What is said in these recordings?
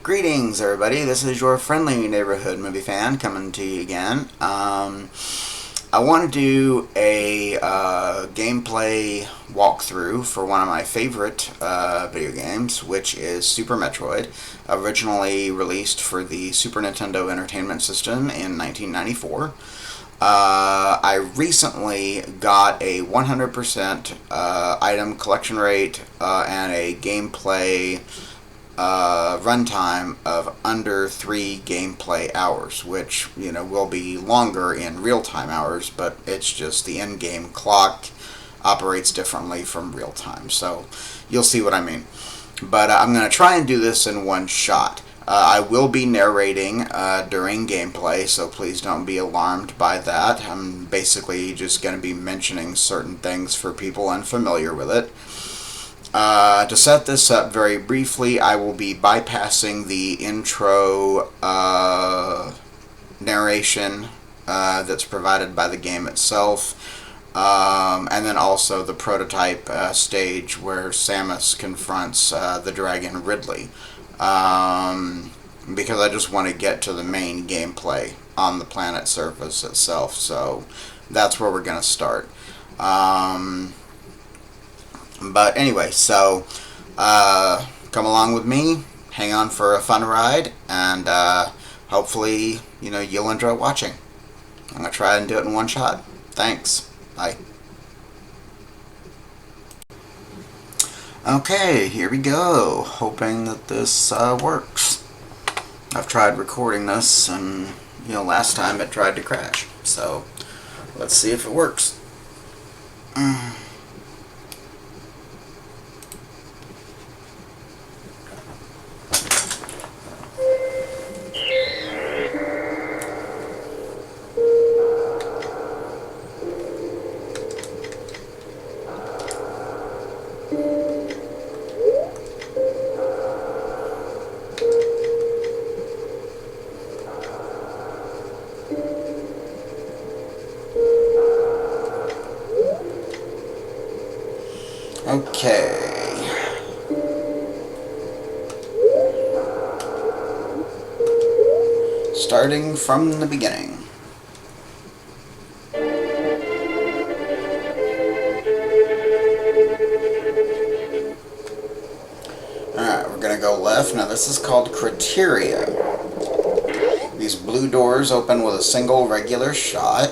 Greetings, everybody. This is your friendly neighborhood movie fan coming to you again. I want to do a gameplay walkthrough for one of my favorite video games, which is Super Metroid, originally released for the Super Nintendo Entertainment System in 1994. I recently got a 100% item collection rate and a gameplay runtime of under 3 gameplay hours, which, will be longer in real-time hours, but it's just the in-game clock operates differently from real-time, so you'll see what I mean. But I'm going to try and do this in one shot. I will be narrating during gameplay, so please don't be alarmed by that. I'm basically just going to be mentioning certain things for people unfamiliar with it. To set this up very briefly, I will be bypassing the intro narration that's provided by the game itself, and then also the prototype stage where Samus confronts the dragon Ridley, because I just want to get to the main gameplay on the planet surface itself, so that's where we're going to start. But anyway, so come along with me, hang on for a fun ride, and hopefully, you'll enjoy watching. I'm going to try and do it in one shot. Thanks. Bye. Okay, here we go. Hoping that this works. I've tried recording this, and, last time it tried to crash. So, let's see if it works. Okay. Starting from the beginning. Alright, we're gonna go left. Now this is called Criteria. These blue doors open with a single regular shot.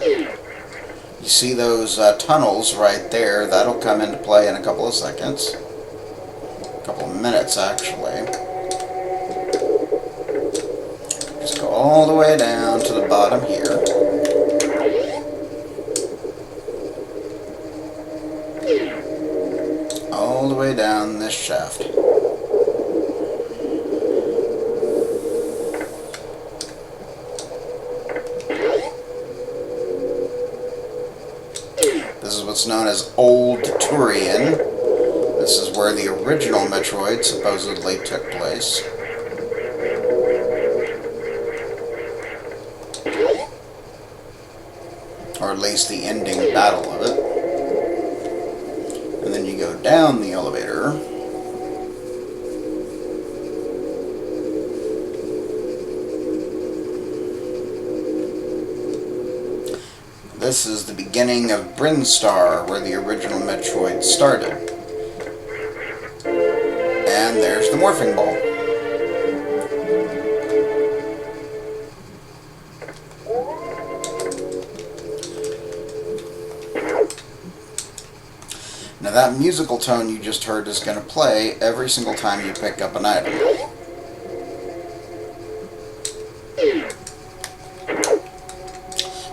You see those tunnels right there. That'll come into play in a couple of seconds. A couple of minutes, actually. Just go all the way down to the bottom here. All the way down this shaft. This is what's known as Old Turian. This is where the original Metroid supposedly took place. Or at least the ending battle of it. And then you go down the elevator. This is the beginning of Brinstar, where the original Metroid started. And there's the morphing ball. Now that musical tone you just heard is going to play every single time you pick up an item.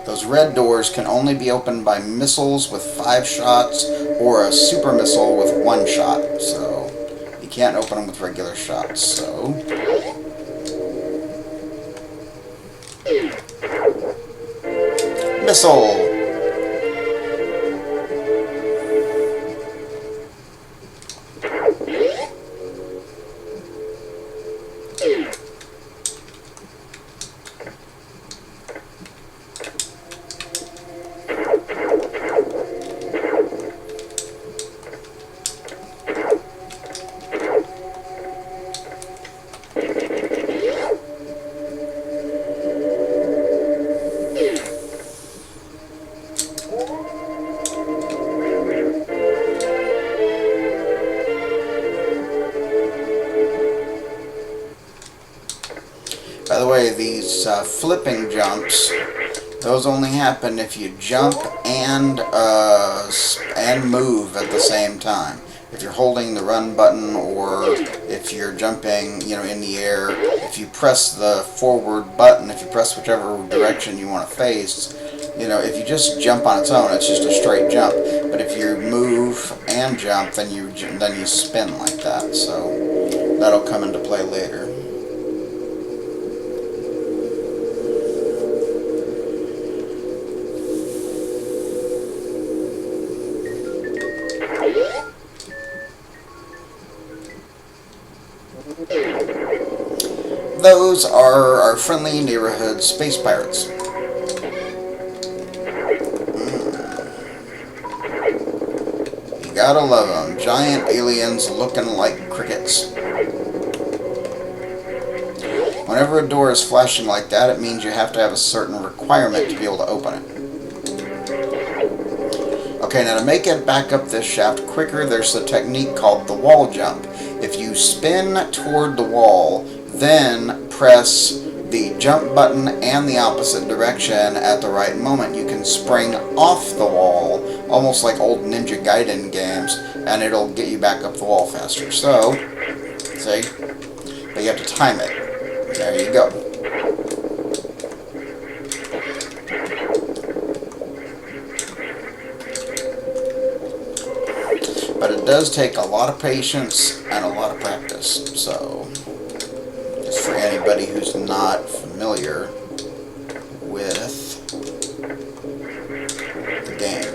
Those red doors can only be opened by missiles with 5 shots or a super missile with 1 shot. So you can't open them with regular shots. So missile. By the way, these flipping jumps, those only happen if you jump and move at the same time. If you're holding the run button, or if you're jumping, in the air, if you press the forward button, if you press whichever direction you want to face, if you just jump on its own, it's just a straight jump. But if you move and jump, then you spin like that. So that'll come into play later. Those are our friendly neighborhood space pirates. You gotta love them. Giant aliens looking like crickets. Whenever a door is flashing like that, it means you have to have a certain requirement to be able to open it. Okay, now to make it back up this shaft quicker, there's a technique called the wall jump. If you spin toward the wall, then press the jump button and the opposite direction at the right moment, you can spring off the wall, almost like old Ninja Gaiden games, and it'll get you back up the wall faster. So, see? But you have to time it. There you go. But it does take a lot of patience and a lot of practice, so just for anybody who's not familiar with the game.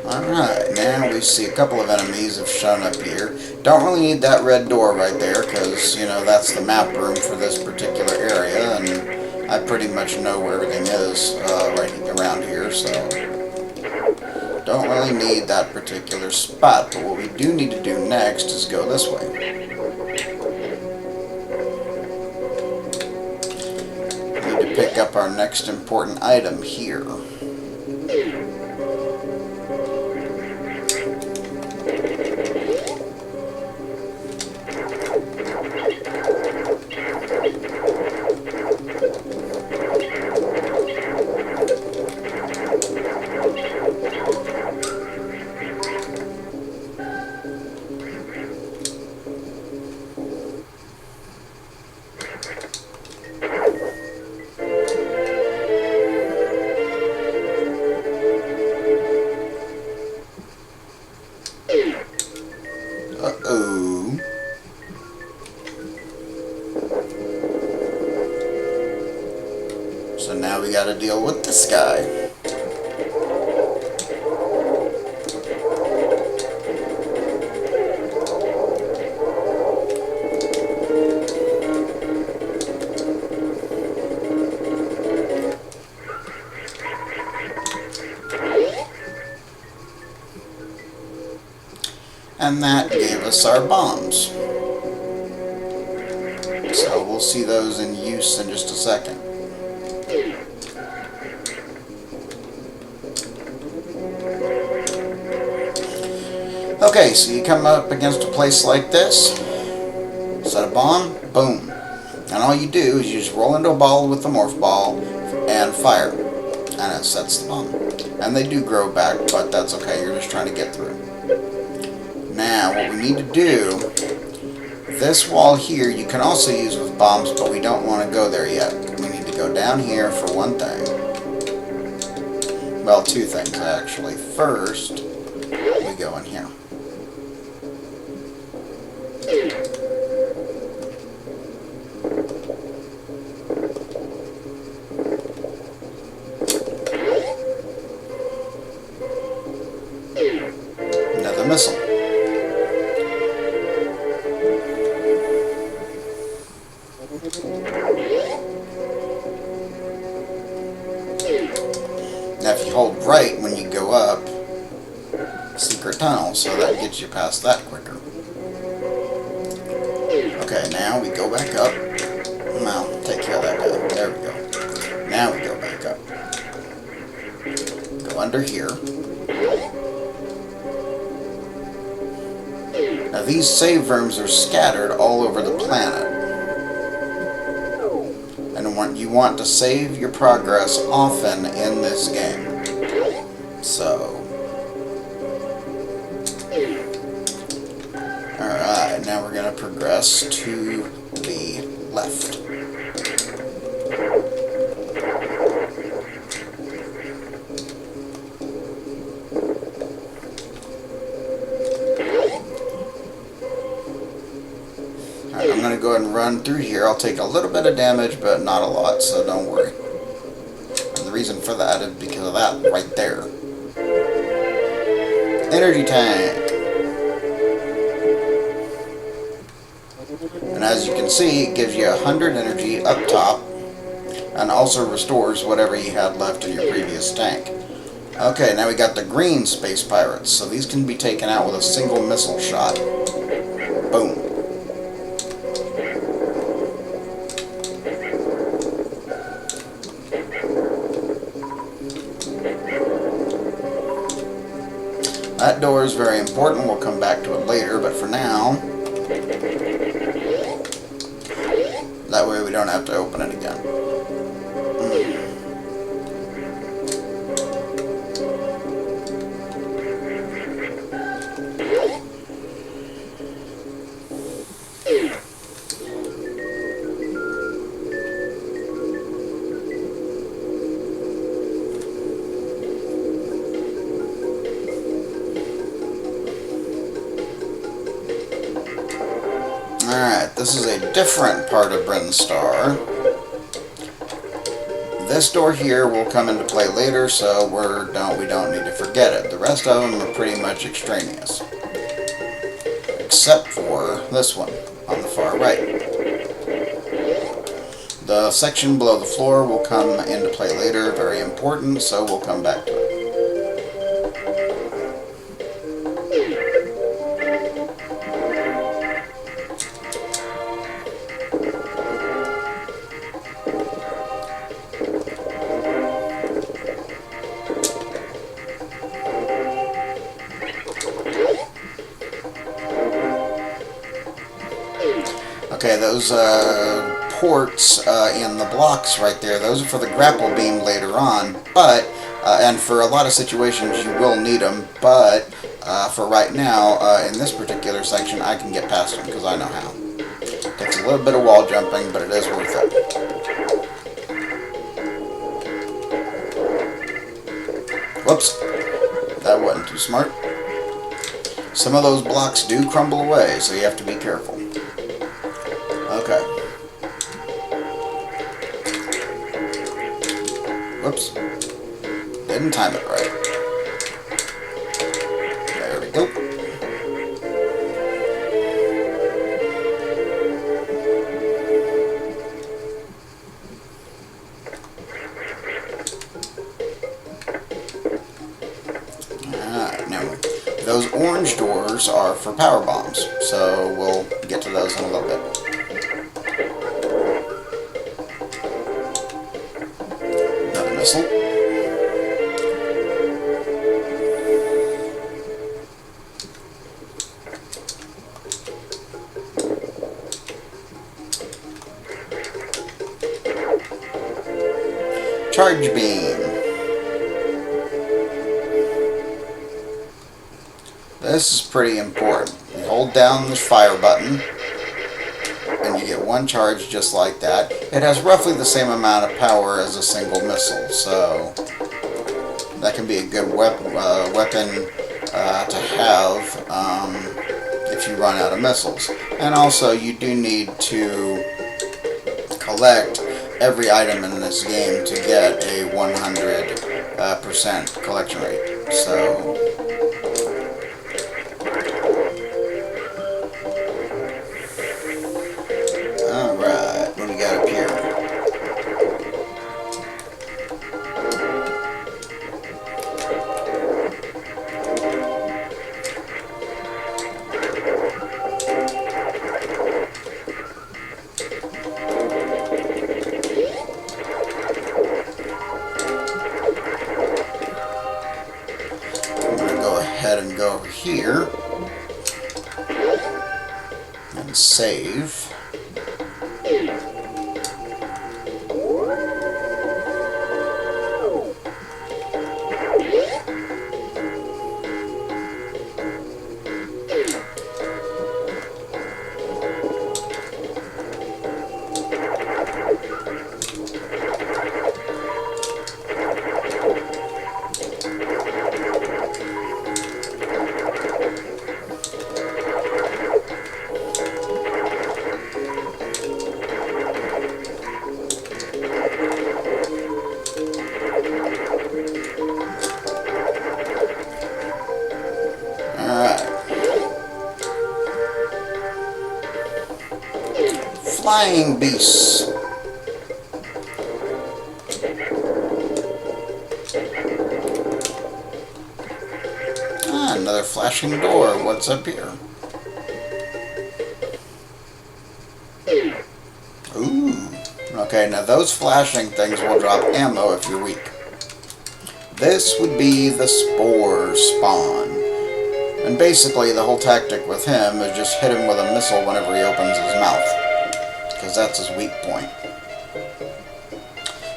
Alright, now we see a couple of enemies have shown up here. Don't really need that red door right there, because, that's the map room for this particular area, and I pretty much know where everything is right around here, so don't really need that particular spot. But what we do need to do next is go this way. We need to pick up our next important item here. Uh-oh. So now we gotta deal with this guy. And that gave us our bombs. So we'll see those in use in just a second. Okay, so you come up against a place like this, set a bomb, boom. And all you do is you just roll into a ball with the morph ball and fire. And it sets the bomb. And they do grow back, but that's okay, you're just trying to get through. Now, what we need to do, this wall here you can also use with bombs, but we don't want to go there yet. We need to go down here for one thing. Well, two things actually. First, we go in here. Another missile. Now if you hold right when you go up, secret tunnel, so that gets you past that quicker. Okay, now we go back up. Well, take care of that guy. There we go. Now we go back up. Go under here. Now these save rooms are scattered all over the planet. And you want to save your progress often in this game. So... Alright, now we're going to progress to the left. Alright, I'm going to go ahead and run through here. I'll take a little bit of damage, but not a lot, so don't worry. And the reason for that is because of that right there. Energy tank. And as you can see, it gives you 100 energy up top, and also restores whatever you had left in your previous tank. Okay, now we got the green space pirates, so these can be taken out with a single missile shot. Boom. That door is very important, we'll come back to it later, but for now, that way we don't have to open it again. Alright, this is a different part of Brinstar. This door here will come into play later, so we don't need to forget it. The rest of them are pretty much extraneous. Except for this one, on the far right. The section below the floor will come into play later, very important, so we'll come back to it. Okay, those ports in the blocks right there, those are for the grapple beam later on, but, and for a lot of situations you will need them, but for right now, in this particular section, I can get past them because I know how. Takes a little bit of wall jumping, but it is worth it. Whoops, that wasn't too smart. Some of those blocks do crumble away, so you have to be careful. Okay. Whoops. Didn't time it right. There we go. Alright, now those orange doors are for power bombs, so we'll get to those in a little bit. Missile. Charge beam. This is pretty important. You hold down the fire button and you get one charge just like that. It has roughly the same amount of power as a single missile, so that can be a good weapon to have if you run out of missiles. And also, you do need to collect every item in this game to get a 100% collection rate. So alright, what do we got up here? here and save. Flying beasts. Another flashing door. What's up here? Ooh. Okay, now those flashing things will drop ammo if you're weak. This would be the spore spawn. And basically the whole tactic with him is just hit him with a missile whenever he opens his mouth, because that's his weak point.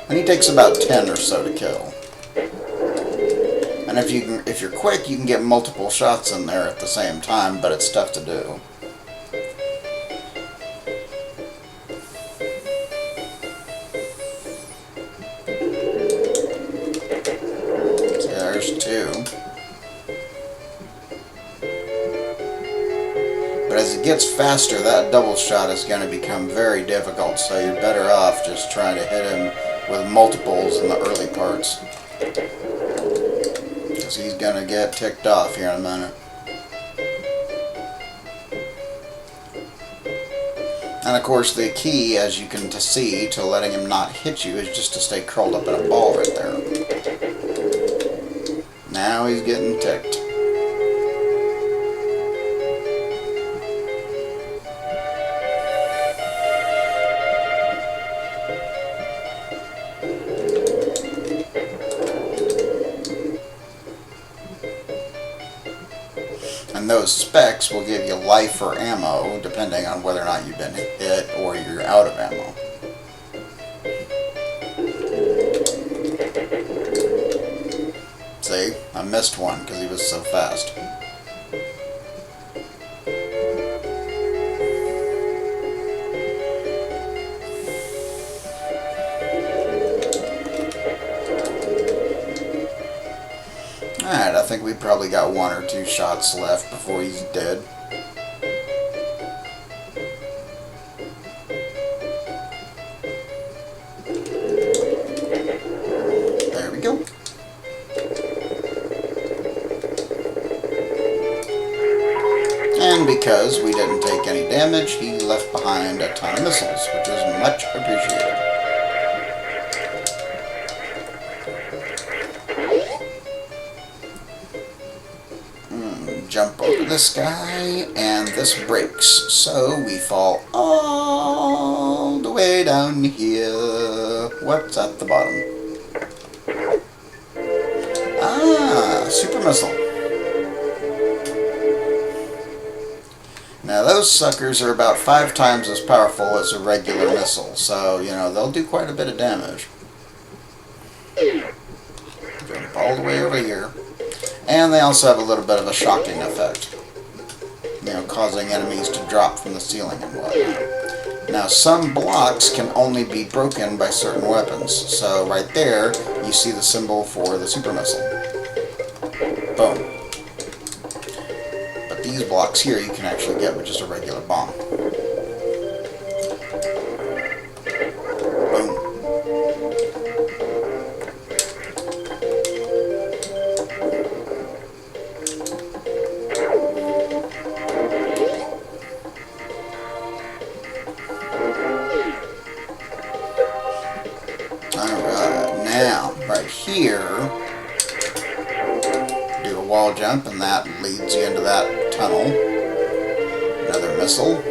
And he takes about 10 or so to kill. And if you're quick, you can get multiple shots in there at the same time, but it's tough to do. So there's 2. But as it gets faster, that double shot is going to become very difficult, so you're better off just trying to hit him with multiples in the early parts. Because he's going to get ticked off here in a minute. And of course the key, as you can see, to letting him not hit you is just to stay curled up in a ball right there. Now he's getting ticked. And those specs will give you life or ammo, depending on whether or not you've been hit or you're out of ammo. See? I missed one because he was so fast. Alright, I think we probably got 1 or 2 shots left before he's dead. There we go. And because we didn't take any damage, he left behind a ton of missiles, which is much appreciated. Jump over this guy, and this breaks, so we fall all the way down here. What's at the bottom? Ah, super missile. Now those suckers are about 5 times as powerful as a regular missile, so, you know, they'll do quite a bit of damage. Jump all the way over here. And they also have a little bit of a shocking effect, you know, causing enemies to drop from the ceiling and whatnot. Now, some blocks can only be broken by certain weapons. So right there, you see the symbol for the super missile. Boom. But these blocks here you can actually get with just a regular bomb. Boom. Alright, now, right here, do a wall jump, and that leads you into that tunnel. Another missile.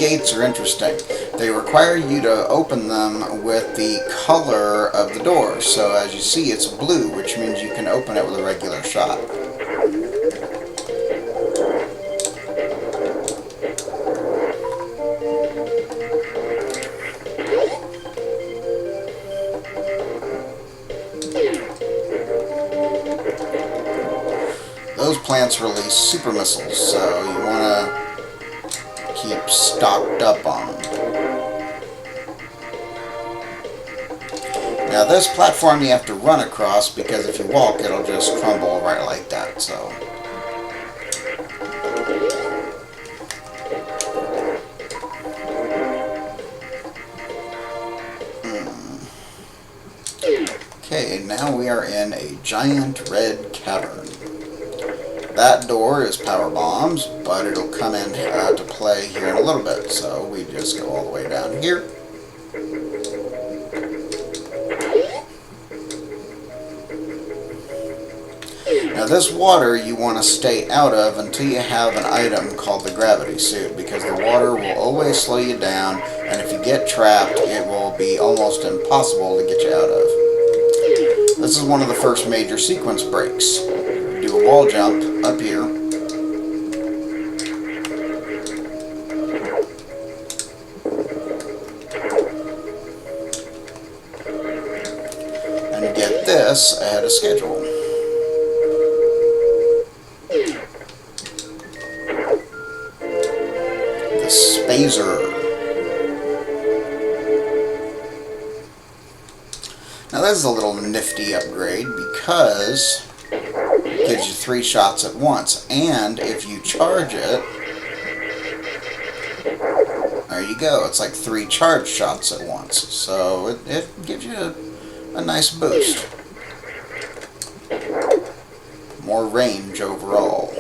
gates are interesting. They require you to open them with the color of the door. So as you see, it's blue, which means you can open it with a regular shot. Those plants release super missiles, so you want to keep stocked up on them. Now this platform you have to run across, because if you walk it'll just crumble right like that, so... Okay, now we are in a giant red cavern. That door is power bombs, but it'll come in to play here in a little bit, so we just go all the way down here. Now this water you want to stay out of until you have an item called the gravity suit, because the water will always slow you down, and if you get trapped it will be almost impossible to get you out of. This is one of the first major sequence breaks. Do a wall jump up here. And get this ahead of schedule. The Spazer. Now this is a little nifty upgrade because it gives you 3 shots at once, and if you charge it, there you go, it's like 3 charge shots at once, so it gives you a nice boost. More range overall.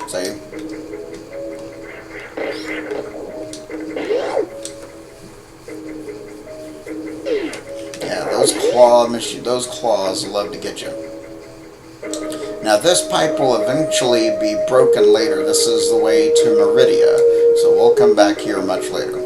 See? Those claws love to get you. Now this pipe will eventually be broken later. This is the way to Meridia, so we'll come back here much later.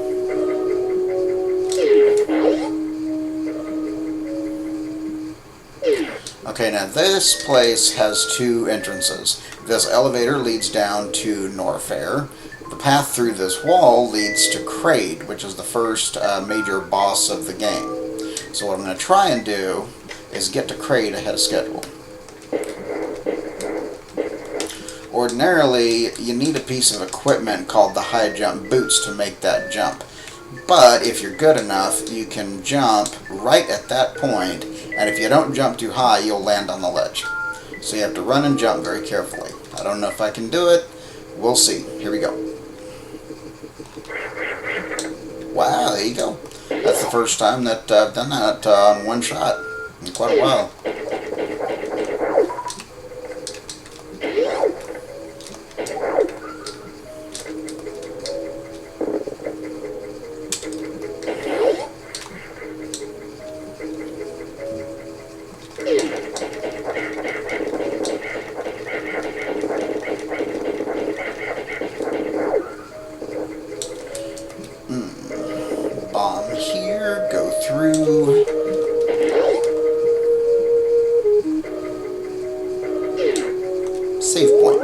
Okay, now this place has 2 entrances. This elevator leads down to Norfair. The path through this wall leads to Kraid, which is the first major boss of the game. So what I'm going to try and do is get to Kraid ahead of schedule. Ordinarily, you need a piece of equipment called the high jump boots to make that jump. But if you're good enough, you can jump right at that point, and if you don't jump too high, you'll land on the ledge. So you have to run and jump very carefully. I don't know if I can do it. We'll see. Here we go. Wow, there you go. That's the first time that I've done that on one shot in quite a while. Bomb here, go through. Save point.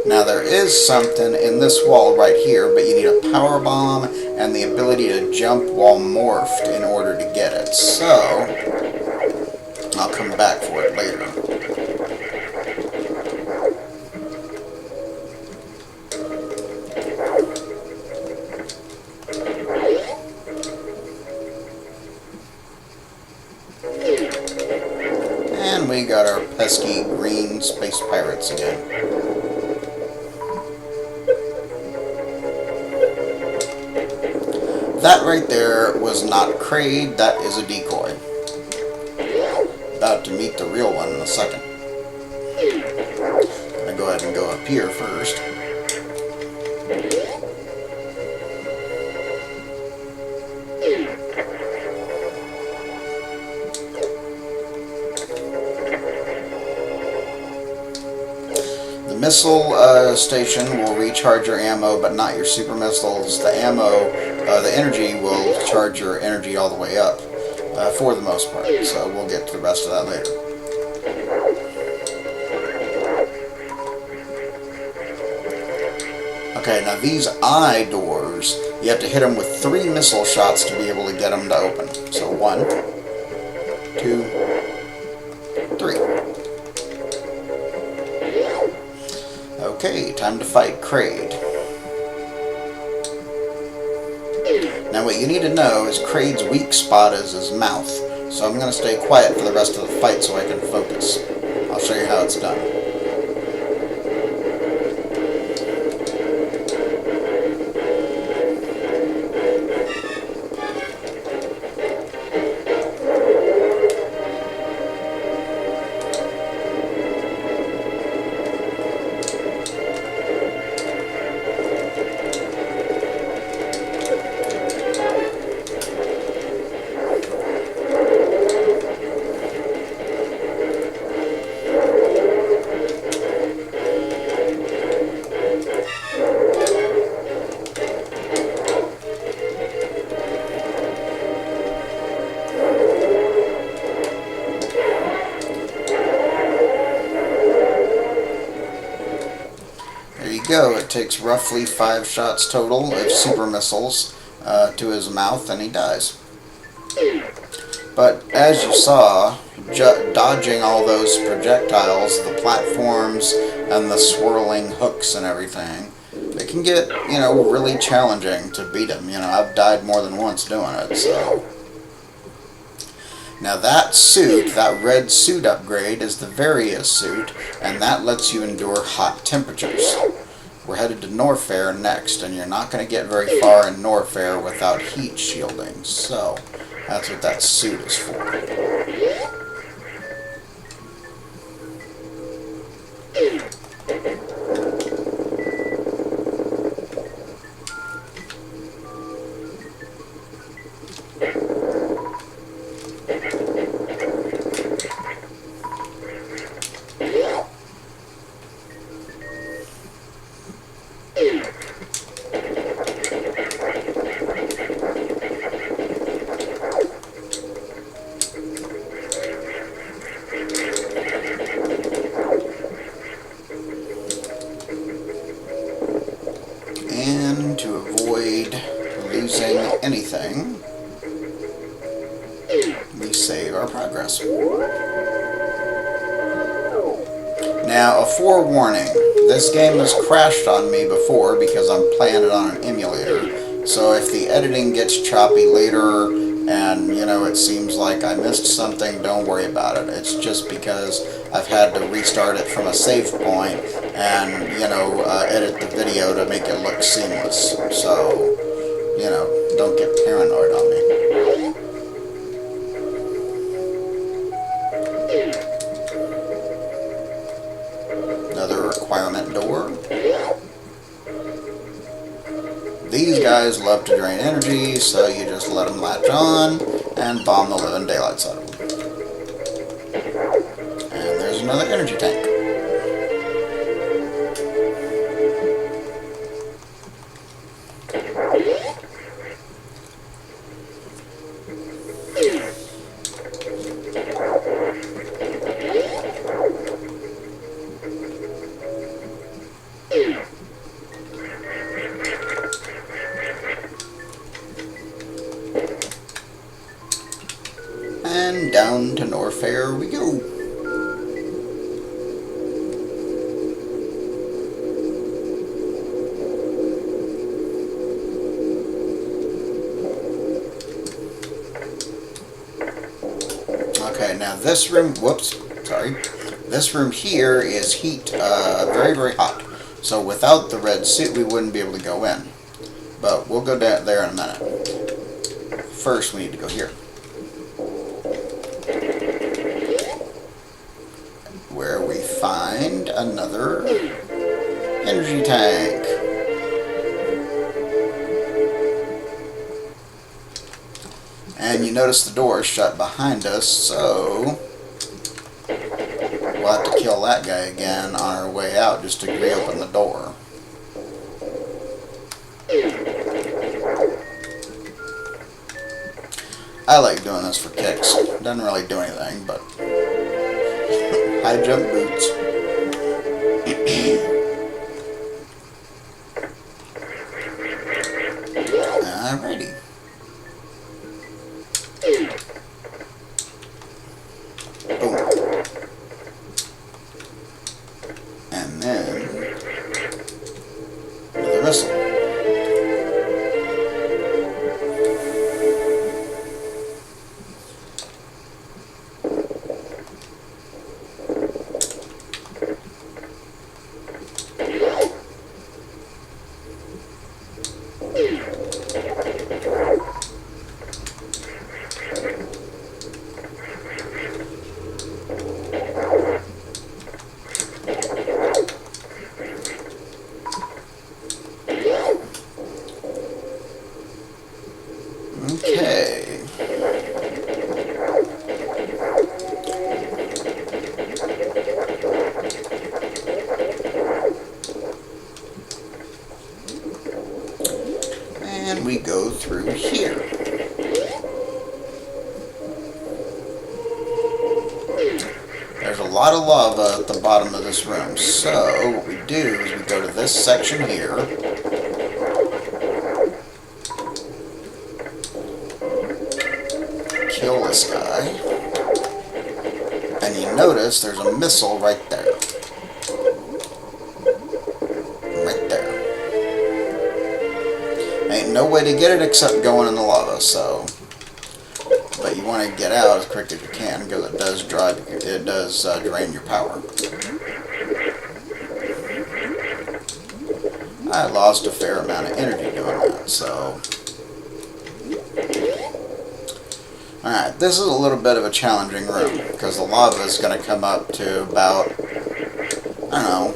Now there is something in this wall right here, but you need a power bomb and the ability to jump while morphed in order to get it. So I'll come back for it later. And we got our pesky green space pirates again. That right there was not Kraid, that is a decoy. About to meet the real one in a second. I'm gonna go ahead and go up here first. The missile station will recharge your ammo, but not your super missiles. The ammo, the energy will charge your energy all the way up, for the most part. So we'll get to the rest of that later. Okay, now these eye doors, you have to hit them with 3 missile shots to be able to get them to open. So 1, 2, 3. Okay, time to fight Kraid. Now what you need to know is Kraid's weak spot is his mouth. So I'm going to stay quiet for the rest of the fight so I can focus. I'll show you how it's done. Go. It takes roughly 5 shots total of super missiles to his mouth, and he dies. But as you saw, dodging all those projectiles, the platforms, and the swirling hooks and everything, it can get, you know, really challenging to beat him. You know, I've died more than once doing it, so. Now that suit, that red suit upgrade, is the Various suit, and that lets you endure hot temperatures. We're headed to Norfair next, and you're not going to get very far in Norfair without heat shielding, so that's what that suit is for. And to avoid losing anything, we save our progress. Now, a forewarning. This game has crashed on me before because I'm playing it on an emulator. So if the editing gets choppy later and, you know, it seems like I missed something, don't worry about it. It's just because I've had to restart it from a save point and, you know, edit the video to make it look seamless. So, you know, don't get paranoid on me. Another requirement door. These guys love to drain energy, so you just let them latch on and bomb the living daylights out of them. And there's another energy tank. And down to Norfair we go. Okay, now this room, this room here is heat, very, very hot. So without the red suit, we wouldn't be able to go in. But we'll go down there in a minute. First, we need to go here, where we find another energy tank. And you notice the door is shut behind us, so we'll have to kill that guy again on our way out just to reopen the door. I like doing this for kicks. Doesn't really do anything, but high jump boots. Alrighty. Boom. And then another missile. Okay. And we go through here. There's a lot of lava at the bottom of this room, so what we do is we go to this section here. Kill this guy, and you notice there's a missile right there. Right there. Ain't no way to get it except going in the lava, so. But you want to get out as quick as you can because it does drain your power. I lost a fair amount of energy doing that, so. Alright, this is a little bit of a challenging room, because the lava is going to come up to about, I don't know,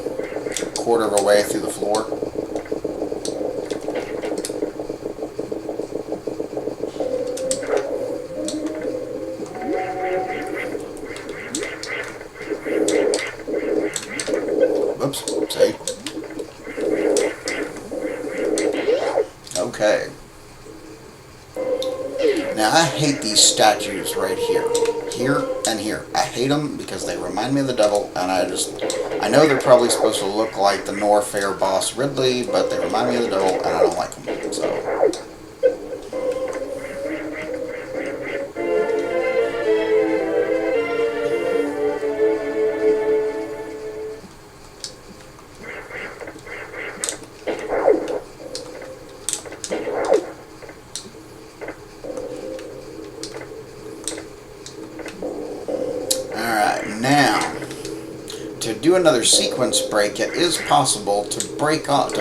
a quarter of a way through the floor. Whoops, see? Okay. Now, I hate these statues right here. Here and here. I hate them because they remind me of the devil, and I know they're probably supposed to look like the Norfair boss Ridley, but they remind me of the devil, and I don't like them, so. Now, to do another sequence break, it is possible to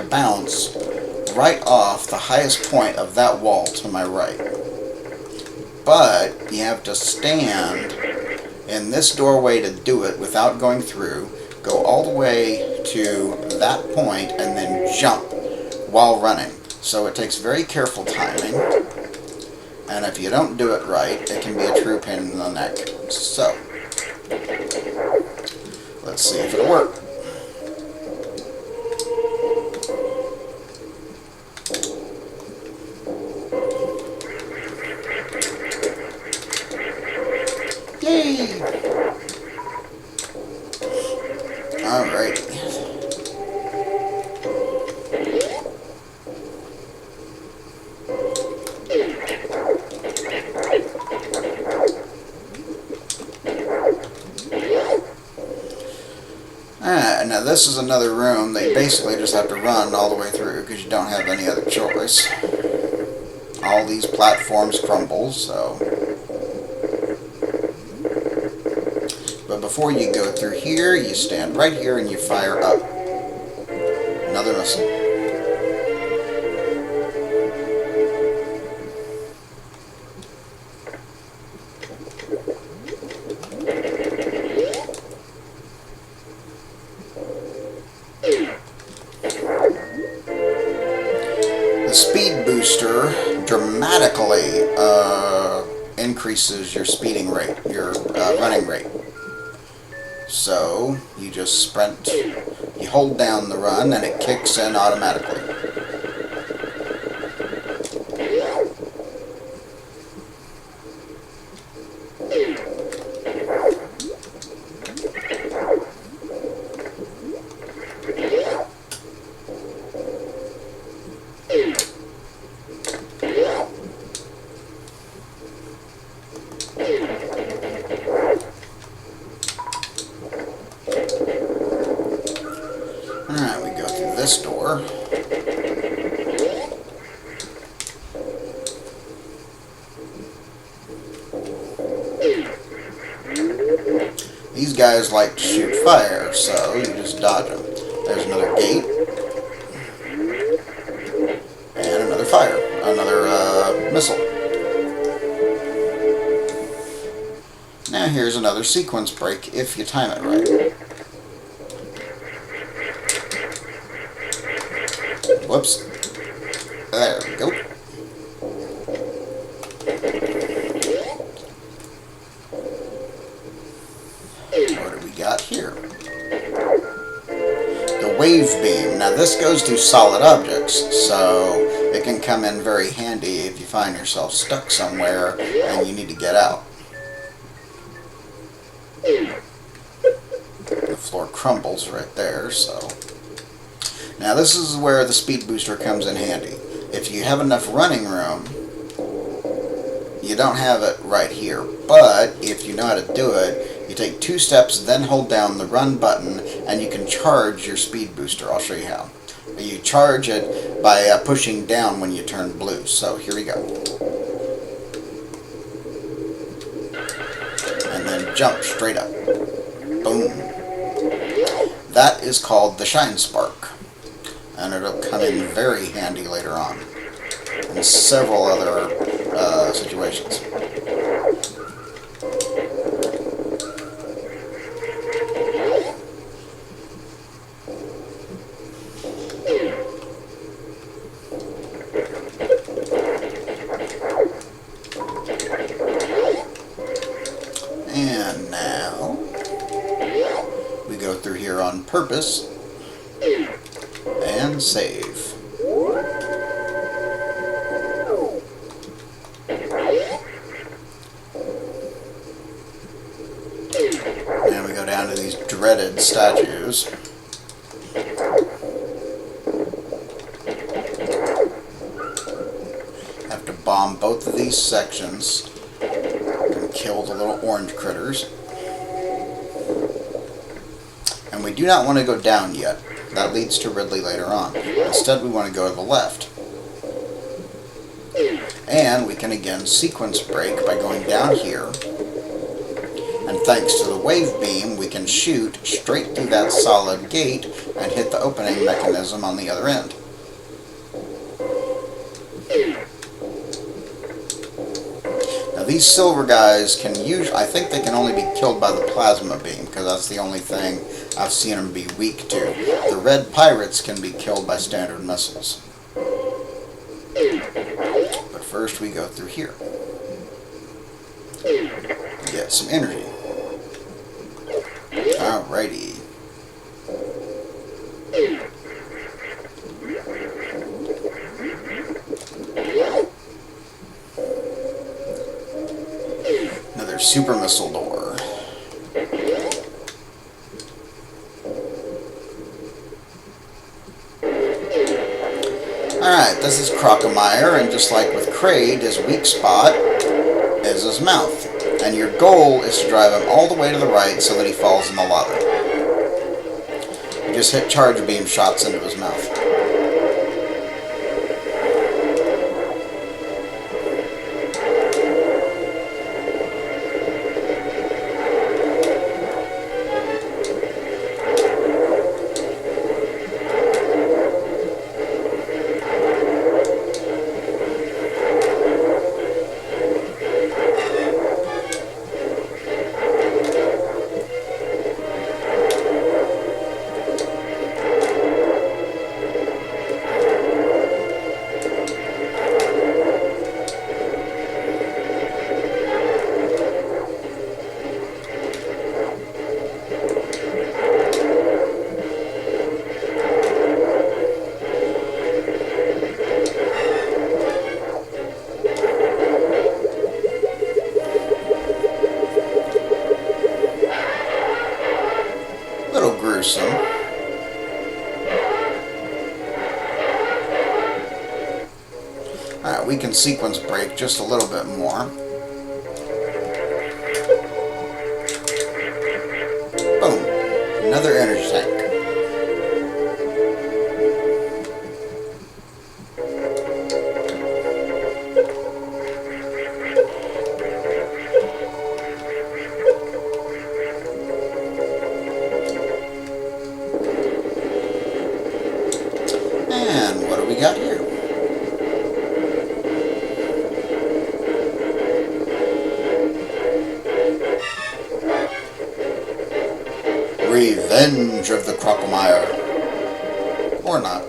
bounce right off the highest point of that wall to my right. But you have to stand in this doorway to do it without going through, go all the way to that point, and then jump while running. So it takes very careful timing, and if you don't do it right, it can be a true pain in the neck. So, let's see if it'll work. Yay! Alright. Now this is another room that you basically just have to run all the way through because you don't have any other choice. All these platforms crumble, so. But before you go through here, you stand right here and you fire up. Another missile. speed booster dramatically increases your speeding rate, your running rate. So you just sprint, you hold down the run, and it kicks in automatically. Alright, we go through this door. These guys like to shoot fire, so you just dodge them. There's another gate. And another fire. Another missile. Now here's another sequence break if you time it right. Whoops. There we go. What do we got here? The wave beam. Now this goes through solid objects, so it can come in very handy if you find yourself stuck somewhere and you need to get out. The floor crumbles right there, so... Now this is where the speed booster comes in handy. If you have enough running room, you don't have it right here, but if you know how to do it, you take 2 steps, then hold down the run button, and you can charge your speed booster. I'll show you how. You charge it by pushing down when you turn blue. So here we go. And then jump straight up. Boom. That is called the Shine Spark. And it'll come in very handy later on in several other situations. And now we go through here on purpose and save. And we go down to these dreaded statues. Have to bomb both of these sections and kill the little orange critters. And we do not want to go down yet. That leads to Ridley later on. Instead, we want to go to the left. And we can again sequence break by going down here. And thanks to the wave beam, we can shoot straight through that solid gate and hit the opening mechanism on the other end. Now these silver guys can I think they can only be killed by the plasma beam, because that's the only thing I've seen them be weak to. The red pirates can be killed by standard missiles. But first we go through here. Get some energy. Alrighty. Another super missile door. Alright, this is Crocomire, and just like with Kraid, his weak spot is his mouth. And your goal is to drive him all the way to the right so that he falls in the lava. You just hit charge beam shots into his mouth. Alright, we can sequence break just a little bit more. Boom. Another energy tank. And what do we got here? Revenge of the Crocomire. Or not.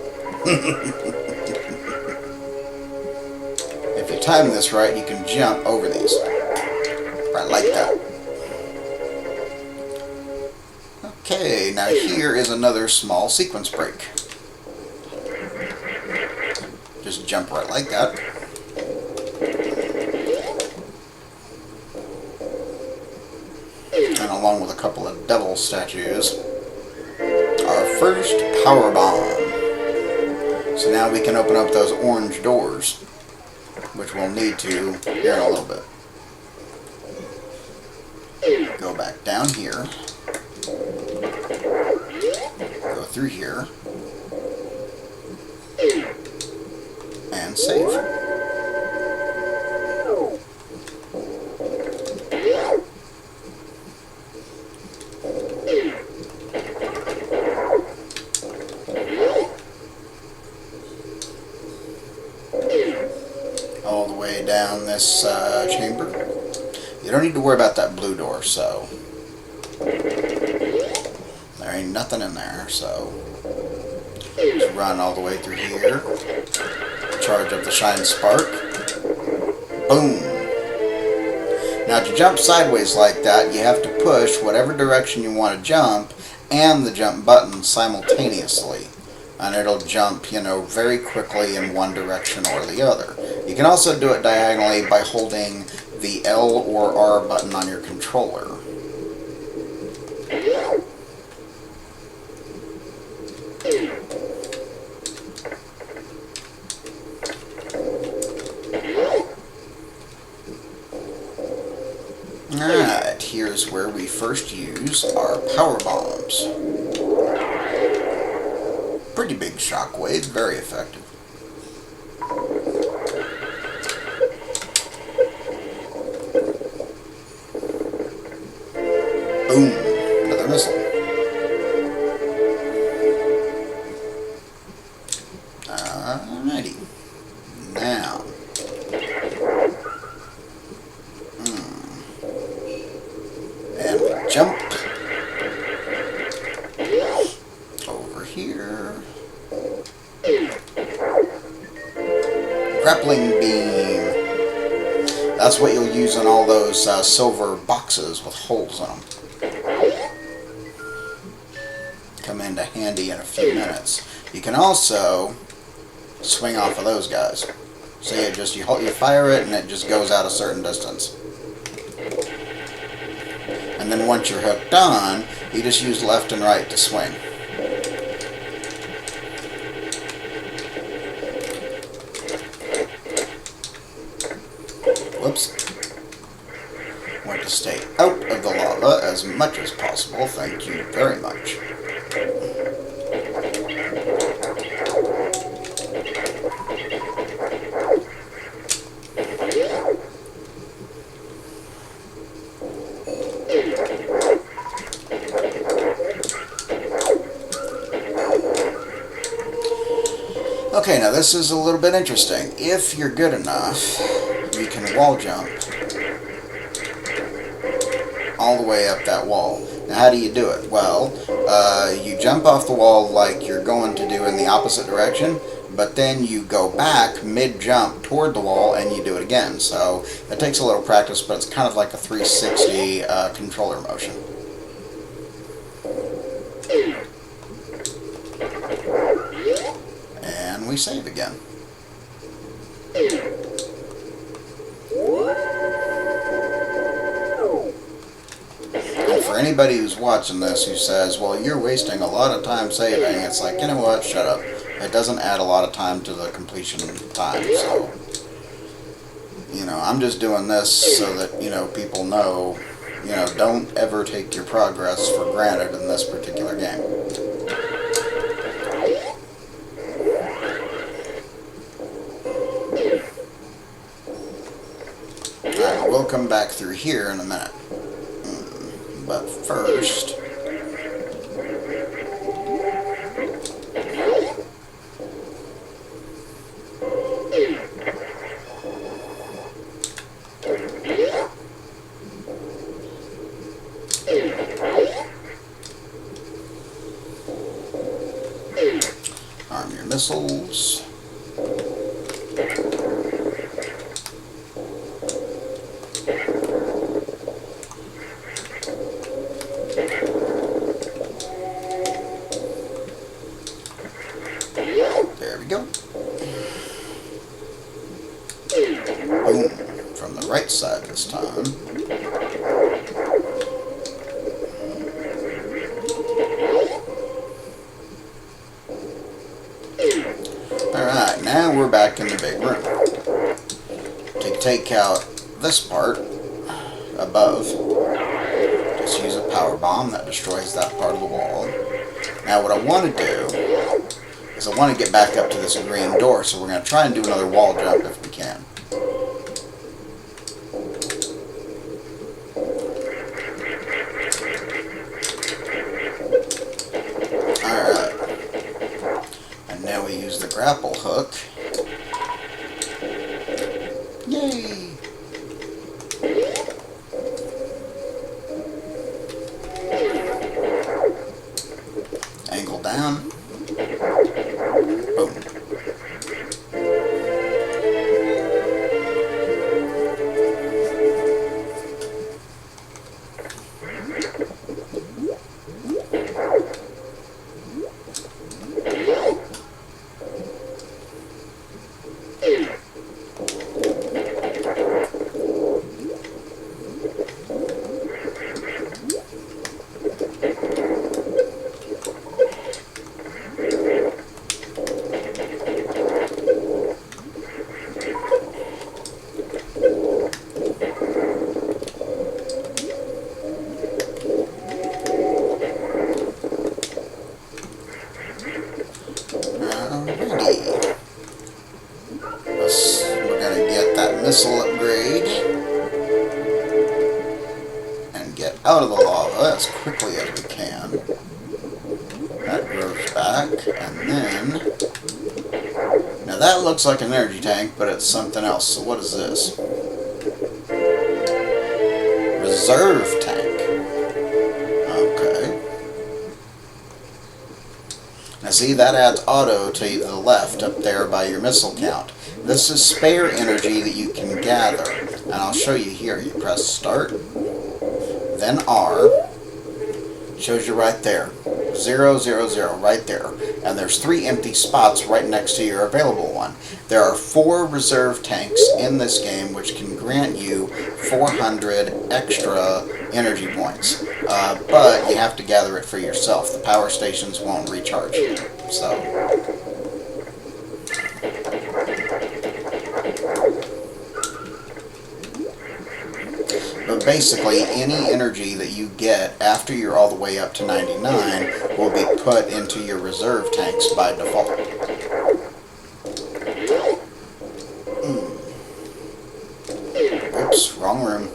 If you time this right, you can jump over these. Right like that. Okay, now here is another small sequence break. Just jump right like that. And along with a couple of devil statues, our first power bomb. So now we can open up those orange doors, which we'll need to here in a little bit. Go back down here. Go through here. And save. All the way down this chamber. You don't need to worry about that blue door, so there ain't nothing in there, so just run all the way through here. Charge up the Shine Spark. Boom. Now to jump sideways like that, you have to push whatever direction you want to jump and the jump button simultaneously. And it'll jump, you know, very quickly in one direction or the other. You can also do it diagonally by holding the L or R button on your controller. Alright, here's where we first use our power bombs. Pretty big shockwave, very effective. Boom, another missile. Alrighty, now. And we jump over here. Grappling beam. That's what you'll use in all those silver boxes with holes in them. Come into handy in a few minutes. You can also swing off of those guys. So you fire it and it just goes out a certain distance. And then once you're hooked on, you just use left and right to swing. Whoops. Want to stay out of the lava as much as possible. Thank you very much. Okay, now this is a little bit interesting. If you're good enough, you can wall jump all the way up that wall. Now how do you do it? Well, you jump off the wall like you're going to do in the opposite direction, but then you go back mid-jump toward the wall and you do it again. So it takes a little practice, but it's kind of like a 360 controller motion. And we save again. And for anybody who's watching this who says, well, you're wasting a lot of time saving, it's like, you know what, shut up. It doesn't add a lot of time to the completion time, so I'm just doing this so that, people know, don't ever take your progress for granted in this particular game. Alright, we'll come back through here in a minute. But first... arm your missiles. There we go. Boom. From the right side this time. Alright, now we're back in the big room. To take out this part above, just use a power bomb that destroys that part of the wall. Now what I want to do is I want to get back up to this green door, so we're going to try and do another wall jump if we can. Alright. And now we use the grapple hook. Yay! Angle down. Boom. We're going to get that missile upgrade and get out of the lava as quickly as we can. That grows back, and then... Now that looks like an energy tank, but it's something else. So what is this? Reserve tank. Okay. Now see, that adds auto to the left up there by your missile count. This is spare energy that you can gather. And I'll show you here. You press start, then R. Shows you right there. 0, 0, 0, right there. And there's 3 empty spots right next to your available one. There are 4 reserve tanks in this game which can grant you 400 extra energy points. But you have to gather it for yourself. The power stations won't recharge you. So... But basically, any energy that you get after you're all the way up to 99 will be put into your reserve tanks by default. Oops, wrong room.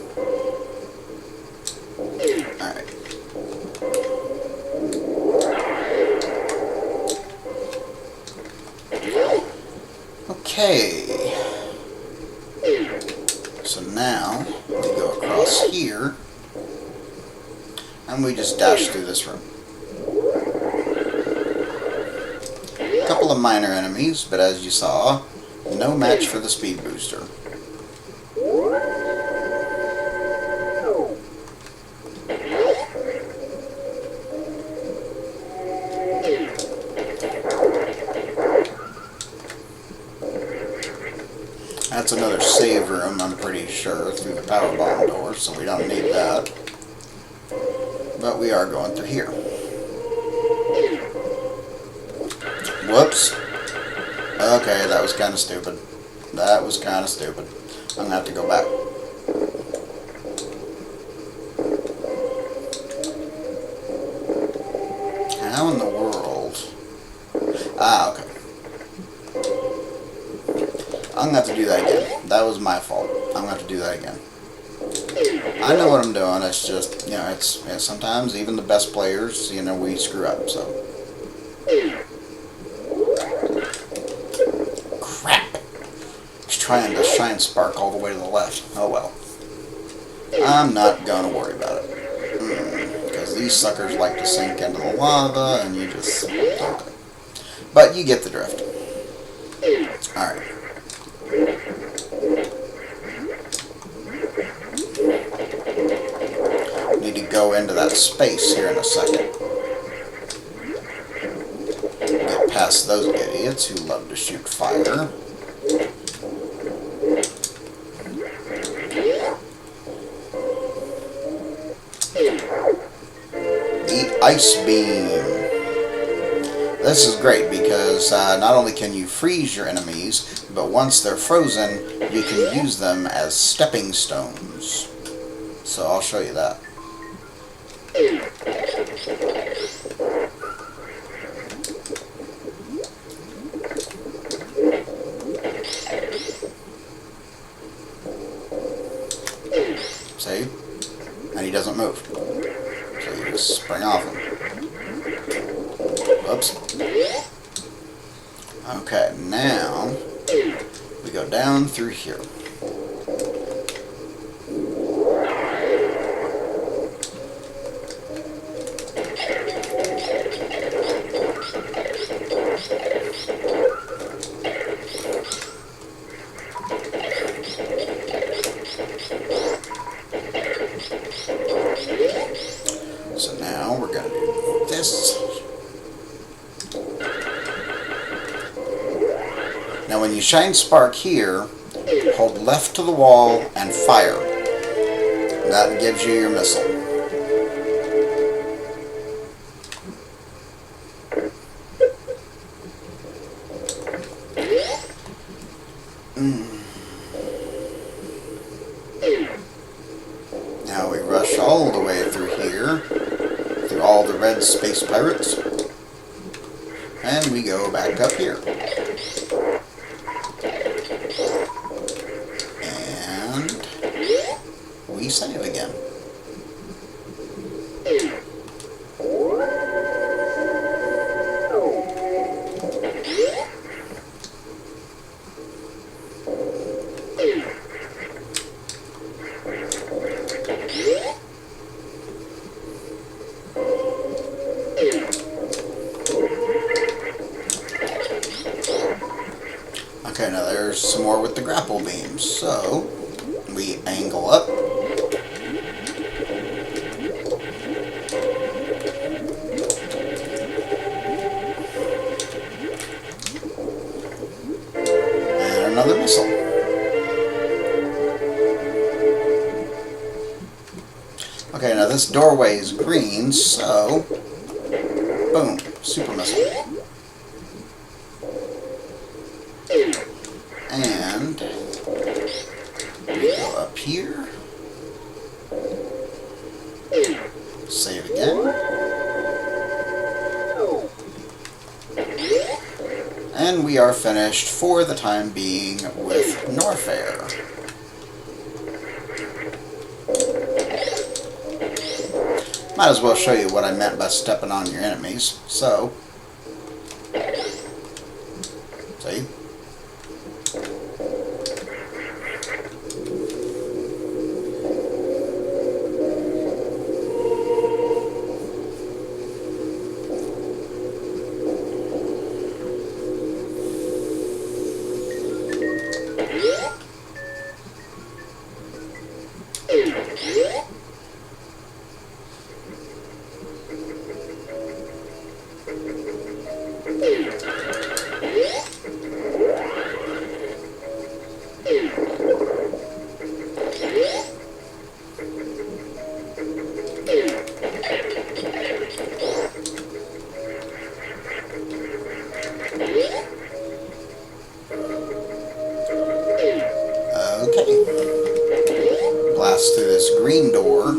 Alright. Okay. So now, we go across here, and we just dash through this room. A couple of minor enemies, but as you saw, no match for the speed booster. That's another save room, I'm pretty sure, through the power bomb door, so we don't need that. But we are going through here. Whoops. Okay, that was kind of stupid. That was kind of stupid. I'm gonna have to go back. How in the world? Ah, okay. I'm gonna have to do that again. That was my fault. I'm gonna have to do that again. I know what I'm doing. It's just, you know, it's sometimes even the best players, you know, we screw up. So crap. Just trying to shine spark all the way to the left. Oh well. I'm not gonna worry about it because these suckers like to sink into the lava, and you just okay. But you get the drift. All right. Need to go into that space here in a second. Get past those idiots who love to shoot fire. The ice beam. This is great because not only can you freeze your enemies, but once they're frozen, you can use them as stepping stones. So I'll show you that. See? And he doesn't move. So you just spring off him. Whoops. Okay, now we go down through here. So now we're going to do this. Now when you shine spark here, hold left to the wall and fire. That gives you your missile. Now we rush all the way through here, through all the red space pirates, and we go back up here. And we save again. Okay, now there's some more with the grapple beams. So, we angle up. And another missile. Okay, now this doorway is green, so, boom, super missile. And we go up here, save again, and we are finished for the time being with Norfair. Might as well show you what I meant by stepping on your enemies. So, see? Okay. Blast through this green door.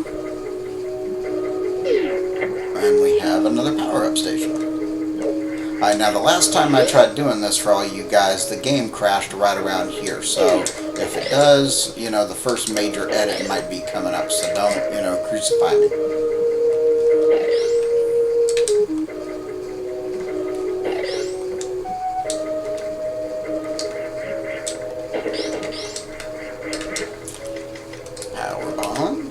And we have another power-up station. Alright, now the last time I tried doing this for all you guys, the game crashed right around here. So if it does, you know, the first major edit might be coming up. So don't, you know, crucify me. Power bomb.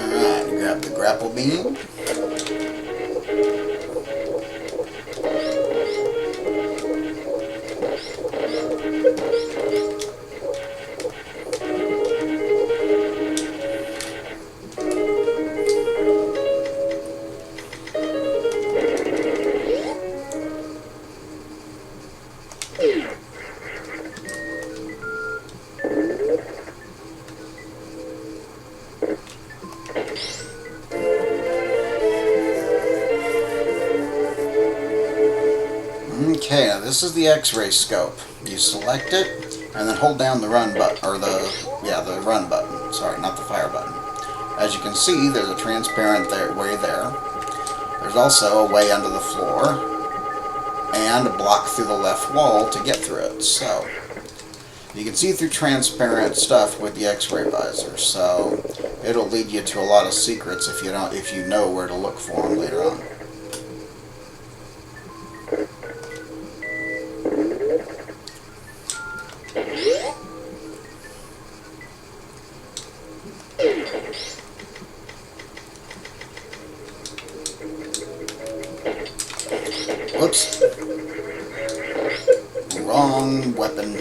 Alright, grab the grapple beam. Okay, now this is the X-ray scope. You select it, and then hold down the run button, or the run button. Sorry, not the fire button. As you can see, there's a transparent way there. There's also a way under the floor, and a block through the left wall to get through it. So you can see through transparent stuff with the X-ray visor. So it'll lead you to a lot of secrets if you know where to look for them later on. Whoops. Wrong weapon.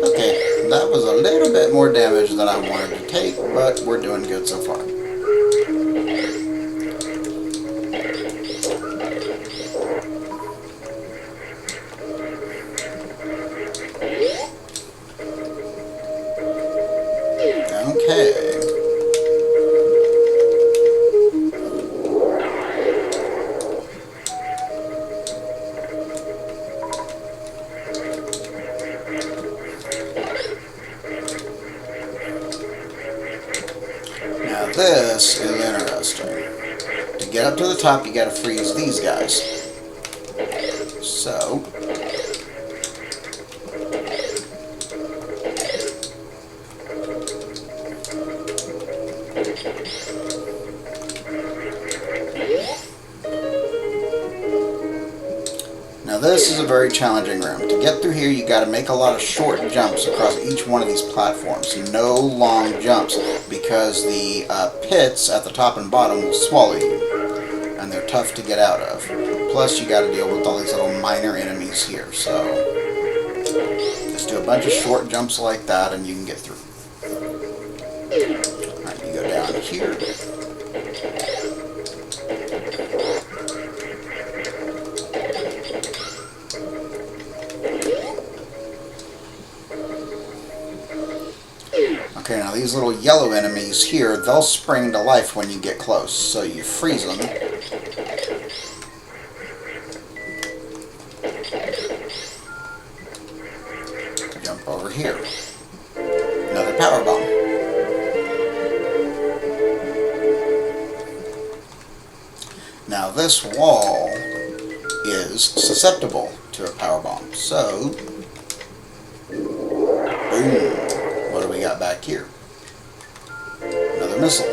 Okay, that was a little bit more damage than I wanted to take, but we're doing good so far. Okay. Now this is interesting. To get up to the top, you gotta freeze these guys. So now this is a very challenging room. To get through here, you got to make a lot of short jumps across each one of these platforms. No long jumps, because the pits at the top and bottom will swallow you, and they're tough to get out of. Plus, you got to deal with all these little minor enemies here. So just do a bunch of short jumps like that, and you can get through. All right, you go down here. Okay, now these little yellow enemies here, they'll spring to life when you get close, so you freeze them. Jump over here. Another power bomb. Now this wall is susceptible to a power bomb, so boom. What do we got back here? Another missile.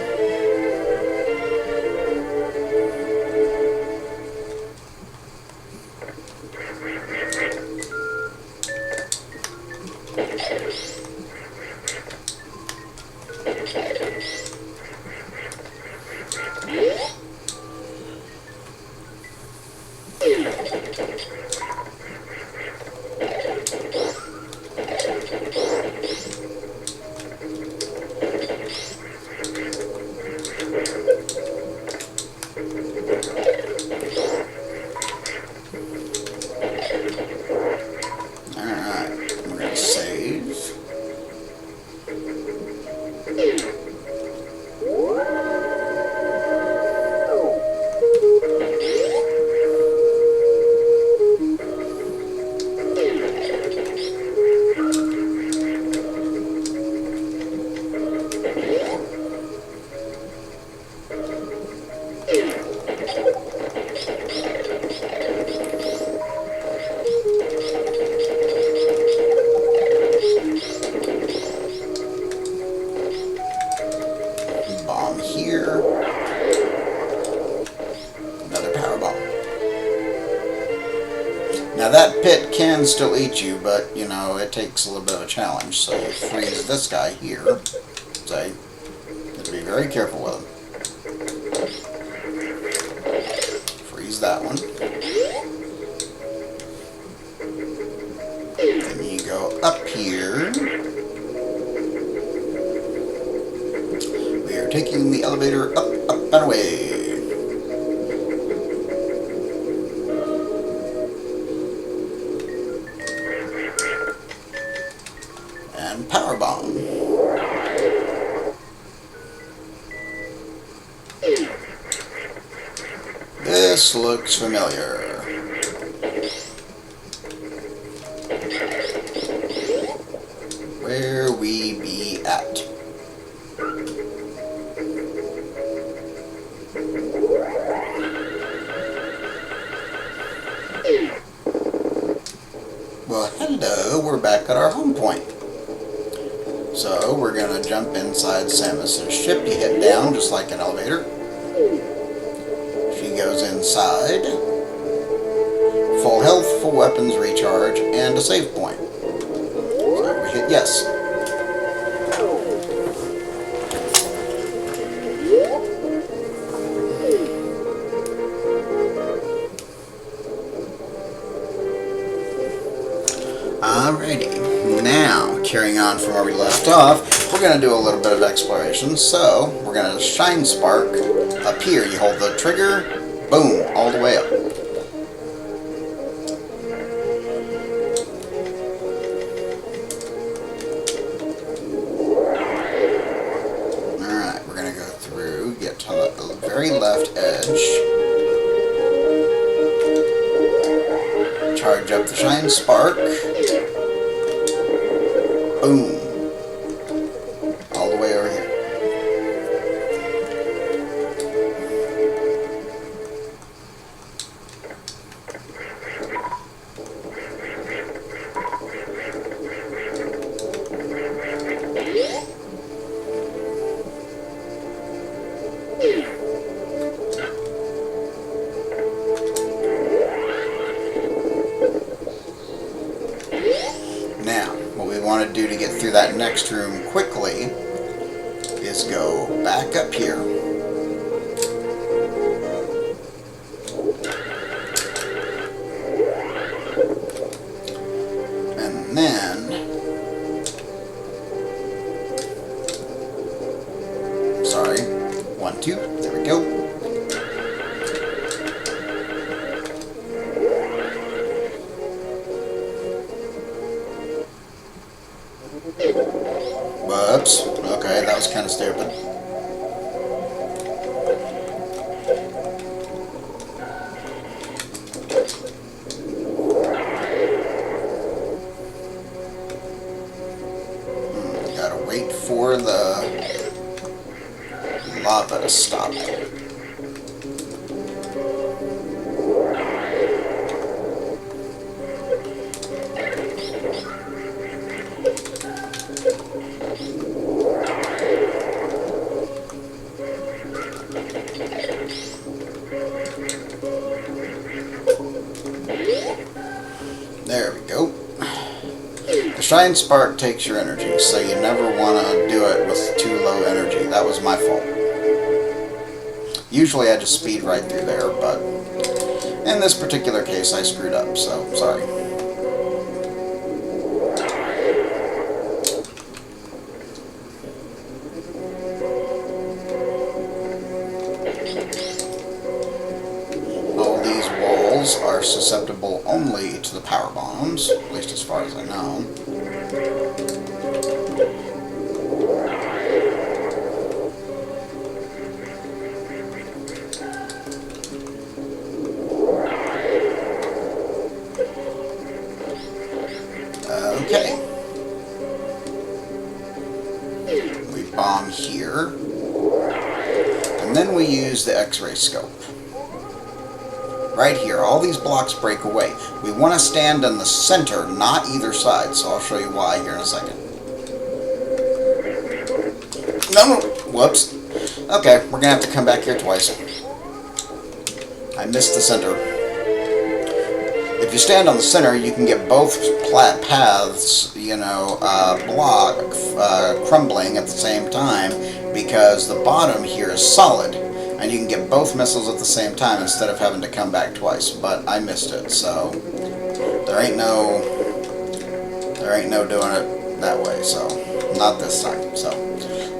Bomb here. Another power bomb. Now that pit can still eat you, but, you know, it takes a little bit of a challenge. So you freeze this guy here. So you have to be very careful with him. Freeze that one. Then you go up here. We are taking the elevator up, up, and away. And power bomb. This looks familiar. Where we be at? Well, hello, we're back at our home point. So, we're going to jump inside Samus's ship. You hit down just like an elevator. She goes inside. Full health, full weapons recharge, and a save point. So, we hit yes. Alrighty, now carrying on from where we left off, we're going to do a little bit of exploration. So, we're going to shine spark up here. You hold the trigger, boom, all the way up. Alright, we're going to go through, get to the very left edge. Charge up the shine spark. Boom. All the way over here. Now, what we want to do to get through that next room quickly is go back up here. And then, sorry, 1, 2, there we go. Whoops. Okay, that was kind of stupid. Gotta wait for the lava to stop. There we go. The shine spark takes your energy, so you never want to do it with too low energy. That was my fault. Usually I just speed right through there, but in this particular case I screwed up, so sorry. Are susceptible only to the power bombs, at least as far as I know. Okay. We bomb here, and then we use the X-ray scope. right here. All these blocks break away. We want to stand in the center, not either side. So I'll show you why here in a second. No. Whoops. Okay, we're going to have to come back here twice. I missed the center. If you stand on the center, you can get both paths, crumbling at the same time, because the bottom here is solid, and you can get both missiles at the same time instead of having to come back twice. But I missed it, so there ain't no doing it that way. So not this time. So,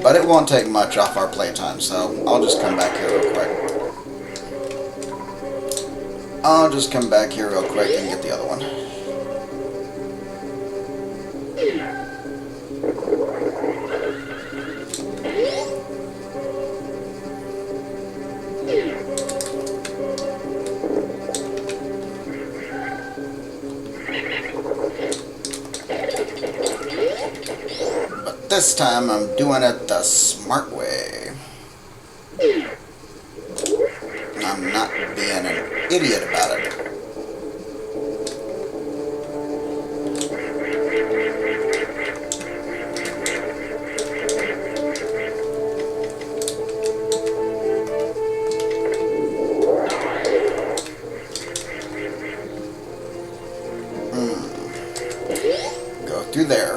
but it won't take much off our playtime. So I'll just come back here real quick. I'll just come back here real quick and get the other one. But this time I'm doing it the smart way. I'm not being an idiot about it. Go through there.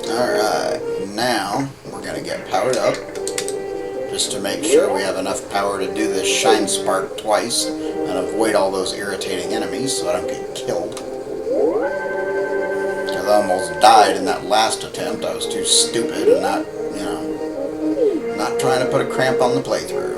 Alright, now we're going to get powered up. Just to make sure we have enough power to do this shine spark twice and avoid all those irritating enemies so I don't get killed. Because I almost died in that last attempt. I was too stupid and not trying to put a cramp on the playthrough.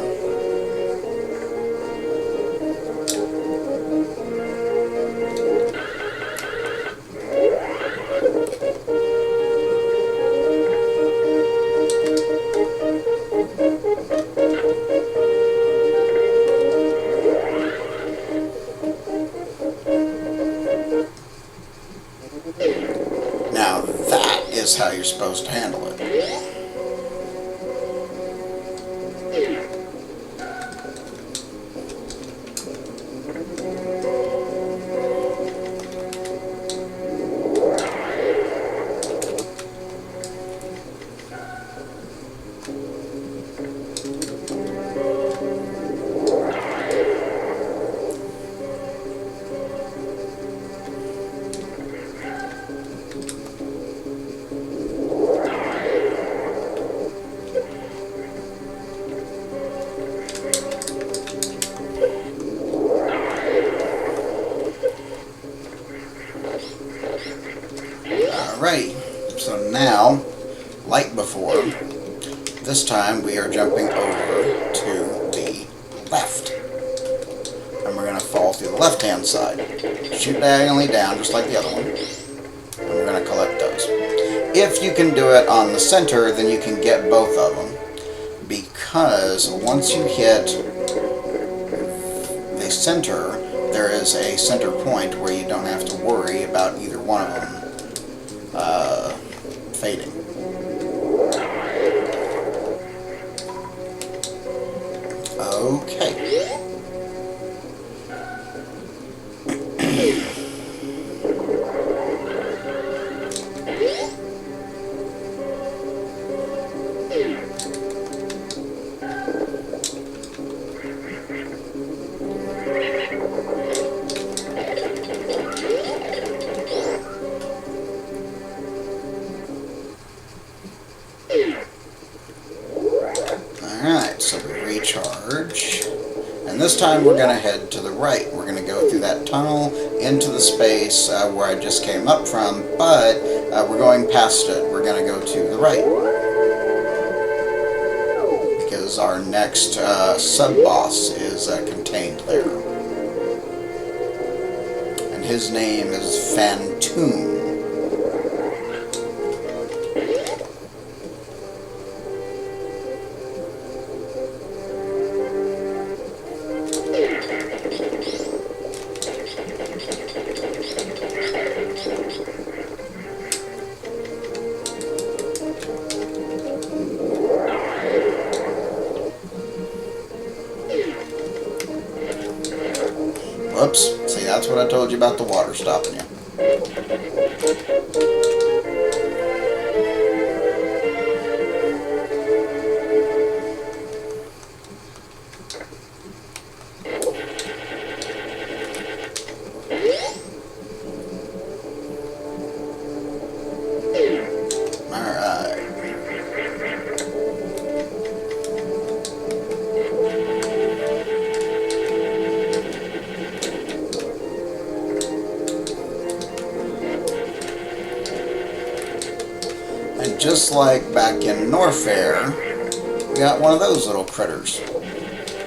Now that is how you're supposed to handle it. Alright, so now, like before, this time we are jumping over to the left. And we're going to fall through the left-hand side. Shoot diagonally down, just like the other one. And we're going to collect those. If you can do it on the center, then you can get both of them. Because once you hit the center, there is a center point where you don't have to worry about either one of them fading. Okay. Alright, so we recharge. And this time we're going to head to the right. We're going to go through that tunnel into the space where I just came up from, but we're going past it. We're going to go to the right. Because our next sub-boss is contained there. And his name is Phantom. Whoops. See, that's what I told you about the water stopping you. And just like back in Norfair, we got one of those little critters.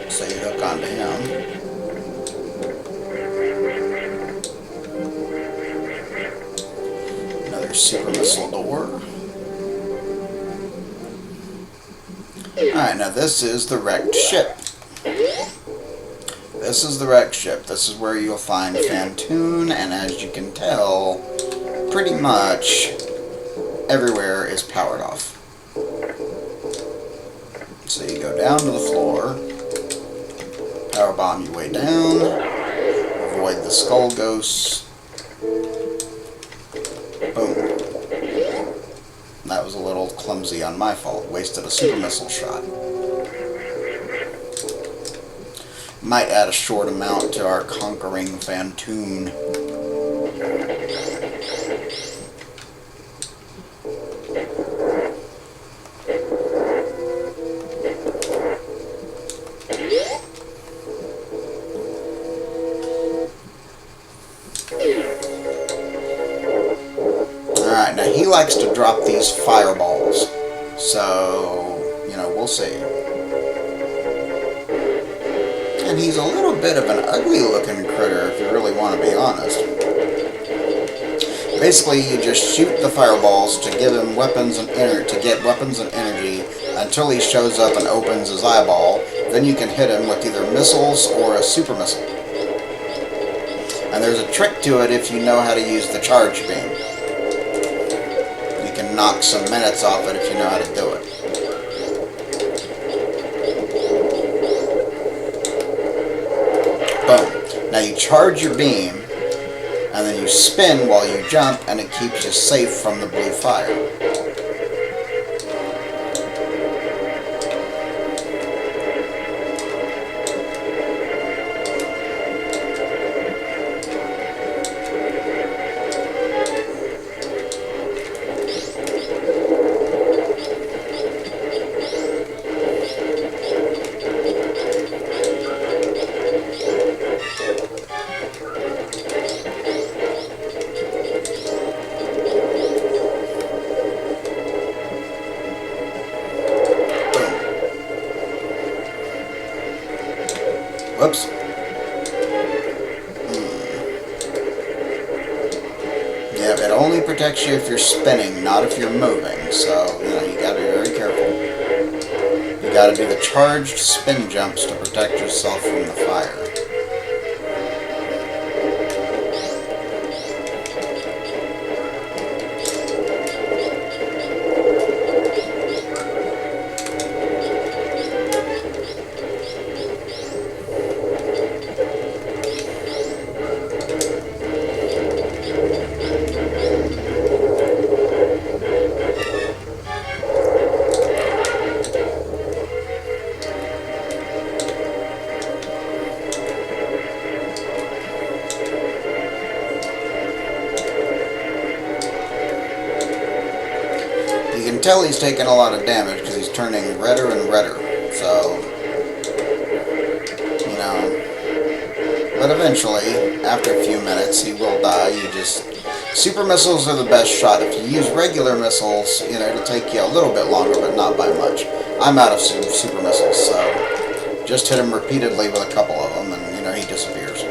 So you hook onto him. Another super missile door. Alright, now this is the wrecked ship. This is the wrecked ship. This is where you'll find Phantoon, and as you can tell, pretty much everywhere is powered off. So you go down to the floor, power bomb your way down, avoid the skull ghosts. Boom. That was a little clumsy on my fault. Wasted a super missile shot. Might add a short amount to our conquering Phantoon. Alright, now he likes to drop these fireballs. So, you know, we'll see. And he's a little bit of an ugly looking critter if you really want to be honest. Basically, you just shoot the fireballs to give him weapons and get weapons and energy until he shows up and opens his eyeball. Then you can hit him with either missiles or a super missile. And there's a trick to it if you know how to use the charge beam. You can knock some minutes off it if you know how to do it. Boom. Now you charge your beam, and then you spin while you jump, and it keeps you safe from the blue fire. Whoops. Yeah, it only protects you if you're spinning, not if you're moving. So, you know, you gotta be very careful. You gotta do the charged spin jumps to protect yourself from the fire. You can tell he's taking a lot of damage because he's turning redder and redder. So, you know, but eventually, after a few minutes, he will die. Super missiles are the best shot. If you use regular missiles, you know, it'll take you a little bit longer, but not by much. I'm out of super missiles, so just hit him repeatedly with a couple of them, and, you know, he disappears.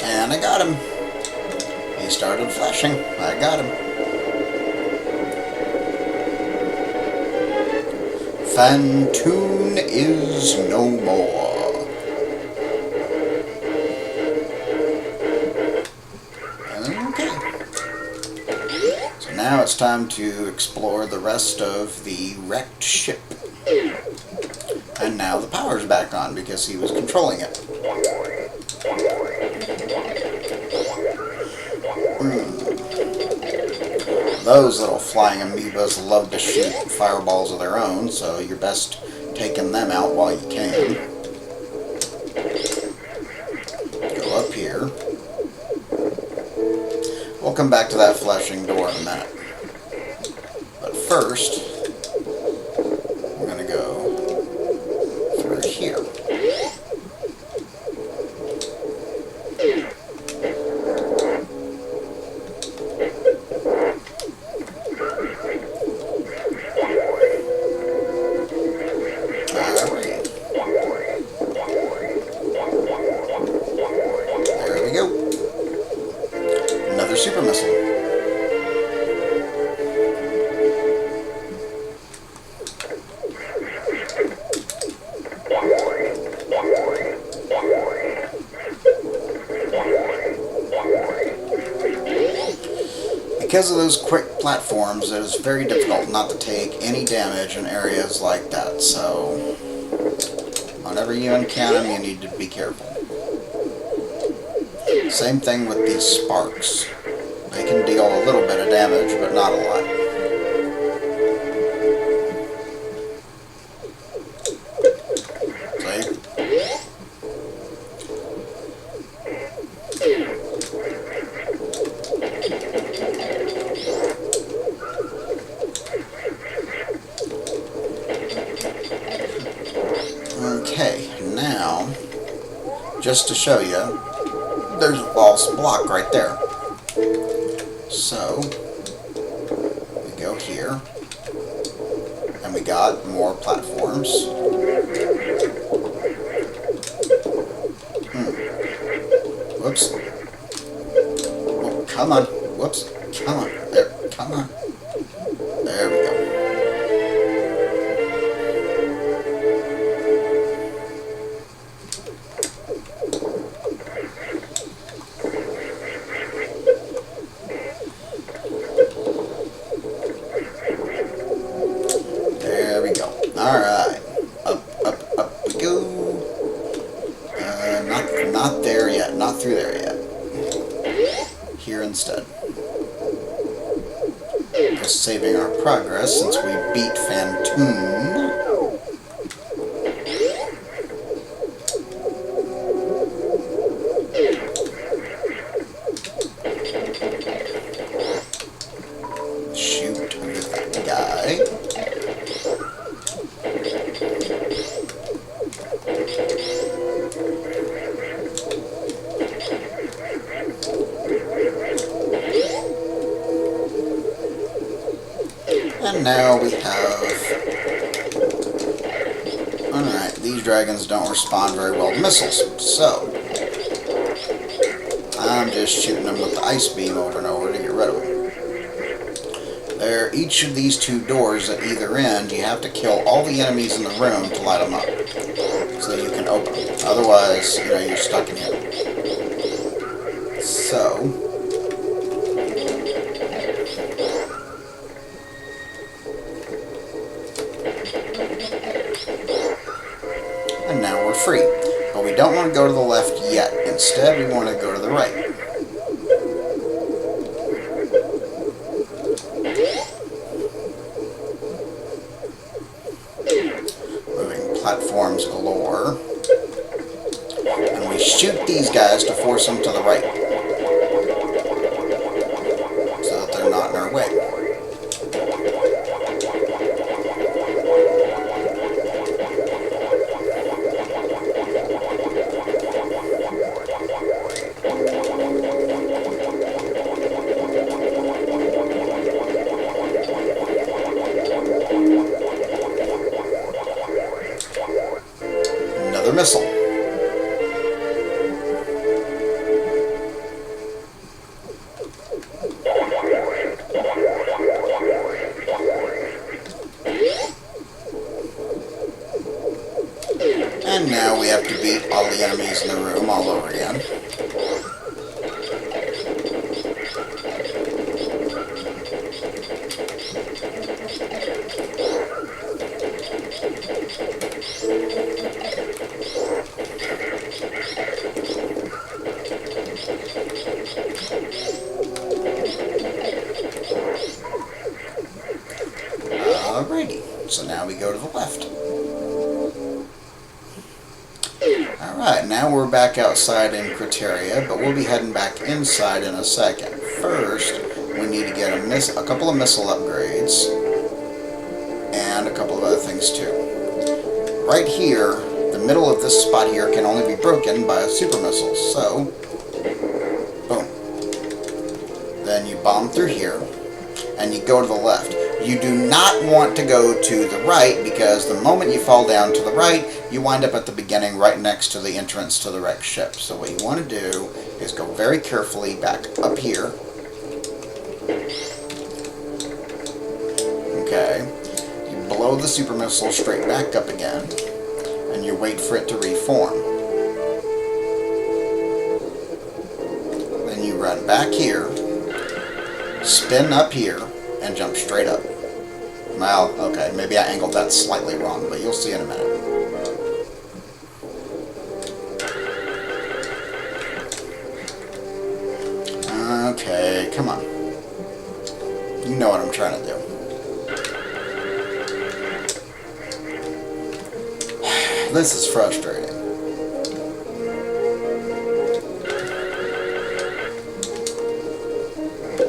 And I got him. He started flashing. I got him. Phantoon is no more. Okay. So now it's time to explore the rest of the wrecked ship. And now the power's back on because he was controlling it. Those little flying amoebas love to shoot fireballs of their own, so you're best taking them out while you can. Go up here. We'll come back to that flashing door in a minute. But first, we're going to go through here. Super missile. Because of those quick platforms, it is very difficult not to take any damage in areas like that, so whenever you encounter them, you need to be careful. Same thing with these sparks. They can deal a little bit of damage, but not a lot. See? Okay, now, just to show you, there's a false block right there. So, we go here, and we got more platforms. Whoops. Oh, come on. Whoops. Come on. There. Come on. There we go. Alright, up we go. Not there yet, not through there yet. Here instead. Just saving our progress since we beat Phantoon. Shoot with that guy. And now we have... Alright, these dragons don't respond very well to missiles, so... I'm just shooting them with the ice beam over and over to get rid of them. Each of these two doors at either end, you have to kill all the enemies in the room to light them up. So you can open them. Otherwise, you're stuck in here. So... and now we're free. But we don't want to go to the left yet. Instead, we want to go to the right. Moving platforms galore. And we shoot these guys to force them to the right. So that they're not in our way. Another missile. And now we have to beat all the enemies in the room all over again. Alrighty, so now we go to the left. Alright, now we're back outside in Criteria, but we'll be heading back inside in a second. First, we need to get a couple of missile upgrades, and a couple of other things too. Right here, the middle of this spot here can only be broken by a super missile, so, boom. Then you bomb through here, and you go to the left. You do not want to go to the right, because the moment you fall down to the right, you wind up at the beginning right next to the entrance to the wrecked ship. So what you want to do is go very carefully back up here. Okay. You blow the super missile straight back up again, and you wait for it to reform. Then you run back here, spin up here, and jump straight up. Well, okay, maybe I angled that slightly wrong, but you'll see in a minute. Okay, come on. You know what I'm trying to do. This is frustrating.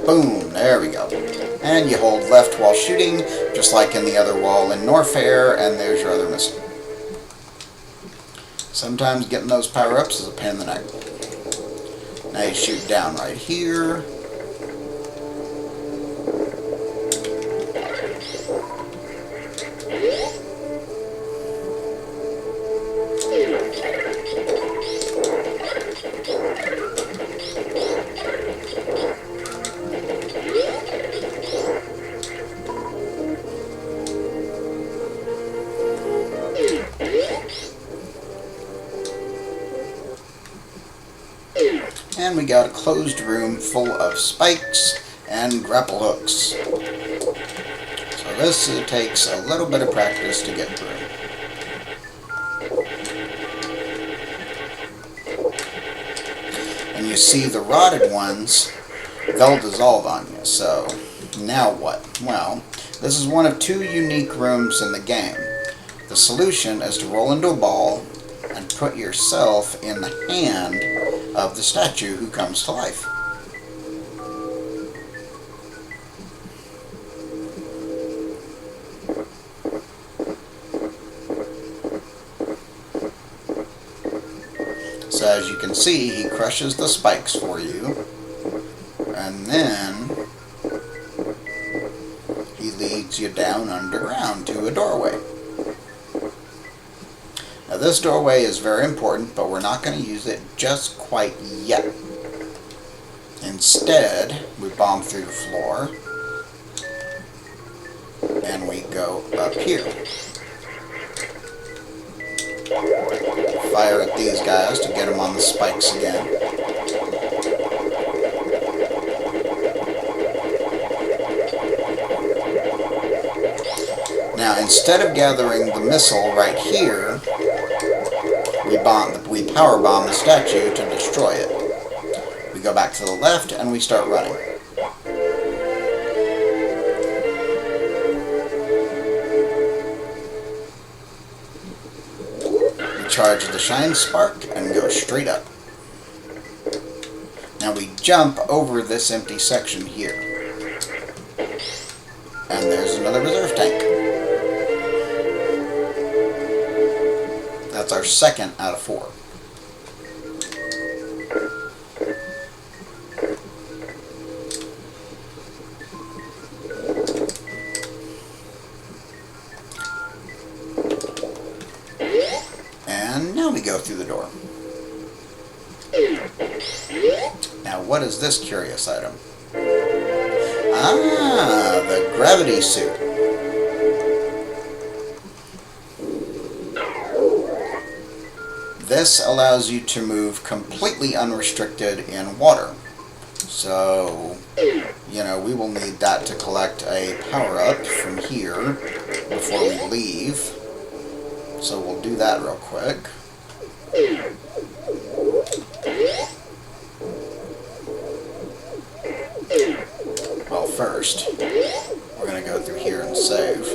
Boom, there we go. And you hold left while shooting, just like in the other wall in Norfair, and there's your other missile. Sometimes getting those power-ups is a pain in the neck. Now you shoot down right here. And we got a closed room full of spikes and grapple hooks. So this takes a little bit of practice to get through. And you see the rotted ones, they'll dissolve on you. So now what? Well, this is one of two unique rooms in the game. The solution is to roll into a ball and put yourself in the hand of the statue who comes to life. So as you can see, he crushes the spikes for you, and then he leads you down underground to a doorway. Now this doorway is very important, but we're not going to use it just quite yet. Instead, we bomb through the floor, and we go up here. Fire at these guys to get them on the spikes again. Now instead of gathering the missile right here, we power bomb the statue to destroy it. We go back to the left and we start running. We charge the shine spark and go straight up. Now we jump over this empty section here. And there's another reserve tank. That's our second out of 4. And now we go through the door. Now what is this curious item? Ah, the gravity suit. this allows you to move completely unrestricted in water. So, you know, we will need that to collect a power-up from here before we leave. So we'll do that real quick. Well, first, we're going to go through here and save.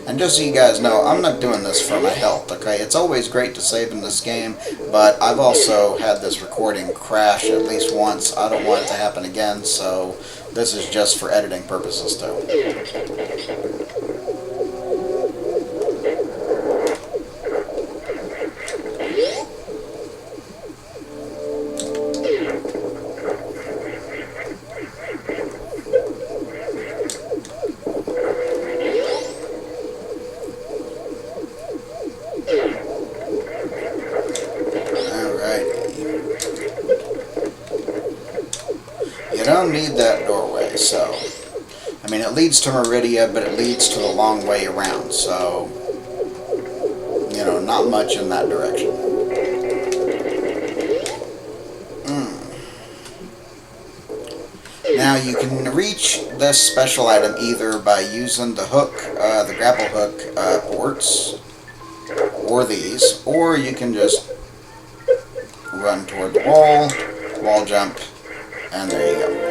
And just so you guys know, I'm not doing this for my health, okay? It's always great to save in this game, but I've also had this recording crash at least once. I don't want it to happen again, so this is just for editing purposes, too. You don't need that doorway, so... I mean, it leads to Meridia, but it leads to the long way around, so... You know, not much in that direction. Now, you can reach this special item either by using the hook, the grapple hook ports, or these, or you can just run toward the wall jump, and there you go.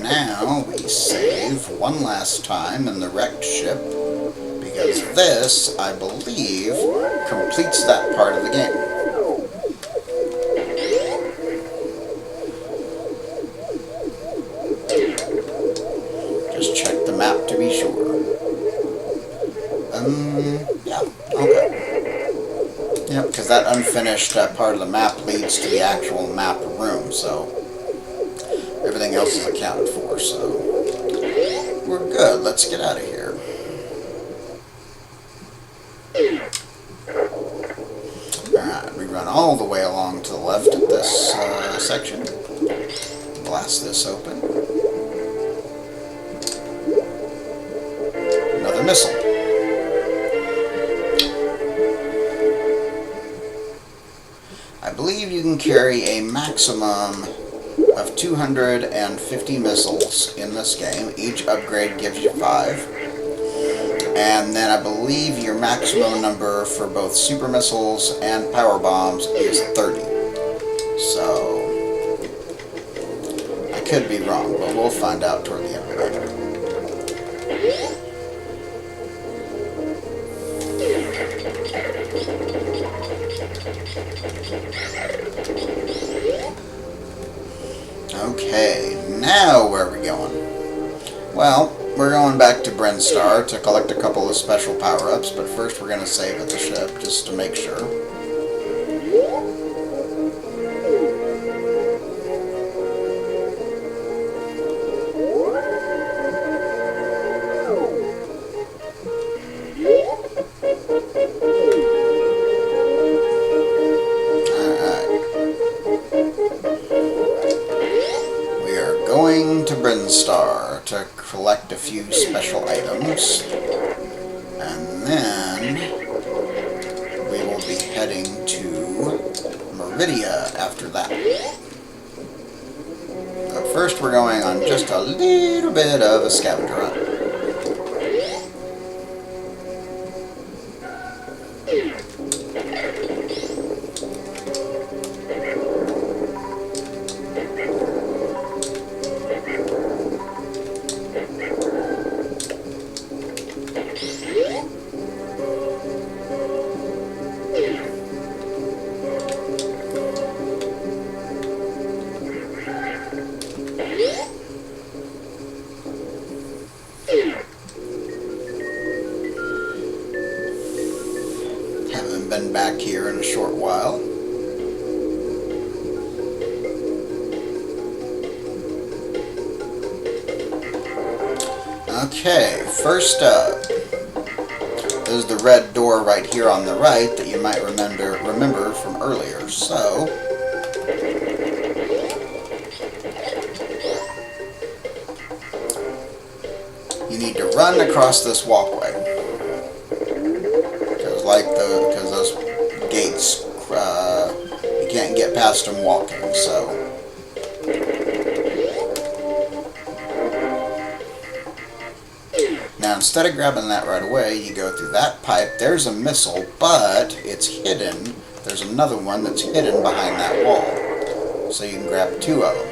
Now we save one last time in the wrecked ship, because this, I believe, completes that part of the game. Just check the map to be sure. Yeah, okay. Yep, because that unfinished part of the map leads to the actual map room, so... Everything else is accounted for, so we're good. Let's get out of here. Alright, we run all the way along to the left at this section. Blast this open. Another missile. I believe you can carry a maximum of 250 missiles in this game. Each upgrade gives you 5. And then I believe your maximum number for both super missiles and power bombs is 30. So, I could be wrong, but we'll find out toward the end of the game. Okay, now where are we going? Well, we're going back to Brinstar to collect a couple of special power-ups, but first we're going to save at the ship, just to make sure. Going to Brinstar to collect a few special items, and then we will be heading to Meridia after that. But first we're going on just a little bit of a scavenger hunt. haven't been back here in a short while. Okay, first up, there's the red door right here on the right that you might remember from earlier. So, you need to run across this walkway. Because those gates, you can't get past them walking, so. Now, instead of grabbing that right away, you go through that pipe. There's a missile, but it's hidden. There's another one that's hidden behind that wall. So you can grab two of them.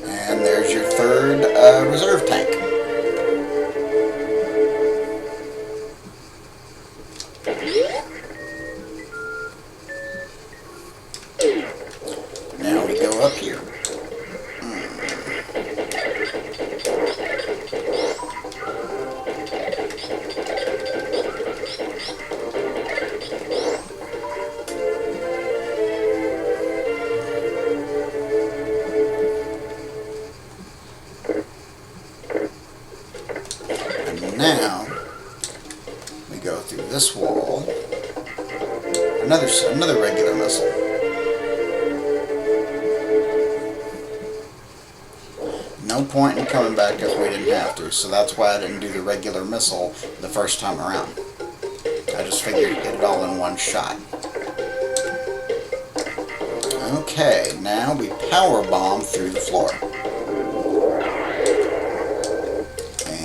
And there's your third reserve tank. Now we go up here. Now we go through this wall. Another regular missile. No point in coming back if we didn't have to, so that's why I didn't do the regular missile the first time around. I just figured to get it all in one shot. Okay, now we power bomb through the floor.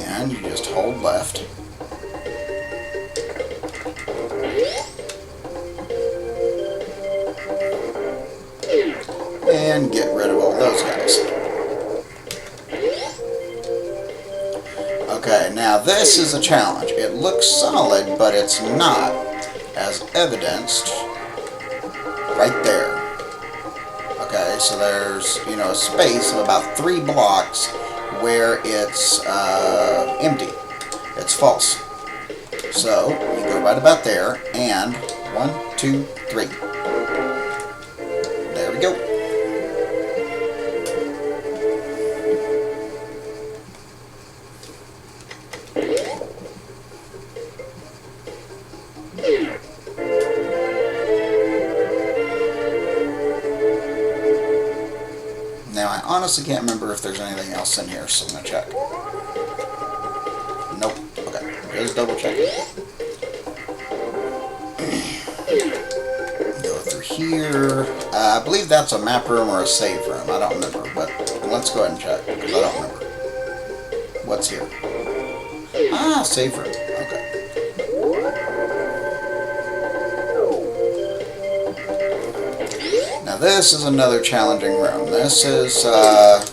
And you just hold left. And get rid of all those guys. Okay, now this is a challenge. It looks solid, but it's not, as evidenced right there. Okay, so there's, a space of about 3 blocks where it's empty. It's false. So you go right about there, and 1, 2, 3. There we go. Now, I honestly can't remember if there's anything else in here, so I'm going to check. Nope. Okay. Just double check it. Go through here. I believe that's a map room or a save room. I don't remember, but let's go ahead and check, because I don't remember. What's here? Ah, save room. Okay. Now this is another challenging room. This is a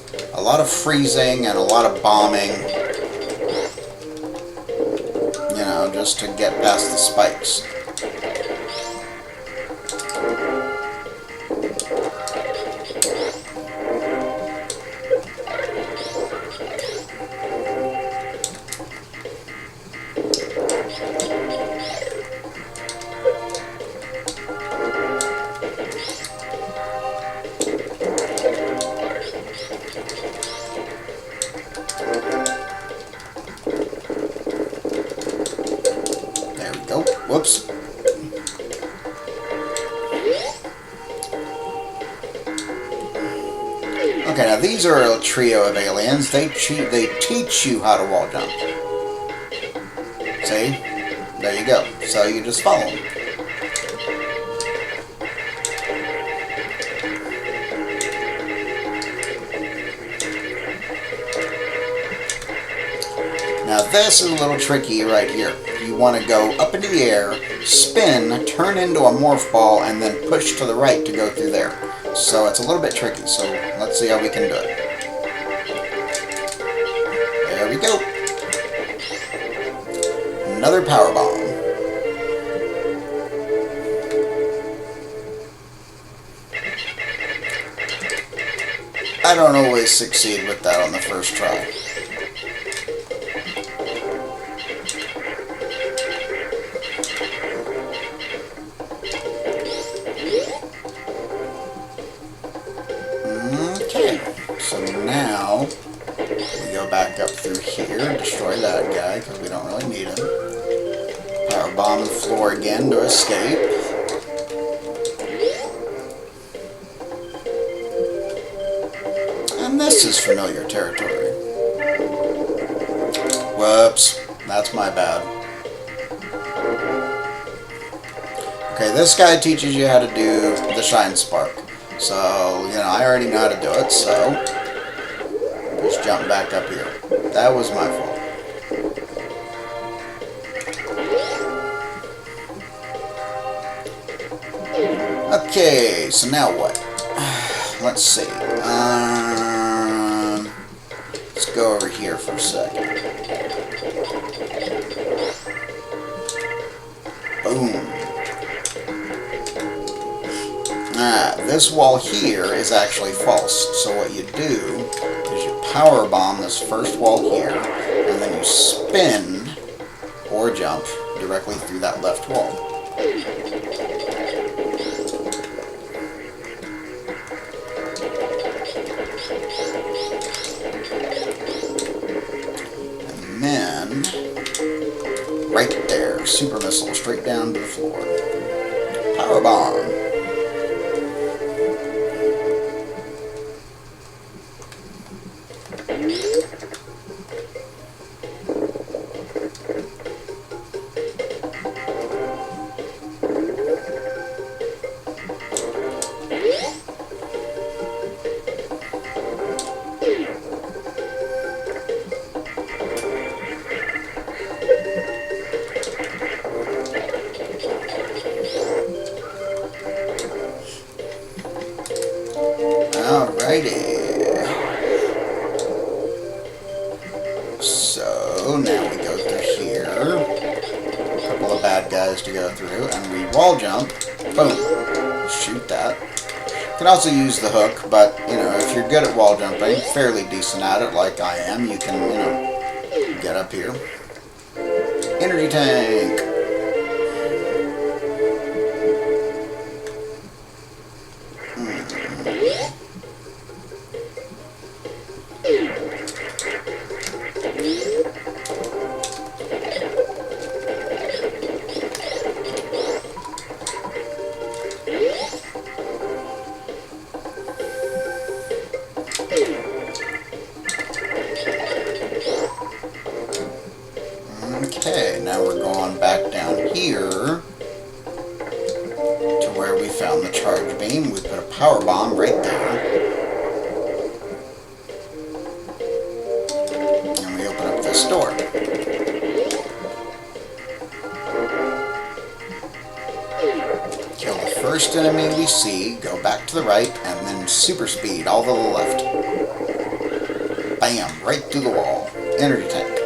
lot of freezing and a lot of bombing, just to get past the spikes. Whoops. Okay, now these are a trio of aliens. They teach you how to wall jump. See? There you go. So you just follow them. Now this is a little tricky right here. You want to go up into the air, spin, turn into a morph ball, and then push to the right to go through there. So it's a little bit tricky, so let's see how we can do it. There we go. Another power bomb. I don't always succeed with that on the first try. Okay, so now we go back up through here and destroy that guy because we don't really need him. Power bomb the floor again to escape. And this is familiar territory. Whoops, that's my bad. Okay, this guy teaches you how to do the Shine Spark. So, you know, I already know how to do it, so just jump back up here. That was my fault. Okay, so now what? Let's see. Let's go over here for a second. Boom. This wall here is actually false. So what you do is you power bomb this first wall here, and then you spin or jump directly through that left wall. And then right there, super missile straight down to the floor. Power bomb. Alrighty. So now we go through here. A couple of bad guys to go through, and we wall jump. Boom. Shoot that. You can also use the hook, but you know, if you're good at wall jumping, fairly decent at it, like I am, you can, you know, get up here. Energy tank. Okay, now we're going back down here to where we found the charge beam. We put a power bomb right there. And we open up this door. Kill the first enemy we see, go back to the right, and then super speed all to the left. Bam, right through the wall. Energy tank.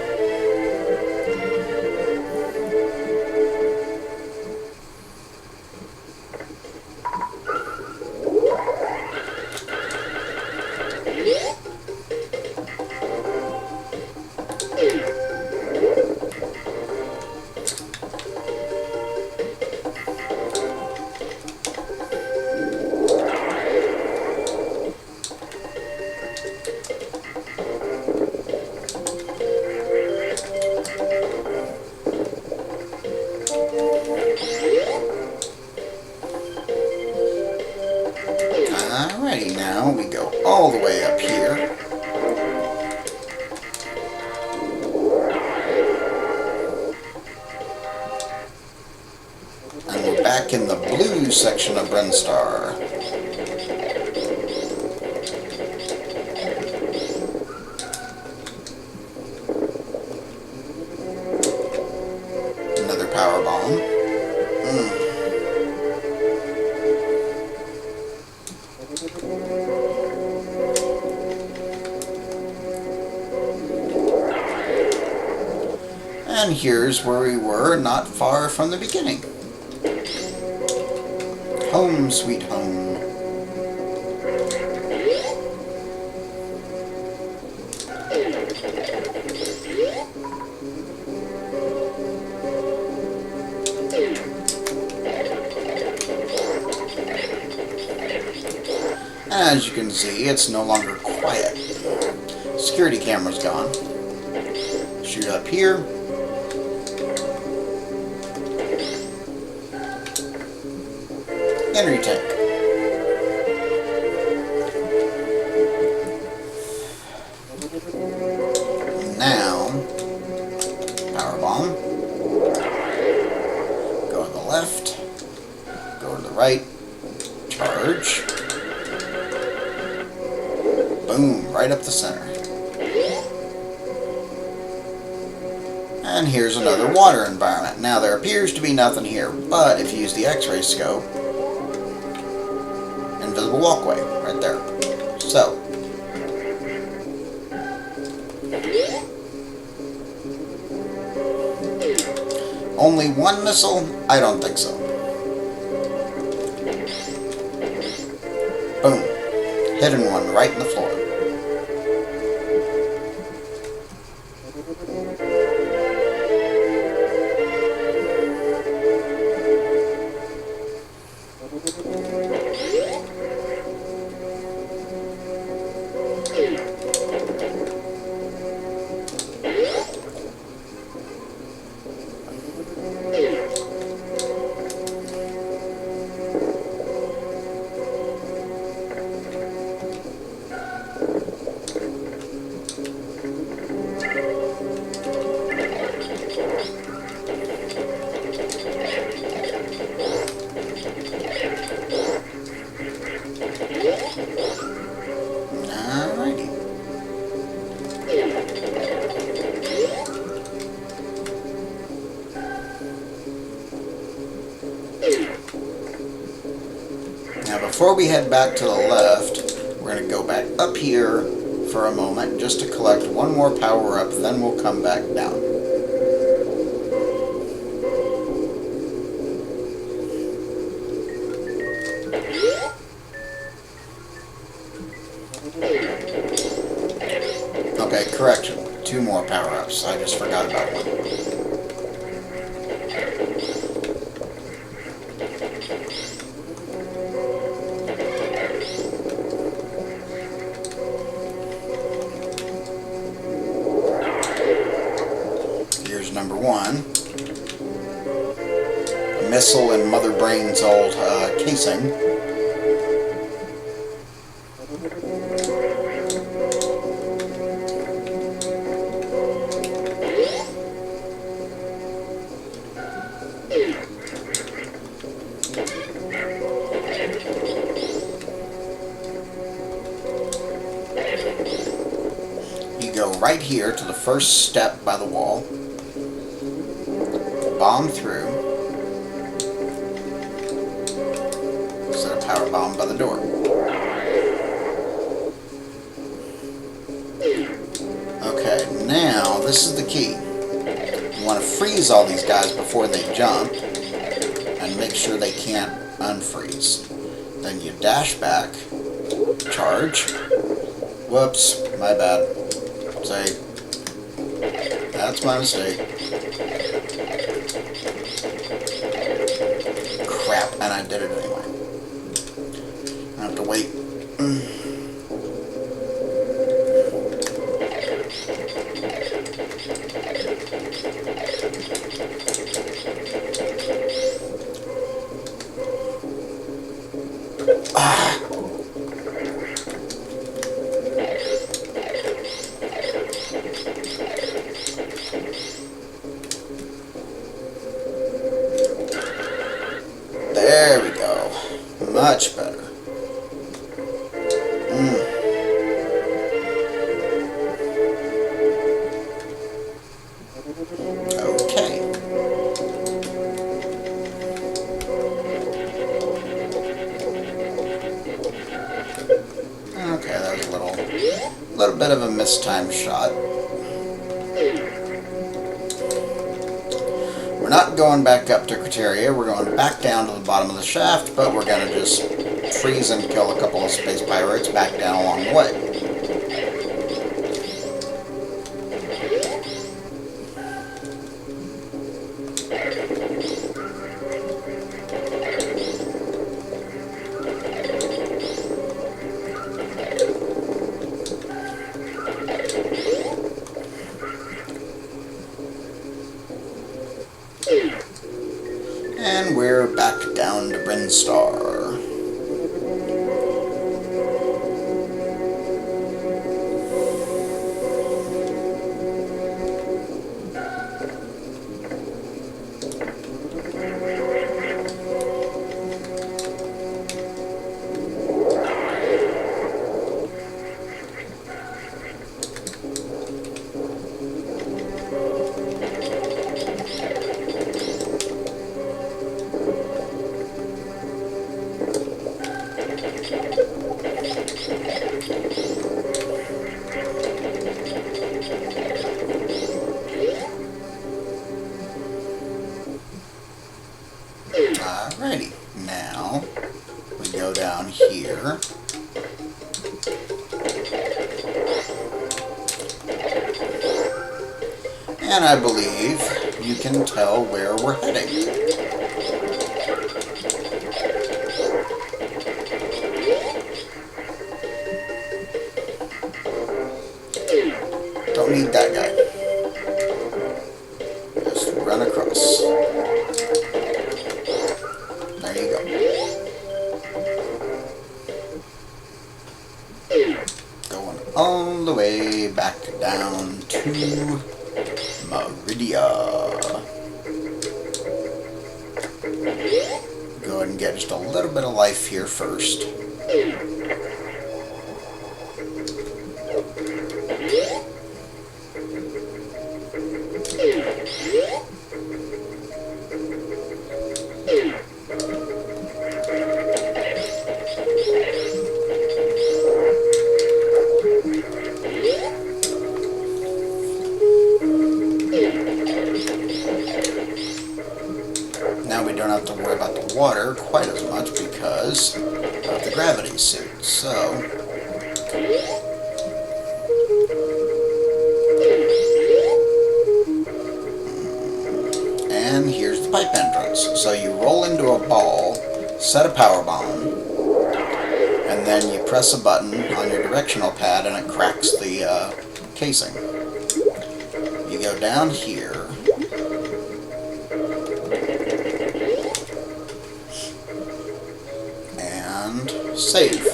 Alrighty, now we go all the way up here. And we're back in the blue section of Brinstar. Another power bomb. And here's where we were, not far from the beginning. Home sweet home. As you can see, it's no longer quiet. Security camera's gone. Shoot up here. Energy tank. Now, power bomb. Go to the left. Go to the right. Charge. Boom, right up the center. And here's another water environment. Now there appears to be nothing here, but if you use the X-ray scope, invisible walkway right there. So, only one missile? I don't think so. Boom. Hidden one right in the floor. Now before we head back to the left, we're going to go back up here for a moment just to collect one more power up, then we'll come back down. Okay, correction. 2 more power ups. I just forgot about one. Number 1, a missile in Mother Brain's old casing. You go right here to the first step by the wall. Bomb through. Set a power bomb by the door. Okay, now this is the key. You want to freeze all these guys before they jump and make sure they can't unfreeze. Then you dash back, charge. Whoops, my bad. Say, that's my mistake. Crap, and I did it anyway. I have to wait. There we go. Much better. Okay. Okay, that was a little bit of a mistimed shot. We're not going back up to Criteria, we're going back down to the bottom of the shaft, but we're going to just freeze and kill a couple of space pirates back down along the way. And we're back down to Brinstar. Alrighty, now we go down here. And I believe you can tell where we're heading. Don't need that guy. Just run across. There you go. Going all the way back down to Meridia. Go ahead and get just a little bit of life here first. Now we don't have to worry about the water quite as much because of the gravity suit. So, and here's the pipe entrance. So you roll into a ball, set a power bomb, and then you press a button on your directional pad and it cracks the casing. You go down here. Save.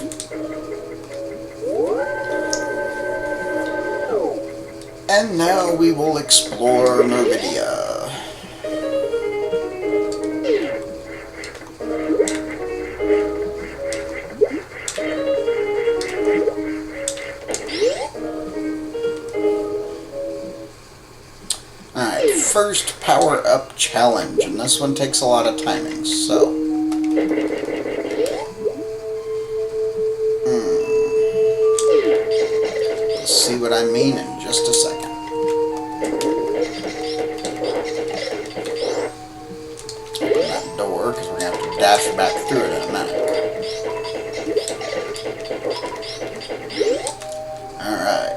And now we will explore Meridia. Alright, first power up challenge, and this one takes a lot of timing, so see what I mean in just a second. Open that door because we're going to have to dash back through it in a minute. Alright.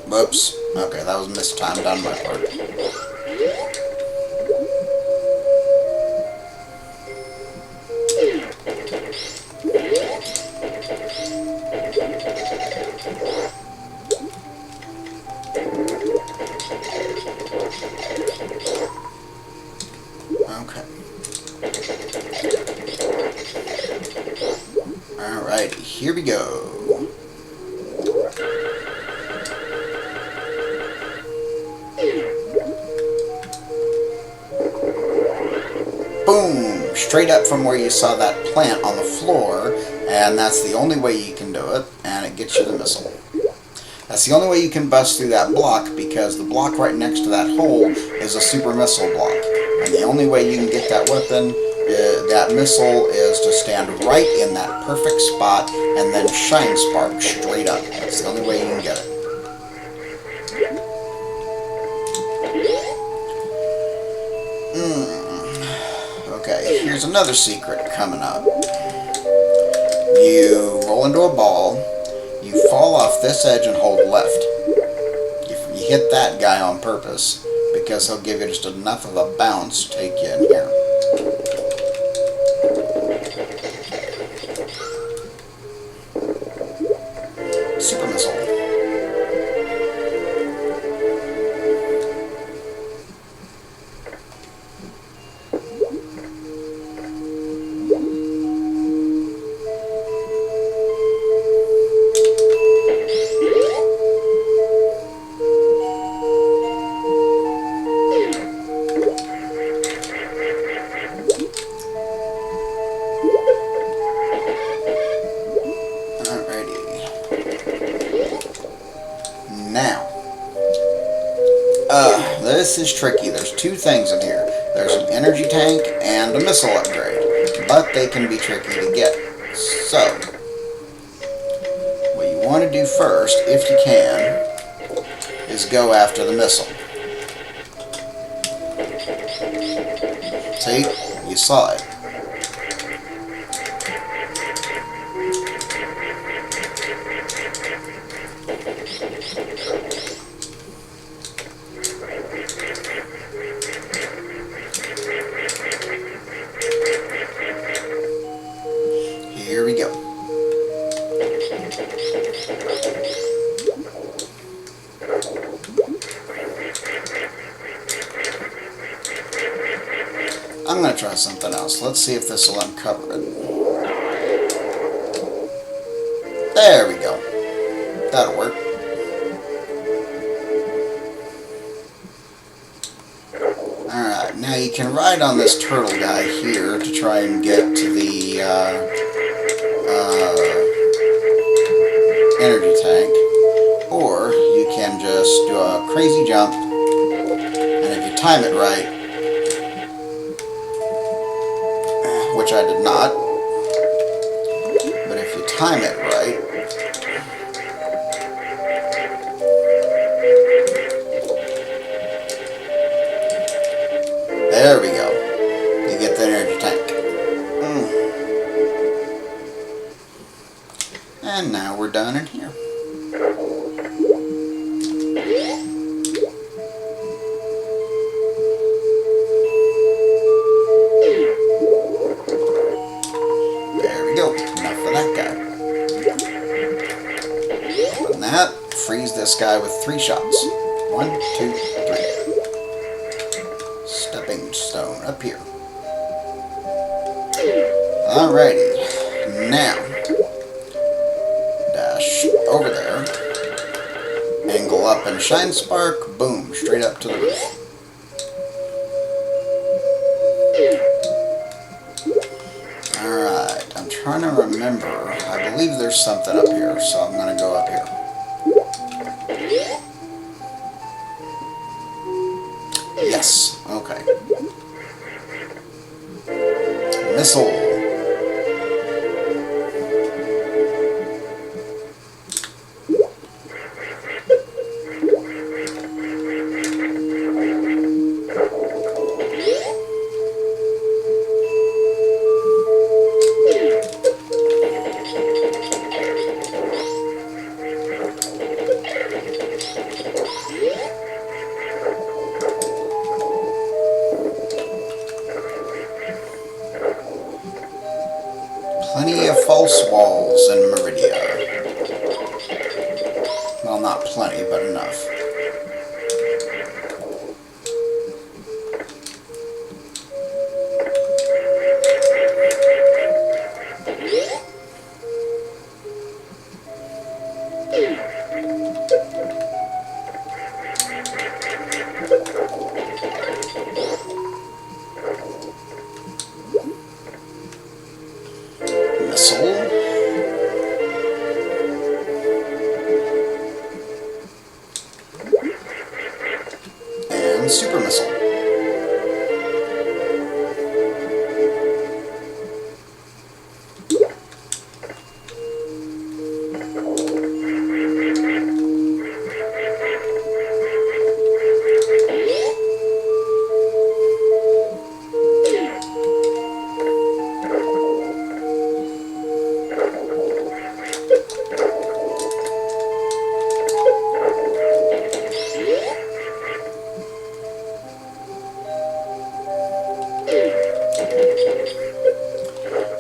Whoops. Okay, that was mistimed on my part. Okay. Alrighty, here we go. Boom! Straight up from where you saw that plant on the floor, and that's the only way you can do it, and it gets you the missile. That's the only way you can bust through that block, because the block right next to that hole is a super missile block. And the only way you can get that weapon, that missile, is to stand right in that perfect spot and then shine spark straight up. That's the only way you can get it. Okay, here's another secret coming up. You roll into a ball, you fall off this edge and hold left. You hit that guy on purpose, because he'll give you just enough of a bounce to take you in here. Super missile. Now, this is tricky. There's two things in here. There's an energy tank and a missile upgrade, but they can be tricky to get. So, what you want to do first, if you can, is go after the missile. See? You saw it. Here we go. I'm going to try something else. Let's see if this will uncover it. There we go. That'll work. Alright, now you can ride on this turtle guy here to try and get to the energy tank, or you can just do a crazy jump, and if you time it right, which I did not, but if you time it right, there we go, you get the energy tank. And now we're done in here. There we go. Enough for that guy. Open that. Freeze this guy with 3 shots. 1, 2, 3. Stepping stone up here. Alrighty. Now, dash over there. Angle up and shine spark. Boom. Straight up to the roof. Alright. I'm trying to remember. I believe there's something up here, so I'm going to go up here. Yes. Okay. Missile. Plenty of false walls in Meridia. Well, not plenty, but enough. Missile. And super missile.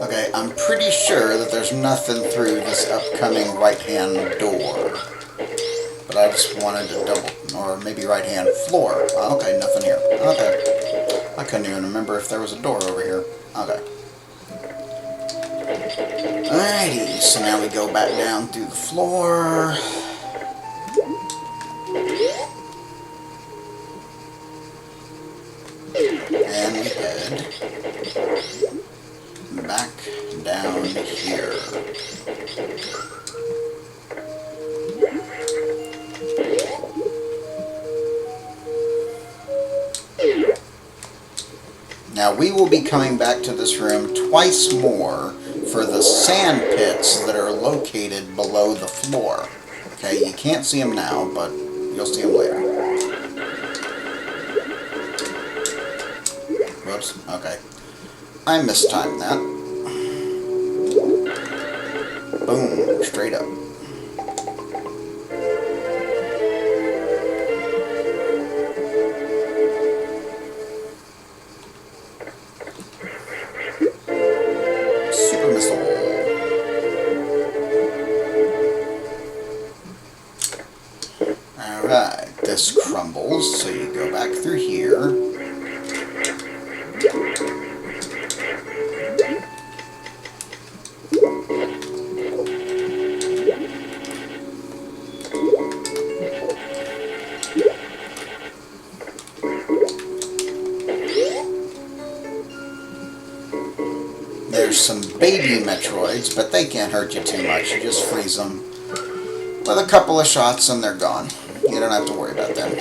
Okay, I'm pretty sure that there's nothing through this upcoming right-hand door. But I just wanted to double, or maybe right-hand floor. Oh, okay, nothing here. Okay. I couldn't even remember if there was a door over here. Okay. Alrighty, so now we go back down through the floor. And we head back down here. Now, we will be coming back to this room twice more for the sand pits that are located below the floor. Okay, you can't see them now, but you'll see them later. Whoops, okay. I mistimed that. Boom, straight up. Super missile. Alright, this crumbles, so you go back through here. There's some baby Metroids, but they can't hurt you too much. You just freeze them with a couple of shots and they're gone. You don't have to worry about them.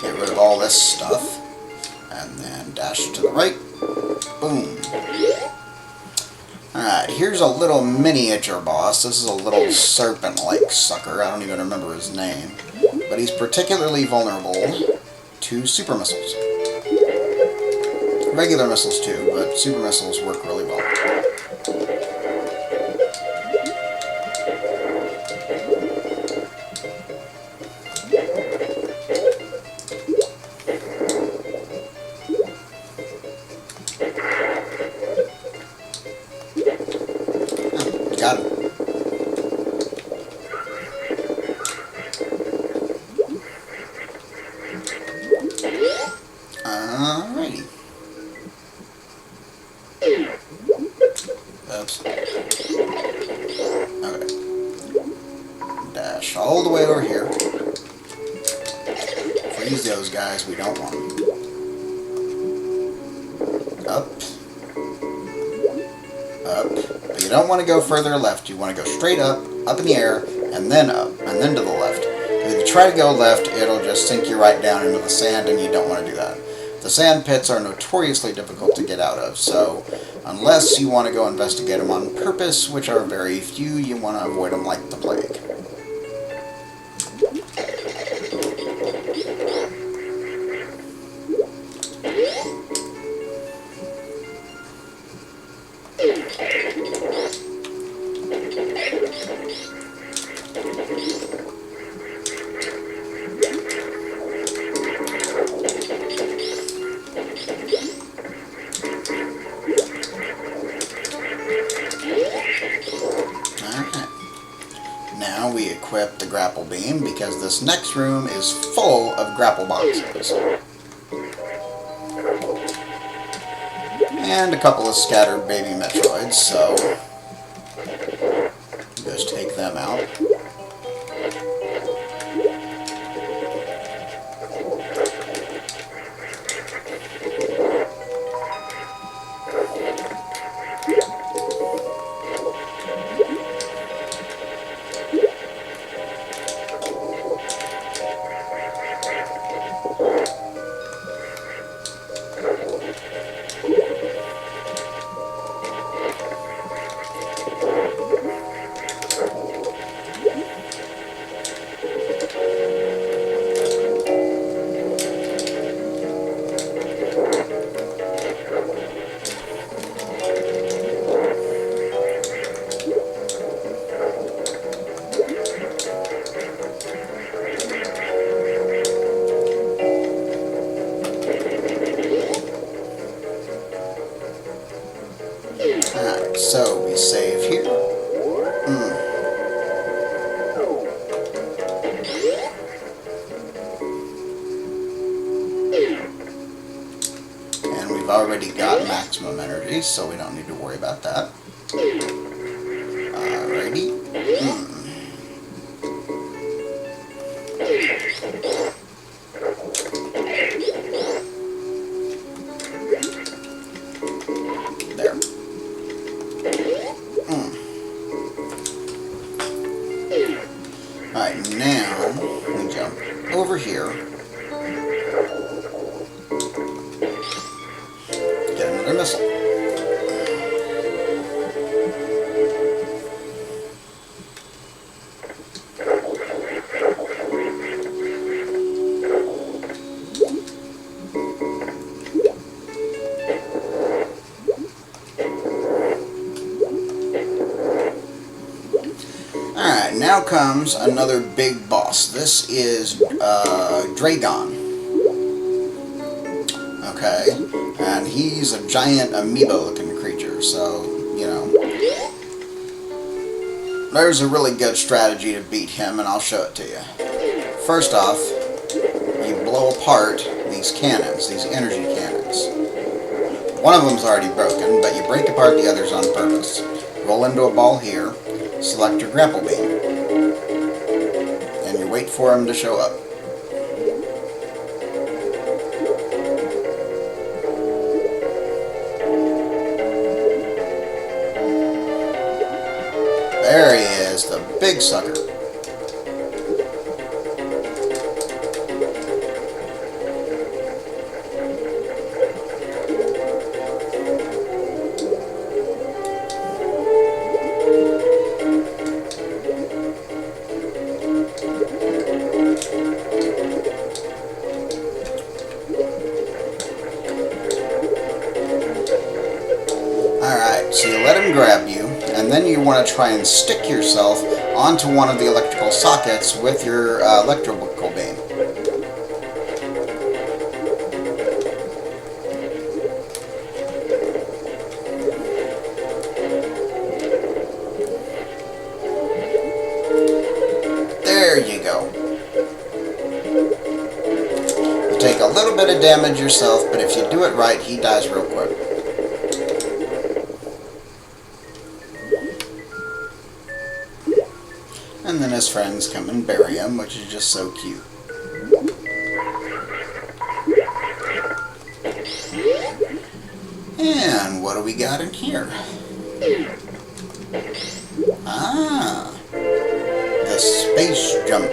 Get rid of all this stuff. And then dash to the right. Boom. Alright, here's a little miniature boss. This is a little serpent-like sucker. I don't even remember his name. But he's particularly vulnerable to super missiles. Regular missiles too, but super missiles work really well. Oh, got it. Alrighty. Oops. Okay. Dash all the way over here. Freeze those guys, we don't want them. Up. Up. But you don't want to go further left. You want to go straight up in the air, and then up, and then to the left. If you try to go left, it'll just sink you right down into the sand, and you don't want to do that. The sand pits are notoriously difficult to get out of, so unless you want to go investigate them on purpose, which are very few, you want to avoid them like the plague. Now we equip the grapple beam because this next room is full of grapple boxes. And a couple of scattered baby Metroids, so just take them out. Alright, so we save here. And we've already got maximum energy, so we don't need to worry about that. Alrighty. There. Alright, now we jump over here. another missile. Alright, now comes another big boss. This is Dragon. Okay, and he's a giant amoeba-looking creature, so, you know, there's a really good strategy to beat him, and I'll show it to you. First off, you blow apart these cannons, these energy cannons. One of them's already broken, but you break apart the others on purpose. Roll into a ball here, select your grapple beam, and you wait for him to show up. There he is, the big sucker. Alright, so you let him grab you, and then you want to try and stick yourself onto one of the electrical sockets with your electrical beam. There you go. You take a little bit of damage yourself, but if you do it right, he dies real quick. And then his friends come and bury him, which is just so cute. And what do we got in here? Ah, the space jump.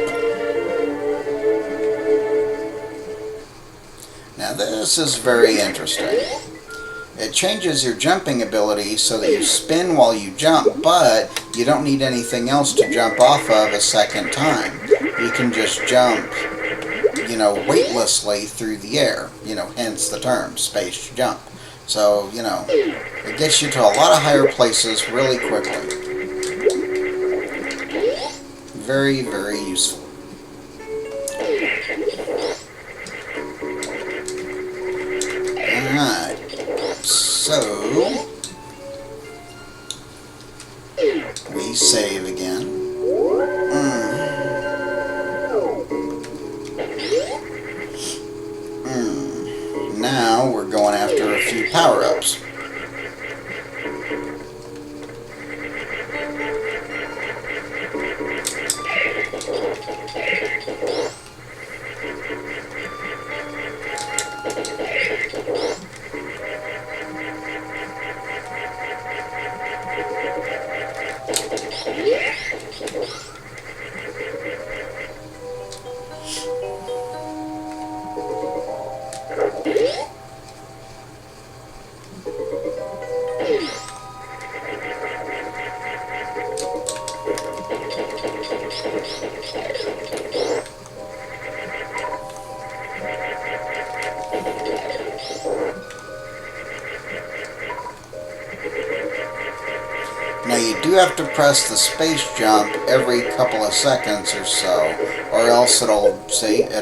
Now this is very interesting. It changes your jumping ability so that you spin while you jump, but you don't need anything else to jump off of a second time. You can just jump, you know, weightlessly through the air, you know, hence the term, space jump. So, you know, it gets you to a lot of higher places really quickly. Very, very useful. Alright. So, we save again. Now we're going after a few power-ups. Now you do have to press the space jump every couple of seconds or so, or else it'll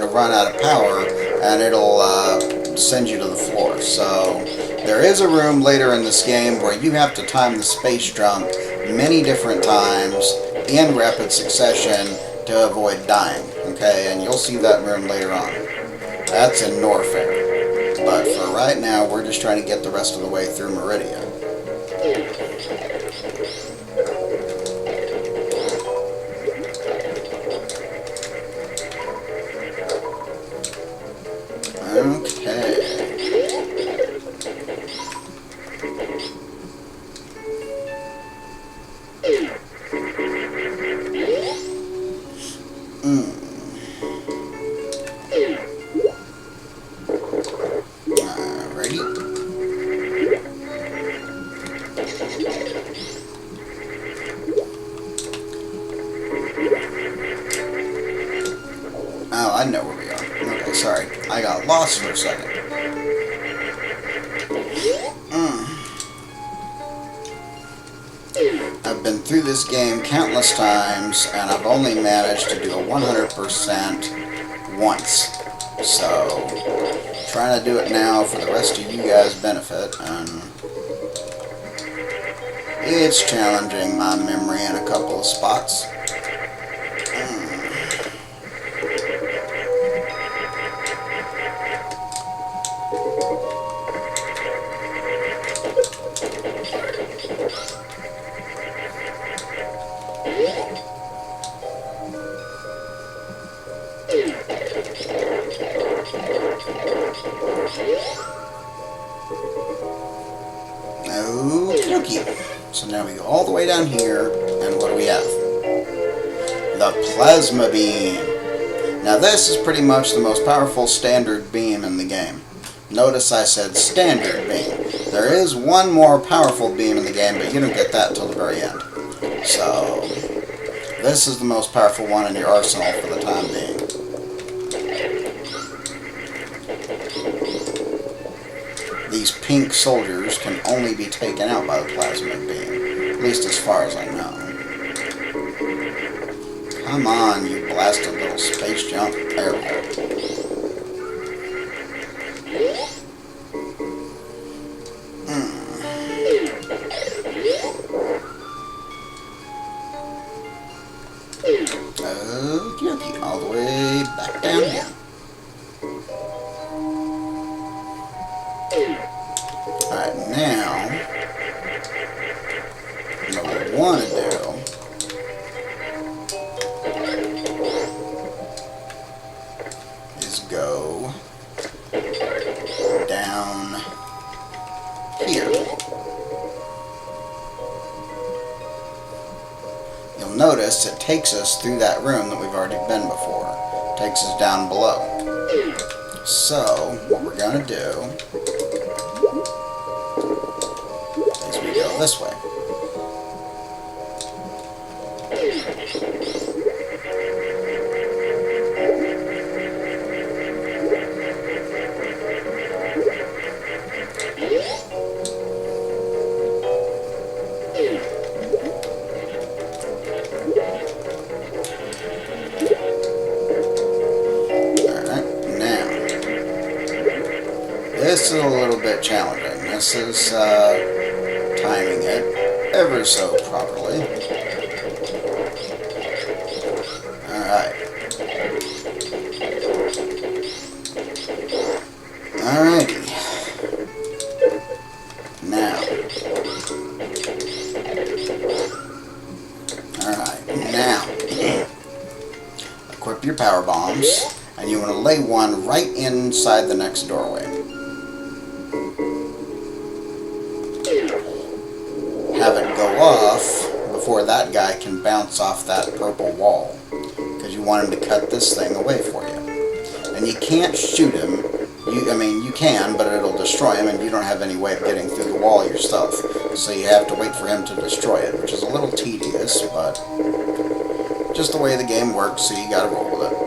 run out of power and it'll send you to the floor. So there is a room later in this game where you have to time the space jump many different times in rapid succession to avoid dying. Okay, and you'll see that room later on. That's in Norfair. But for right now, we're just trying to get the rest of the way through Meridia. Okay. Alrighty. I know where we are. Okay, sorry. I got lost for a second. I've been through this game countless times, and I've only managed to do a 100% once. So, trying to do it now for the rest of you guys' benefit, and it's challenging my memory in a couple of spots. Okey-dokey. So now we go all the way down here, and what do we have? The plasma beam. Now this is pretty much the most powerful standard beam in the game. Notice I said standard beam. There is one more powerful beam in the game, but you don't get that till the very end. So, this is the most powerful one in your arsenal for the time being. These pink soldiers can only be taken out by the plasma beam, at least as far as I know. Come on, you blasted little space jump. There we go. Okey-dokey, all the way back down here. Alright, now, what we want to do is go down here. You'll notice it takes us through that room that we've already been before. It takes us down below. So, what we're going to do is we go this way. This is a little bit challenging. This is timing it ever so properly. Alright. Alrighty. Now. Alright, now. Equip your power bombs, and you want to lay one right inside the next doorway. Have it go off before that guy can bounce off that purple wall, because you want him to cut this thing away for you. And you can't shoot him. I mean, you can, but it'll destroy him, and you don't have any way of getting through the wall yourself. So you have to wait for him to destroy it, which is a little tedious, but just the way the game works, so you gotta roll with it.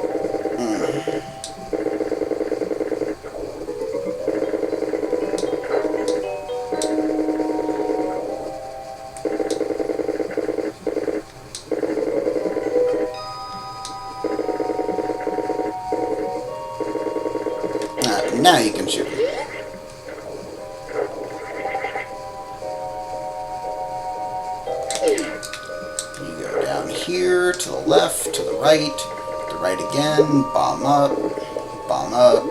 Now you can shoot him. You go down here, to the left, to the right again, bomb up, bomb up.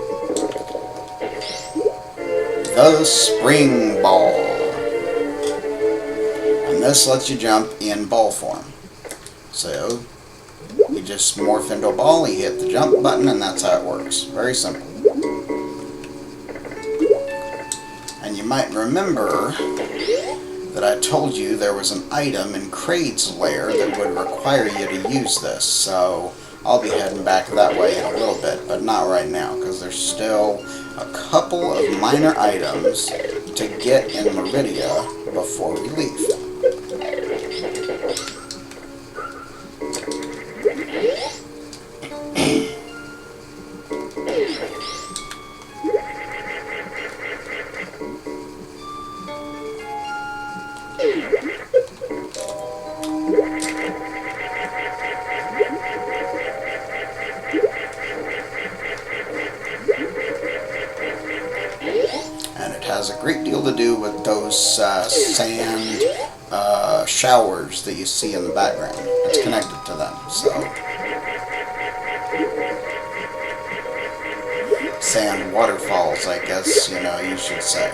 The spring ball. And this lets you jump in ball form. So, you just morph into a ball, you hit the jump button, and that's how it works. Very simple. And you might remember that I told you there was an item in Kraid's lair that would require you to use this, so I'll be heading back that way in a little bit, but not right now, because there's still a couple of minor items to get in Meridia before we leave. to do with those sand showers that you see in the background. It's connected to them, so. Sand waterfalls, I guess, you know, you should say.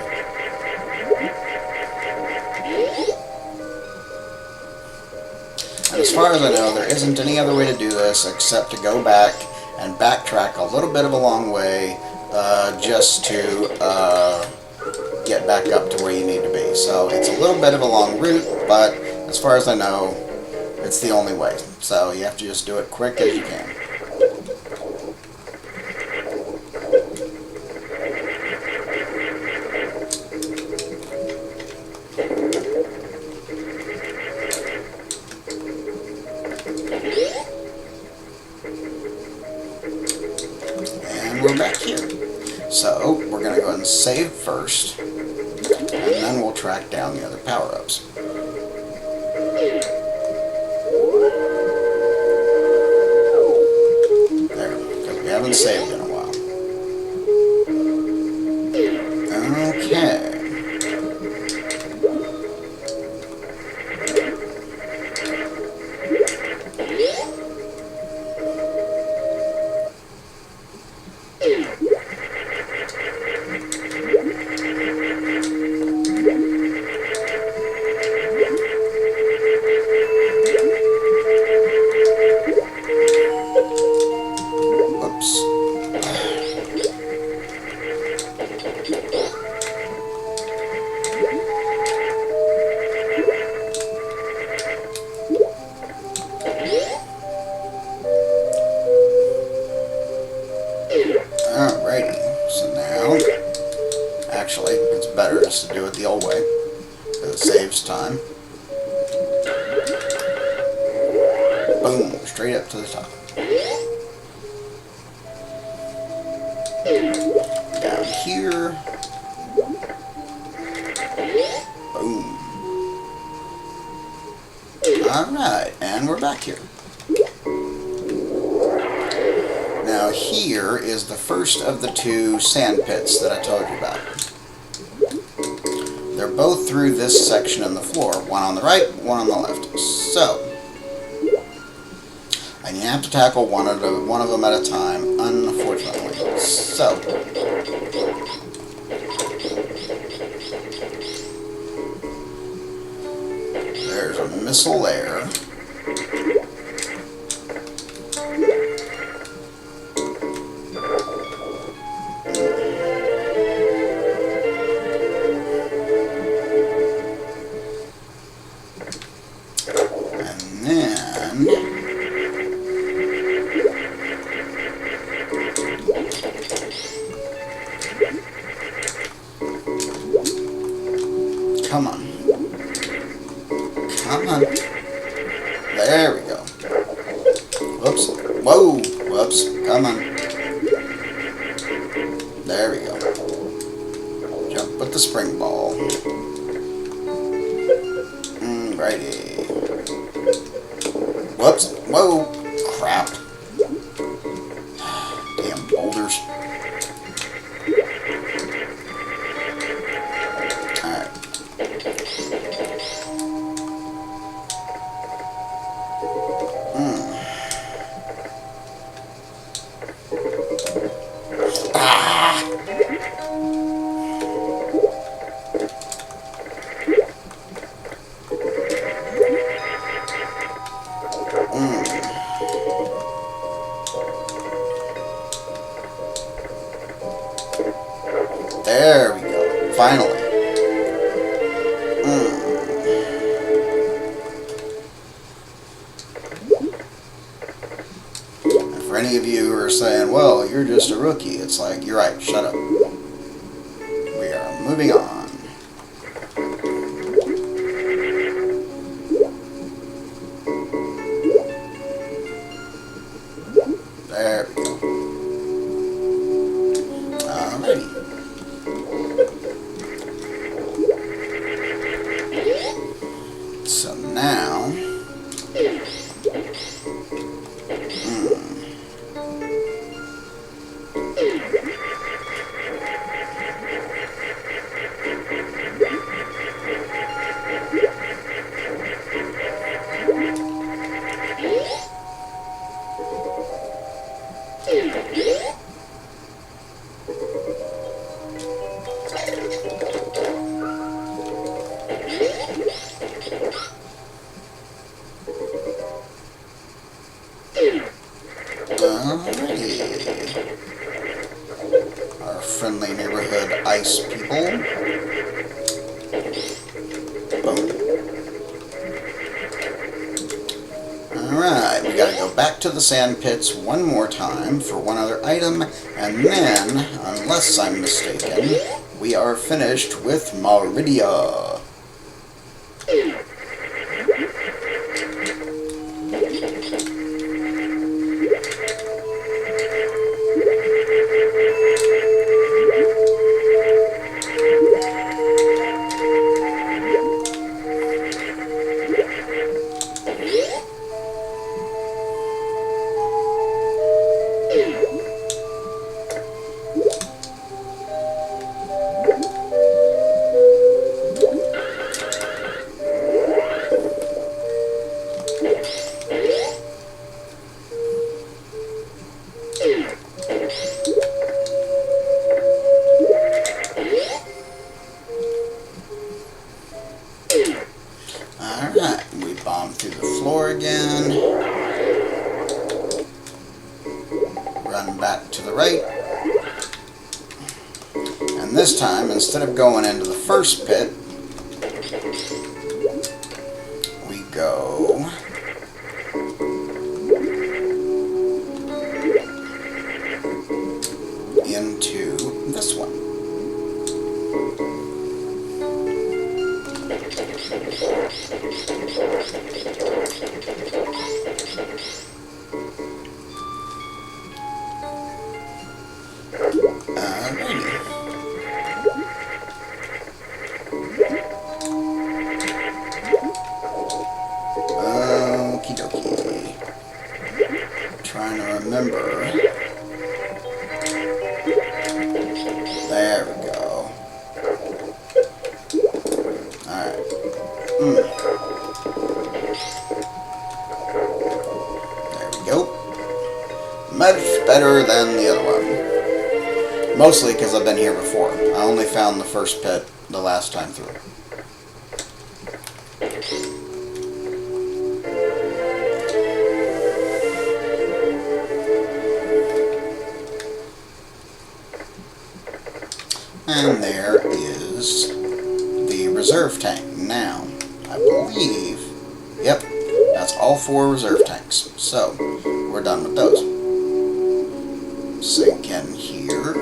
And as far as I know, there isn't any other way to do this except to go back and backtrack a little bit of a long way just to get back up to where you need to be. So it's a little bit of a long route, but as far as I know, it's the only way. So you have to just do it quick as you can. We're back here. So, we're going to go ahead and save first, and then we'll track down the other power-ups. There, because we haven't saved in a while. Okay. Alrighty, so now, actually, it's better just to do it the old way, because it saves time. Boom, straight up to the top. Down here. Boom. Alright, and we're back here. Now here is the first of the two sand pits that I told you about. They're both through this section in the floor, one on the right, one on the left. So, and you have to tackle one of them at a time, unfortunately. So, there's a missile there. Come on. Come on. There we go. Whoops. Whoa. Whoops. Come on. There we go. Jump with the spring ball. Righty. Whoops. Whoa. Crap. Damn boulders. There we go. Finally. And for any of you who are saying, well, you're just a rookie, it's like, you're right, shut up. We are moving on. There we go. Alrighty. So now, Our friendly neighborhood ice people. Boom. Alright, we gotta go back to the sand pits one more time for one other item, and then, unless I'm mistaken, we are finished with Meridia. Alright, we bomb through the floor again. Run back to the right. And this time, instead of going into the first pit, we go into this one. Okie dokie. Trying to remember. There we go. Alright. There we go. Much better than the other one. Mostly because I've been here before. I only found the first pit the last time through. And there is the reserve tank. Now, I believe, yep, that's all 4 reserve tanks. So, we're done with those. Sink in here.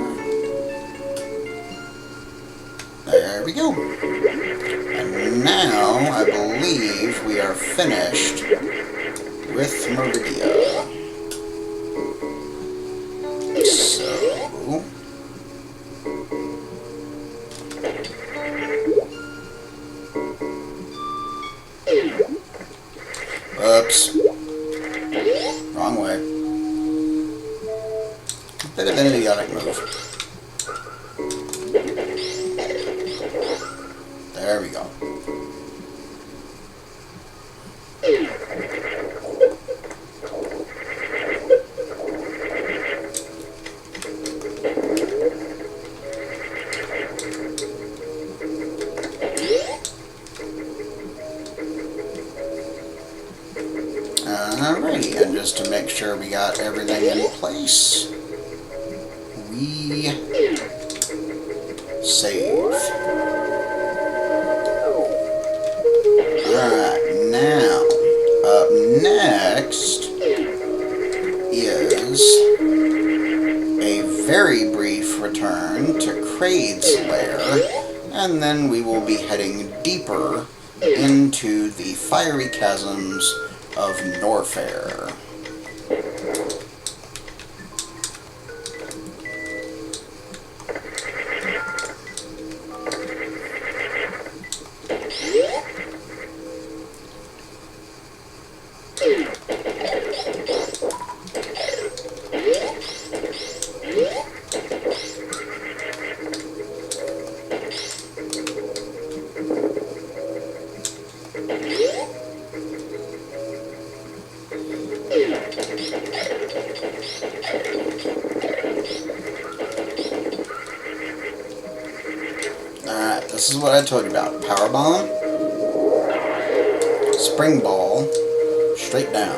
There we go. And now, I believe we are finished with Meridia. So, oops. Wrong way. A bit of an idiotic move. There we go. Alrighty, and just to make sure we got everything in place, we save. Alright, now, up next is a very brief return to Kraid's lair, and then we will be heading deeper into the fiery chasms of Norfair. Alright, this is what I told you about. Power bomb, spring ball straight down.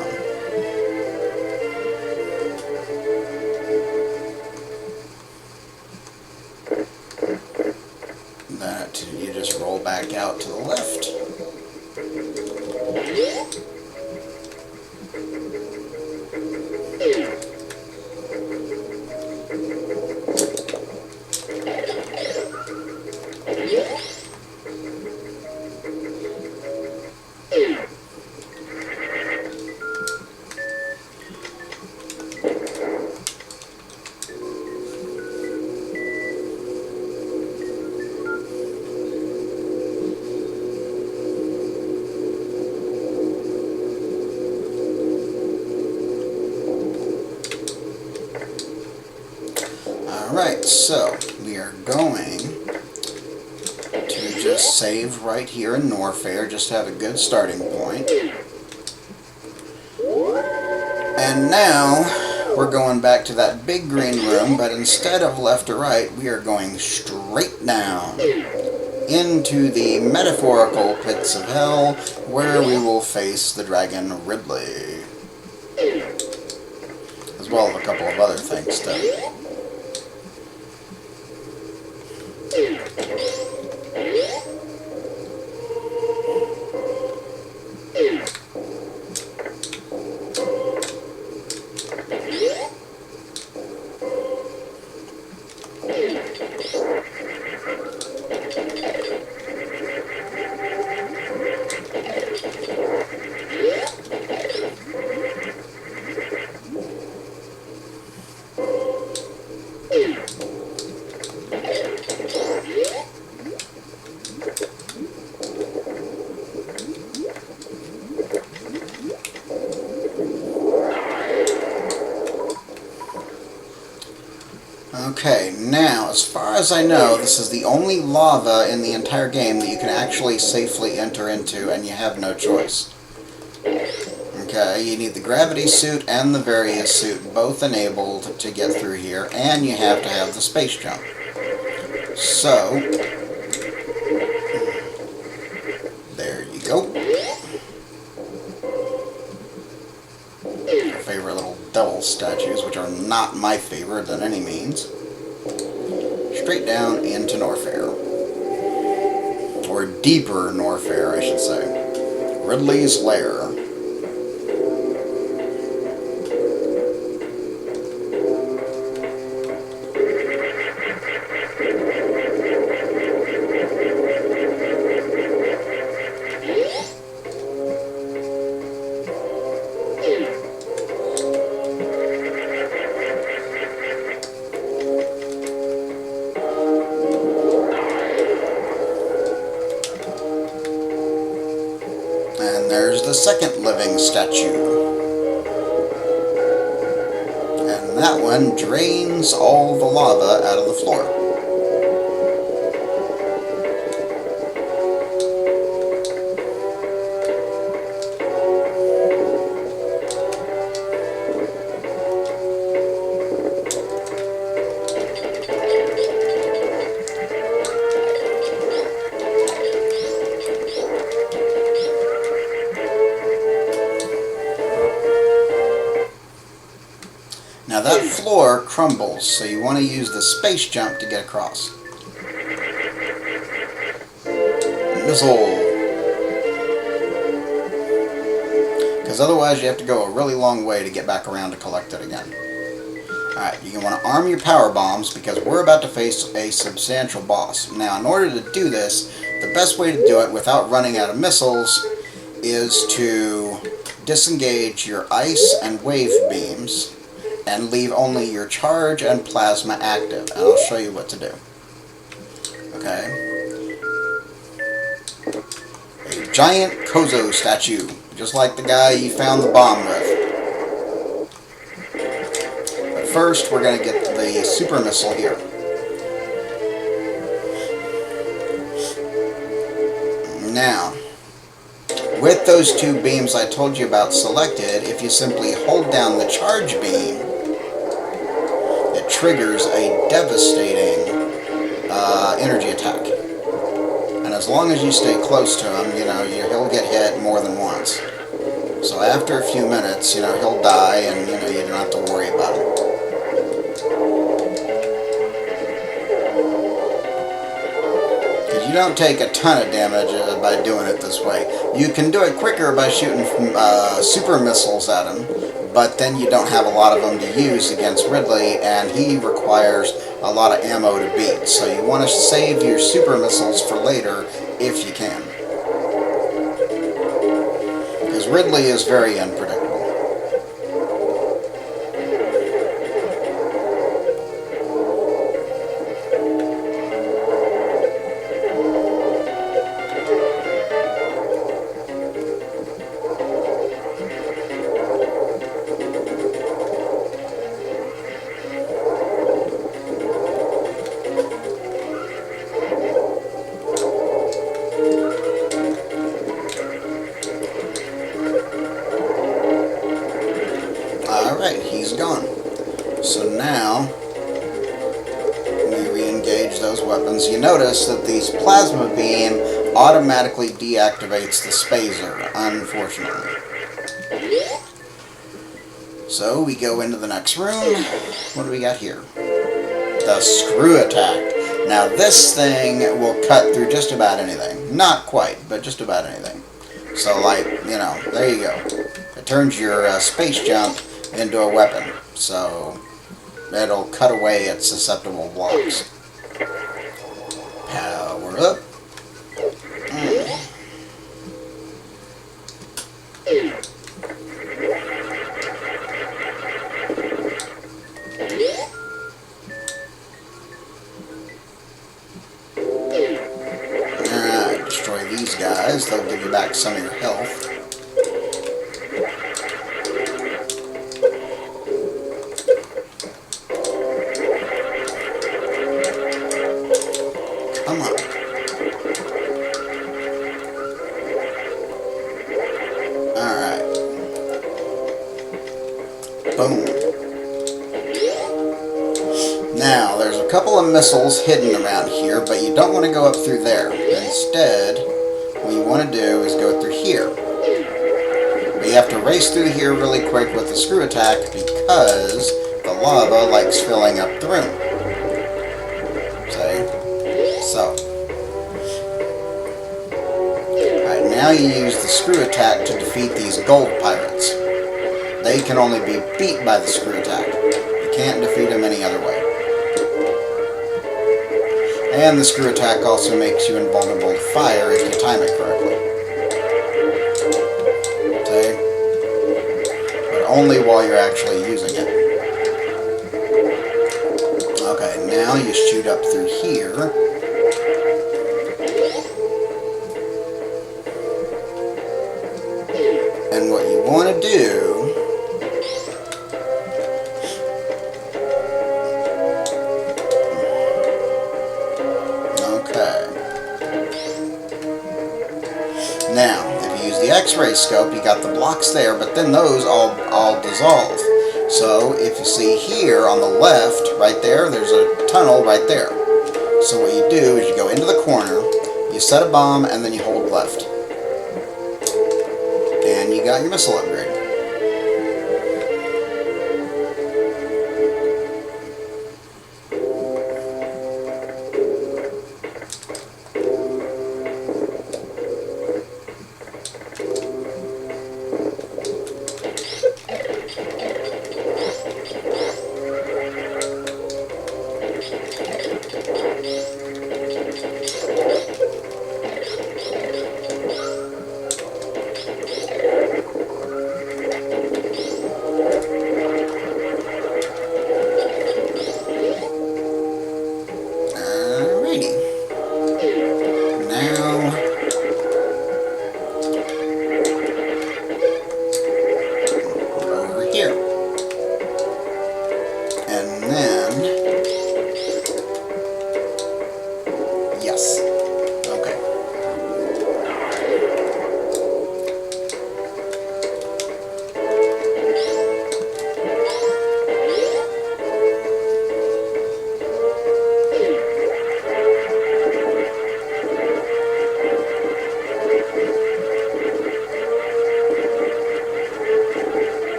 That you just roll back out to the left. Alright, so we are going to just save right here in Norfair, just to have a good starting point. And now we're going back to that big green room, but instead of left or right, we are going straight down into the metaphorical pits of hell, where we will face the dragon Ridley, as well as a couple of other things too. Okay, now, as far as I know, this is the only lava in the entire game that you can actually safely enter into, and you have no choice. Okay, you need the gravity suit and the various suit both enabled to get through here, and you have to have the space jump. So, there you go. Your favorite little devil statues, which are not my favorite in any means. Straight down into Norfair. Or deeper Norfair, I should say. Ridley's Lair. And there's the second living statue. And that one drains all the lava out of the floor. Now that floor crumbles, so you want to use the space jump to get across. Missile! Because otherwise you have to go a really long way to get back around to collect it again. Alright, you want to arm your power bombs because we're about to face a substantial boss. Now in order to do this, the best way to do it without running out of missiles is to disengage your ice and wave beams and leave only your charge and plasma active, and I'll show you what to do. Okay? A giant Kozo statue, just like the guy you found the bomb with. But first, we're going to get the super missile here. Now, with those two beams I told you about selected, if you simply hold down the charge beam, it triggers a devastating energy attack. And as long as you stay close to him, you know, he'll get hit more than once. So after a few minutes, you know, he'll die, and you know, you don't have to worry about him. Because you don't take a ton of damage by doing it this way. You can do it quicker by shooting super missiles at him, but then you don't have a lot of them to use against Ridley, and he requires a lot of ammo to beat. So you want to save your super missiles for later if you can. Because Ridley is very unpredictable. Alright, he's gone. So now, we re-engage those weapons. You notice that these plasma beam automatically deactivates the spazer, unfortunately. So we go into the next room. What do we got here? The screw attack. Now this thing will cut through just about anything. Not quite, but just about anything. So like, you know, there you go. It turns your space jump into a weapon, so it'll cut away its susceptible blocks. Power up. Alright, destroy these guys. They'll give you back some of your health. Come on. Alright. Boom. Now, there's a couple of missiles hidden around here, but you don't want to go up through there. Instead, what you want to do is go through here. But you have to race through here really quick with the screw attack because the lava likes filling up the room. See? So, alright, now you use the screw attack to defeat these gold pirates. They can only be beat by the screw attack. You can't defeat them any other way. And the screw attack also makes you invulnerable to fire if you time it correctly. See? But only while you're actually using it. Okay, now you shoot up through here. And what you want to do now, if you use the X-ray scope, you got the blocks there, but then those all dissolve. So, if you see here on the left, right there, there's a tunnel right there. So what you do is you go into the corner, you set a bomb, and then you hold left. And you got your missile upgrade.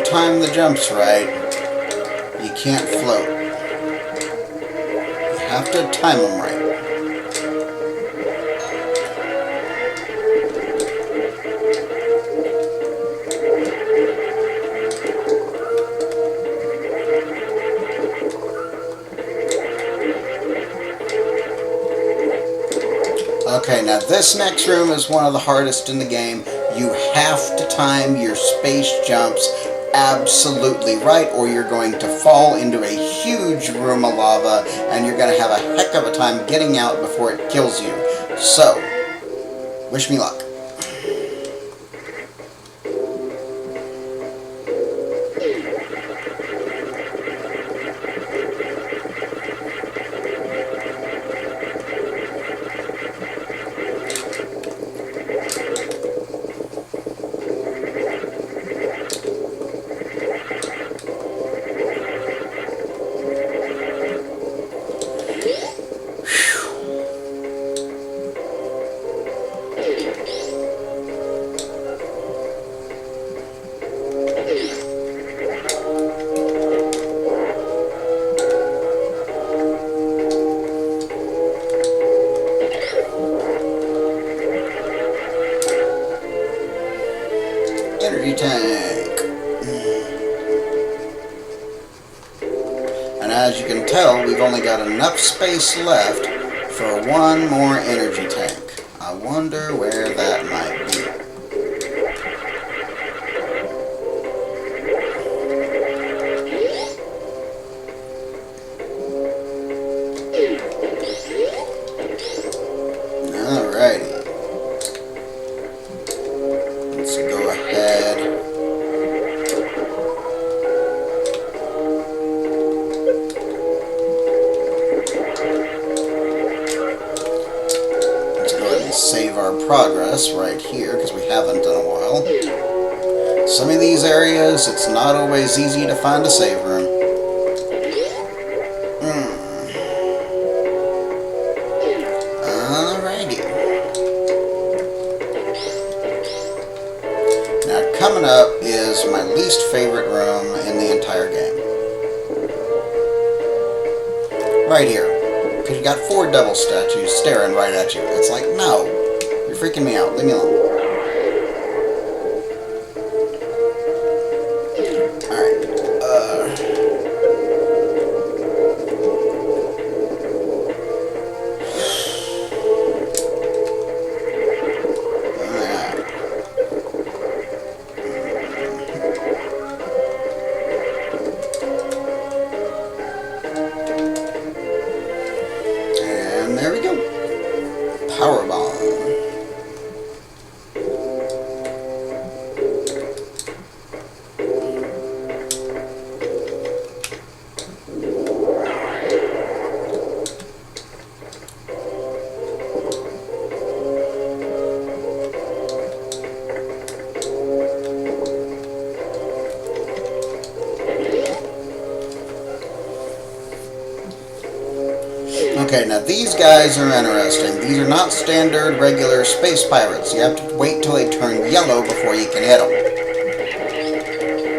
time the jumps right, you can't float. You have to time them right. Okay, now this next room is one of the hardest in the game. You have to time your space jumps absolutely right, or you're going to fall into a huge room of lava, and you're going to have a heck of a time getting out before it kills you. So, wish me luck. Energy tank. And as you can tell, we've only got enough space left for one more energy tank. I wonder where that might be. Alrighty. Let's go ahead. Let's go ahead and save our progress right here, because we haven't in a while. Some of these areas, it's not always easy to find a save room. Alrighty. Now, coming up is my least favorite room in the entire game. Right here. Because you got 4 devil statues staring right at you. It's like, no. You're freaking me out. Leave me alone. Alright. And there we go. Power bomb. Okay, now these guys are interesting. These are not standard, regular space pirates. You have to wait till they turn yellow before you can hit them.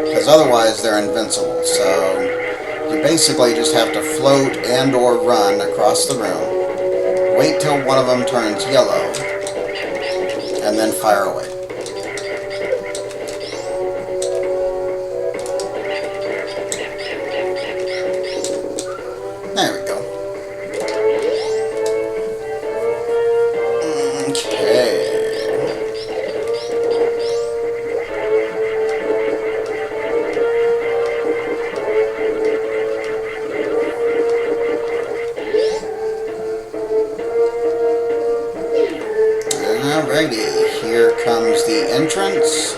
Because otherwise they're invincible. So you basically just have to float and or run across the room. Wait till one of them turns yellow. And then fire away. There we go. Okay. Alrighty, here comes the entrance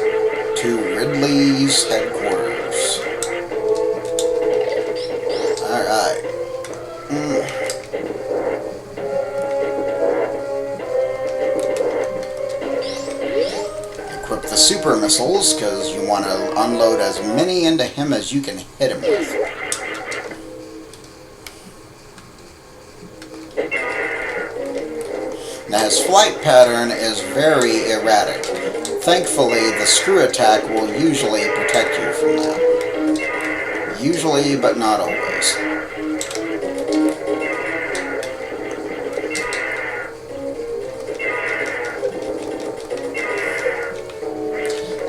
to Ridley's headquarters. Alright. Equip the super missiles, because you want to unload as many into him as you can hit him with. Now his flight pattern is very erratic. Thankfully, the screw attack will usually protect you from that. Usually, but not always.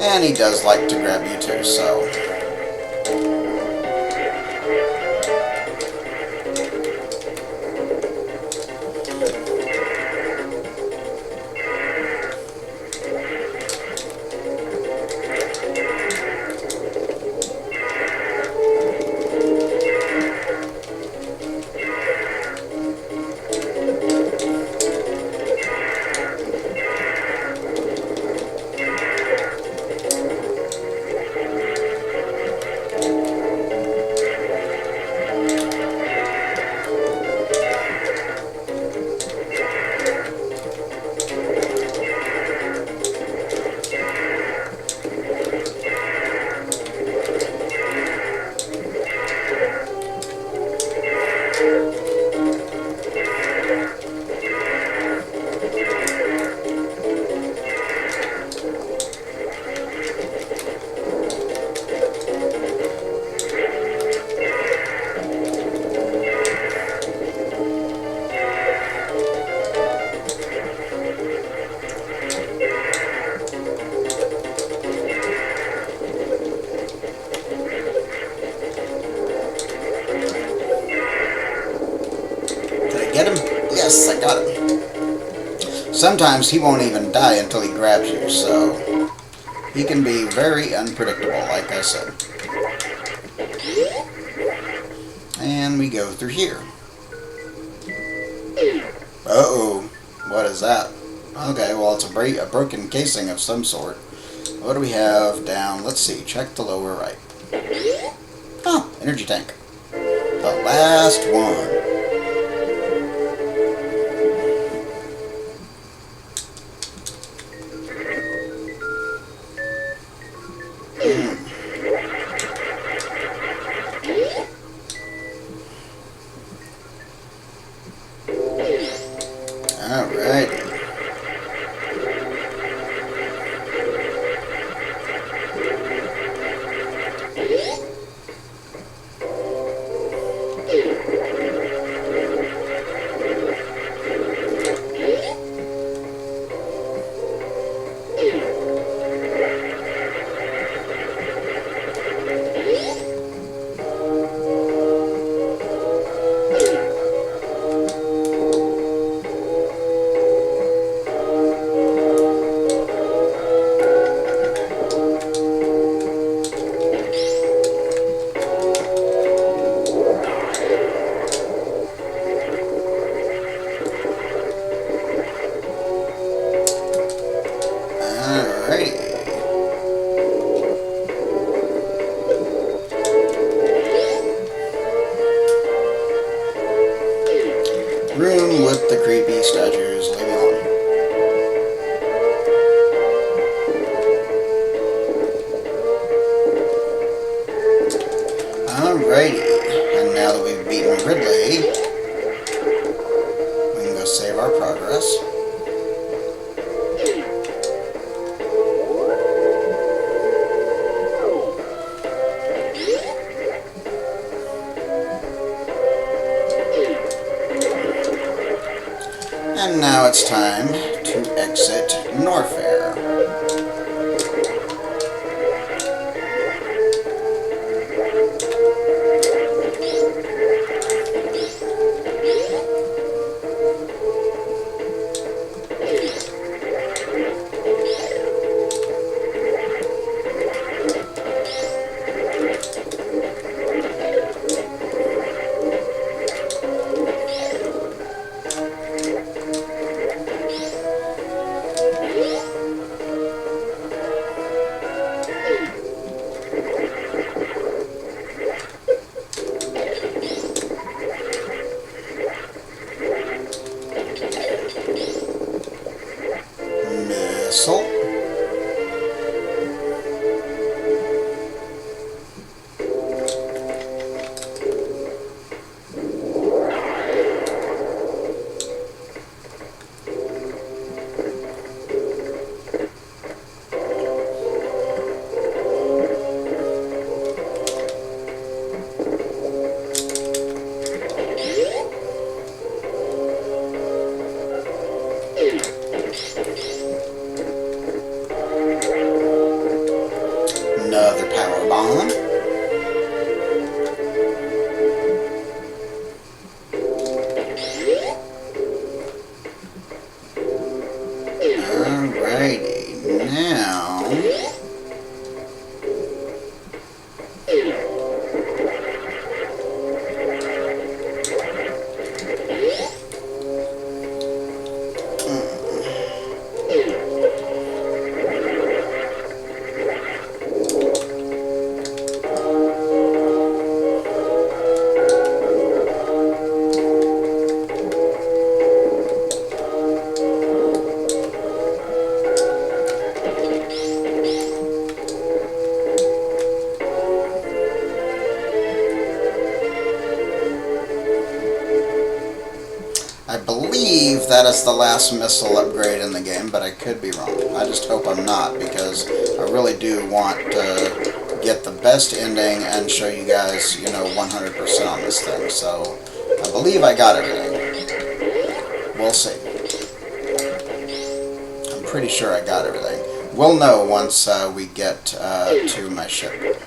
And he does like to grab you too, so... Get him? Yes, I got him. Sometimes he won't even die until he grabs you, so he can be very unpredictable, like I said. And we go through here. Uh-oh. What is that? Okay, well, it's a broken casing of some sort. What do we have down? Let's see. Check the lower right. Oh, energy tank. The last one. Alrighty. Room with the creepy statues. Leave me alone. Alrighty. And now that we've beaten Ridley, we can go save our progress. And now it's time to exit Norfair. Missile. Alrighty, now... I believe that is the last missile upgrade in the game, but I could be wrong. I just hope I'm not, because I really do want to get the best ending and show you guys, 100% on this thing. So, I believe I got everything. We'll see. I'm pretty sure I got everything. We'll know once we get to my ship.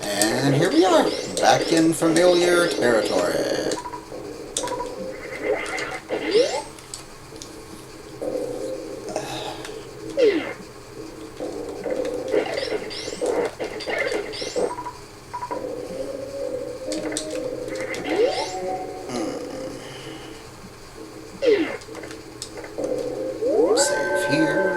And here we are, back in familiar territory. Save here.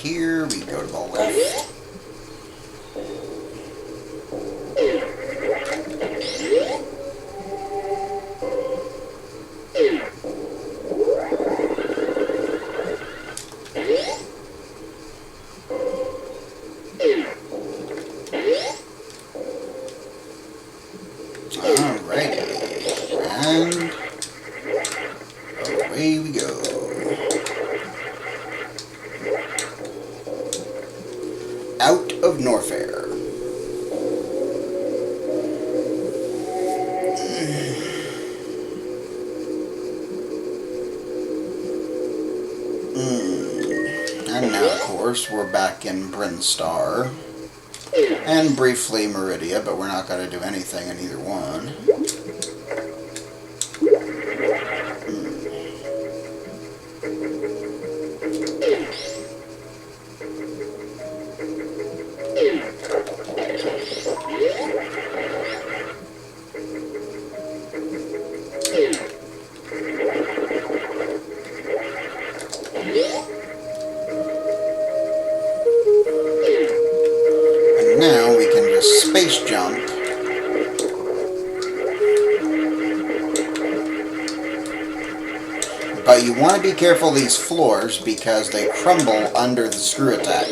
Here, we go to the left. Alrighty, and away we go. Out of Norfair. And now, of course, we're back in Brinstar. And briefly Meridia, but we're not going to do anything in either one. Now we can just space jump. But you want to be careful of these floors because they crumble under the screw attack.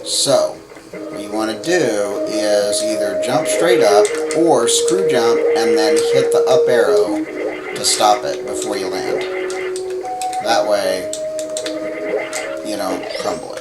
So, what you want to do is either jump straight up or screw jump and then hit the up arrow to stop it before you land. That way, you don't crumble it.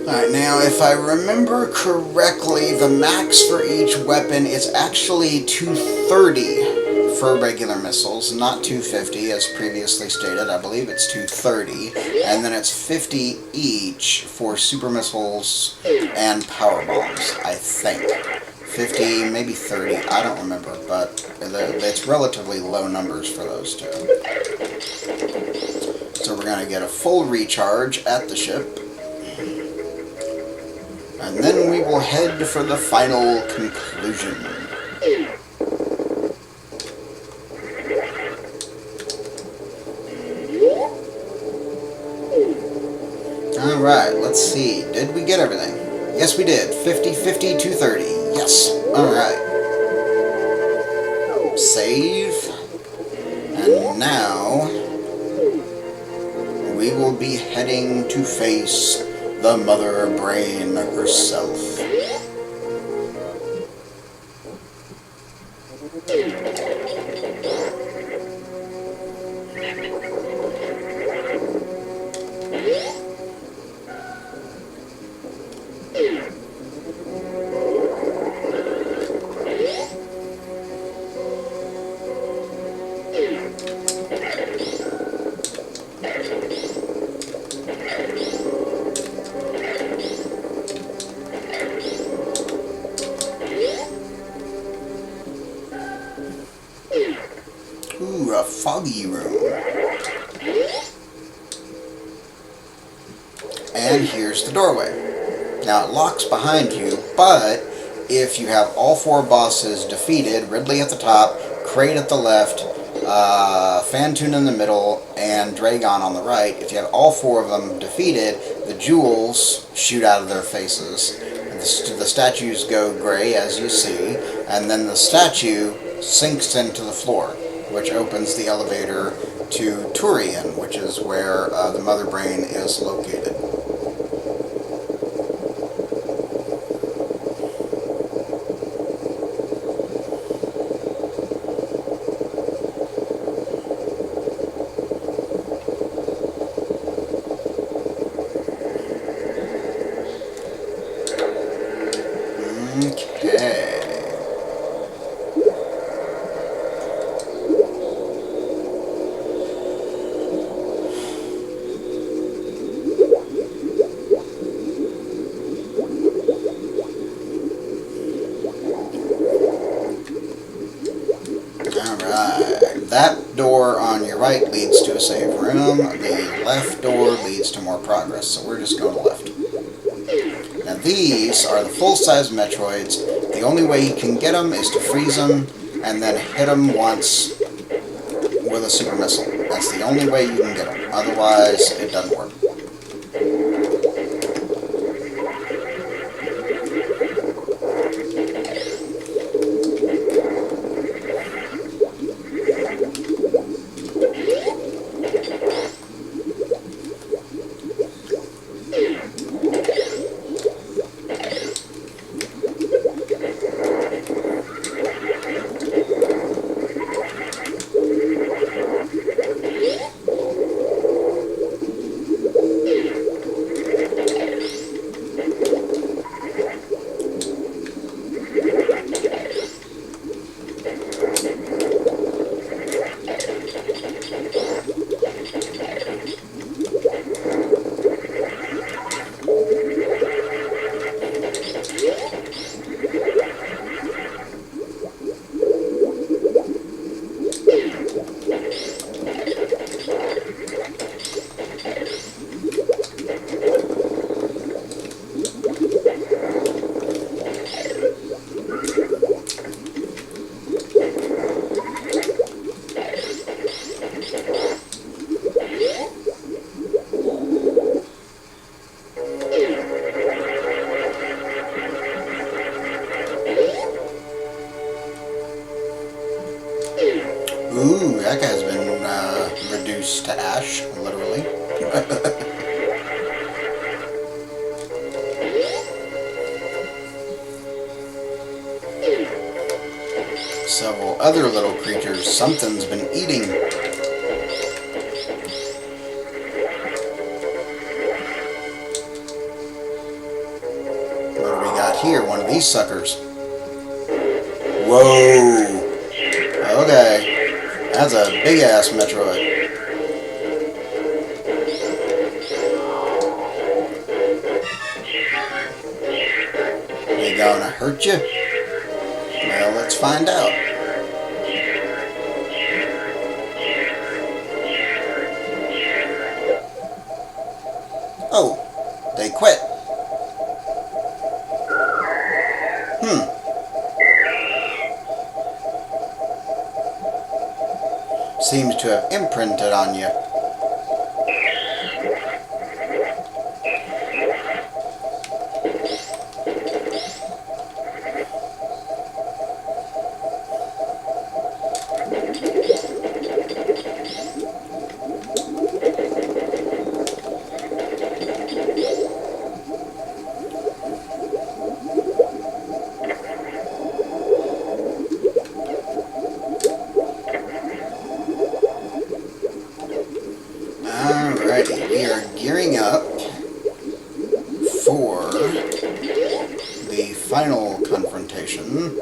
Alright, now if I remember correctly, the max for each weapon is actually 230 for regular missiles, not 250 as previously stated. I believe it's 230, and then it's 50 each for super missiles and power bombs, I think. 50, maybe 30, I don't remember, but it's relatively low numbers for those two. So we're going to get a full recharge at the ship. And then we will head for the final conclusion. let's see. Did we get everything? Yes, we did. 50, 50, 230. Yes. Alright. Save. And now we will be heading to face the Mother Brain herself. Ooh, a foggy room. And here's the doorway. Now it locks behind you, but if you have all 4 bosses defeated, Ridley at the top, Kraid at the left, Phantoon in the middle, and Dragon on the right, if you have all 4 of them defeated, the jewels shoot out of their faces. The statues go gray, as you see, and then the statue sinks into the floor, which opens the elevator to Turian, which is where the Mother Brain is located. Okay. Alright, that door on your right leads to a save room, the left door leads to more progress, so we're just going left. Now these are the full-size Metroids. The only way you can get them is to freeze them and then hit them once with a super missile. That's the only way you can get them, otherwise it doesn't work. Ooh, that guy's been reduced to ash, literally. Several other little creatures something's been eating. What do we got here? One of these suckers. Whoa! Okay. That's a big-ass Metroid. They gonna hurt you? Well, let's find out. Oh, they quit. Seems to have imprinted on you. Alrighty, we are gearing up for the final confrontation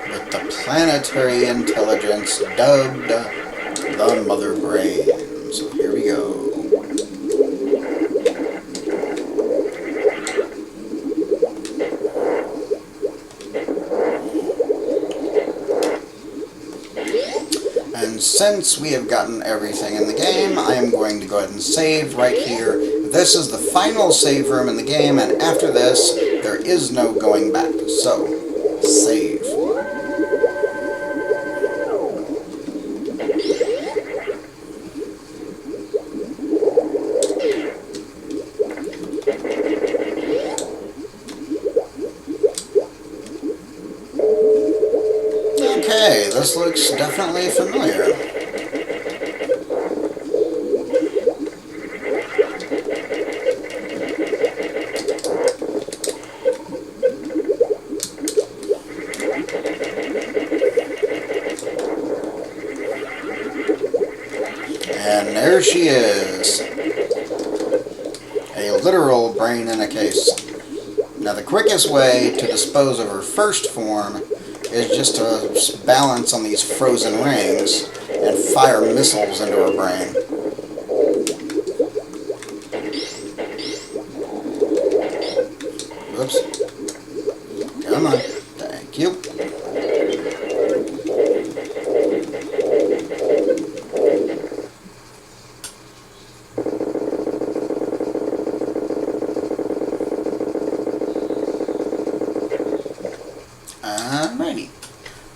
with the planetary intelligence dubbed the Mother Brain. So here we go. And since we have gotten everything in the game, I am going to go ahead and save right here. This is the final save room in the game, and after this, there is no going back. So, save. Okay, this looks definitely familiar. And there she is. A literal brain in a case. Now the quickest way to dispose of her first form is just to balance on these frozen rings and fire missiles into her brain. Whoops. Come on. Thank you. Alrighty.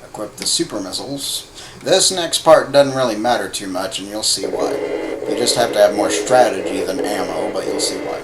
Equip the super missiles. This next part doesn't really matter too much, and you'll see why. You just have to have more strategy than ammo, but you'll see why.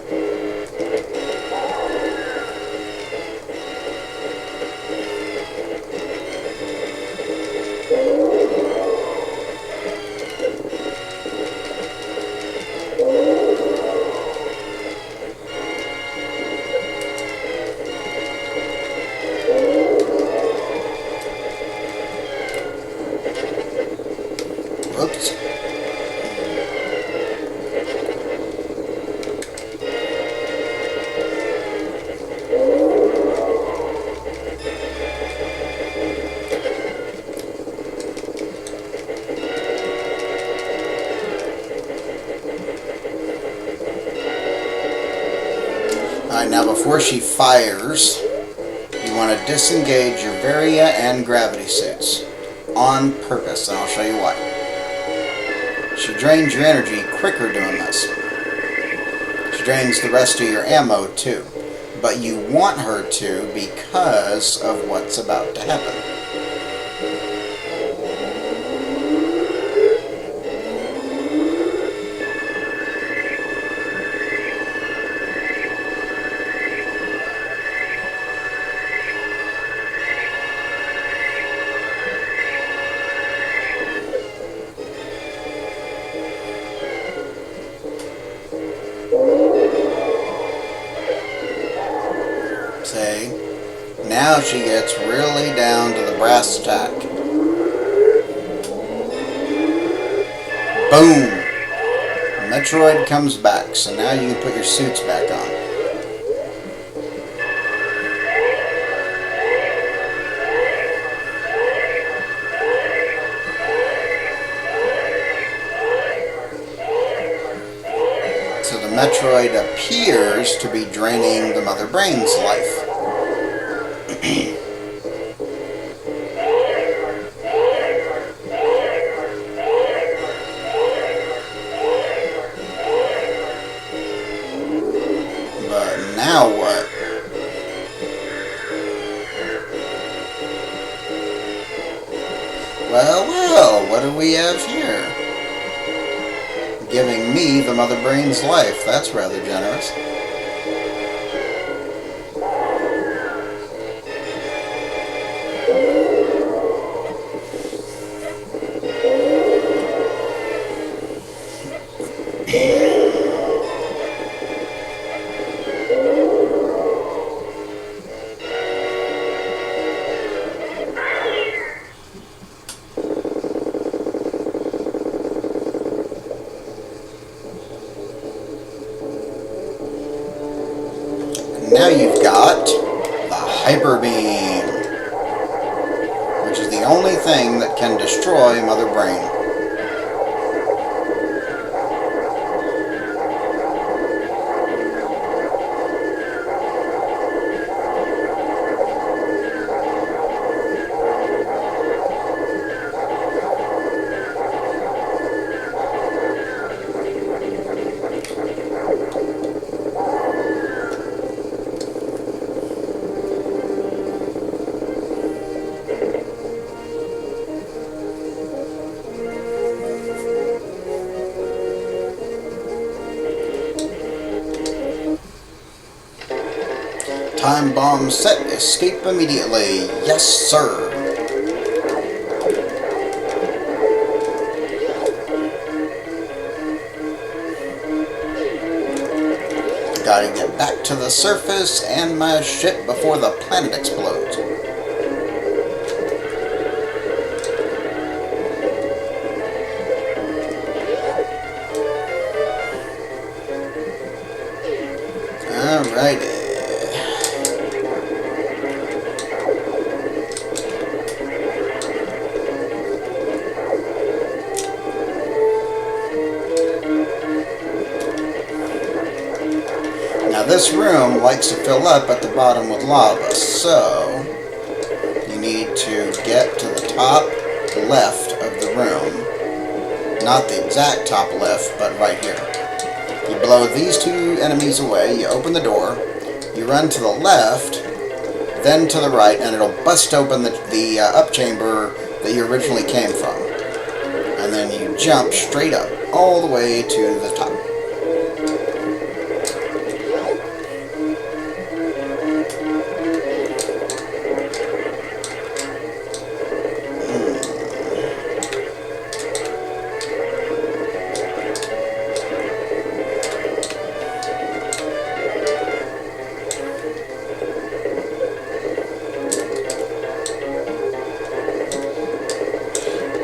Whoops. Alright, now before she fires, you want to disengage your Varia and gravity suits on purpose, and I'll show you why. She drains your energy quicker doing this. She drains the rest of your ammo too. But you want her to because of what's about to happen. See? Now she gets really down to the brass tack. Boom! Metroid comes back, so now you can put your suits back on. So the Metroid appears to be draining the Mother Brain's life. But now what? Well, what do we have here? Giving me the Mother Brain's life. That's rather generous. now you've got the Hyper Beam, which is the only thing that can destroy Mother Brain. Time bomb set. Escape immediately. Yes, sir. Gotta get back to the surface and my ship before the planet explodes. Alrighty. Now this room likes to fill up at the bottom with lava, so you need to get to the top left of the room. Not the exact top left, but right here. You blow these two enemies away, you open the door, you run to the left, then to the right, and it'll bust open the up chamber that you originally came from. And then you jump straight up, all the way to the top.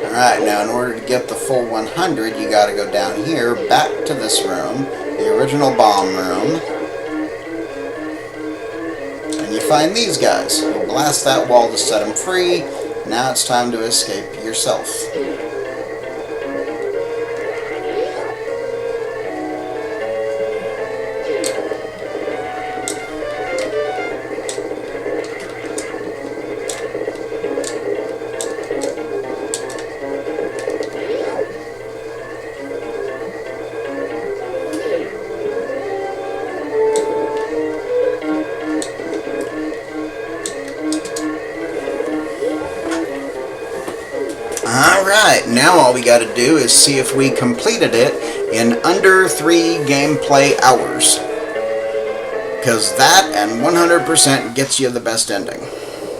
Alright, now in order to get the full 100, you gotta go down here, back to this room, the original bomb room, and you find these guys. You blast that wall to set them free. Now it's time to escape yourself. Alright, now all we gotta do is see if we completed it in under 3 gameplay hours. Because that and 100% gets you the best ending.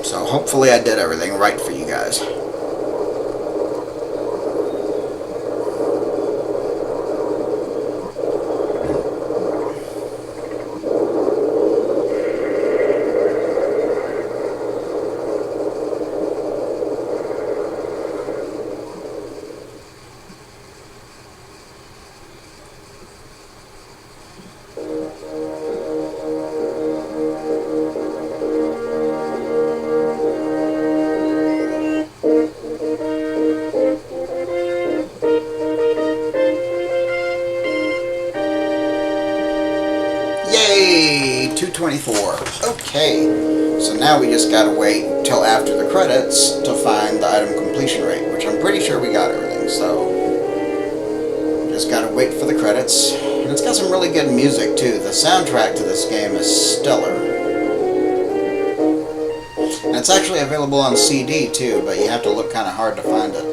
So hopefully I did everything right for you guys. Yay! 224. Okay, so now we just gotta wait till after the credits to find the item completion rate, which I'm pretty sure we got everything, so just gotta wait for the credits. And it's got some really good music too. The soundtrack to this game is stellar. And it's actually available on CD too, but you have to look kind of hard to find it.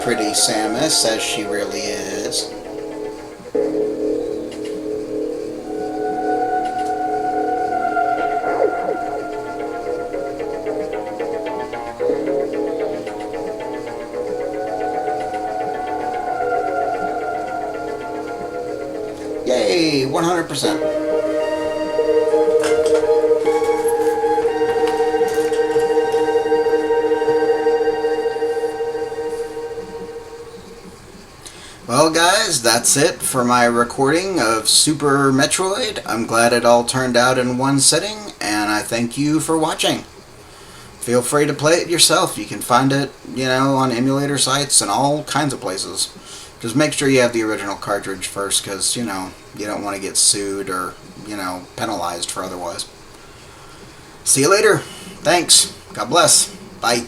pretty Samus, as she really is. Yay, 100%. Well guys, that's it for my recording of Super Metroid. I'm glad it all turned out in one sitting, and I thank you for watching. Feel free to play it yourself. You can find it, on emulator sites and all kinds of places. Just make sure you have the original cartridge first, because, you don't want to get sued or, penalized for otherwise. See you later. Thanks. God bless. Bye.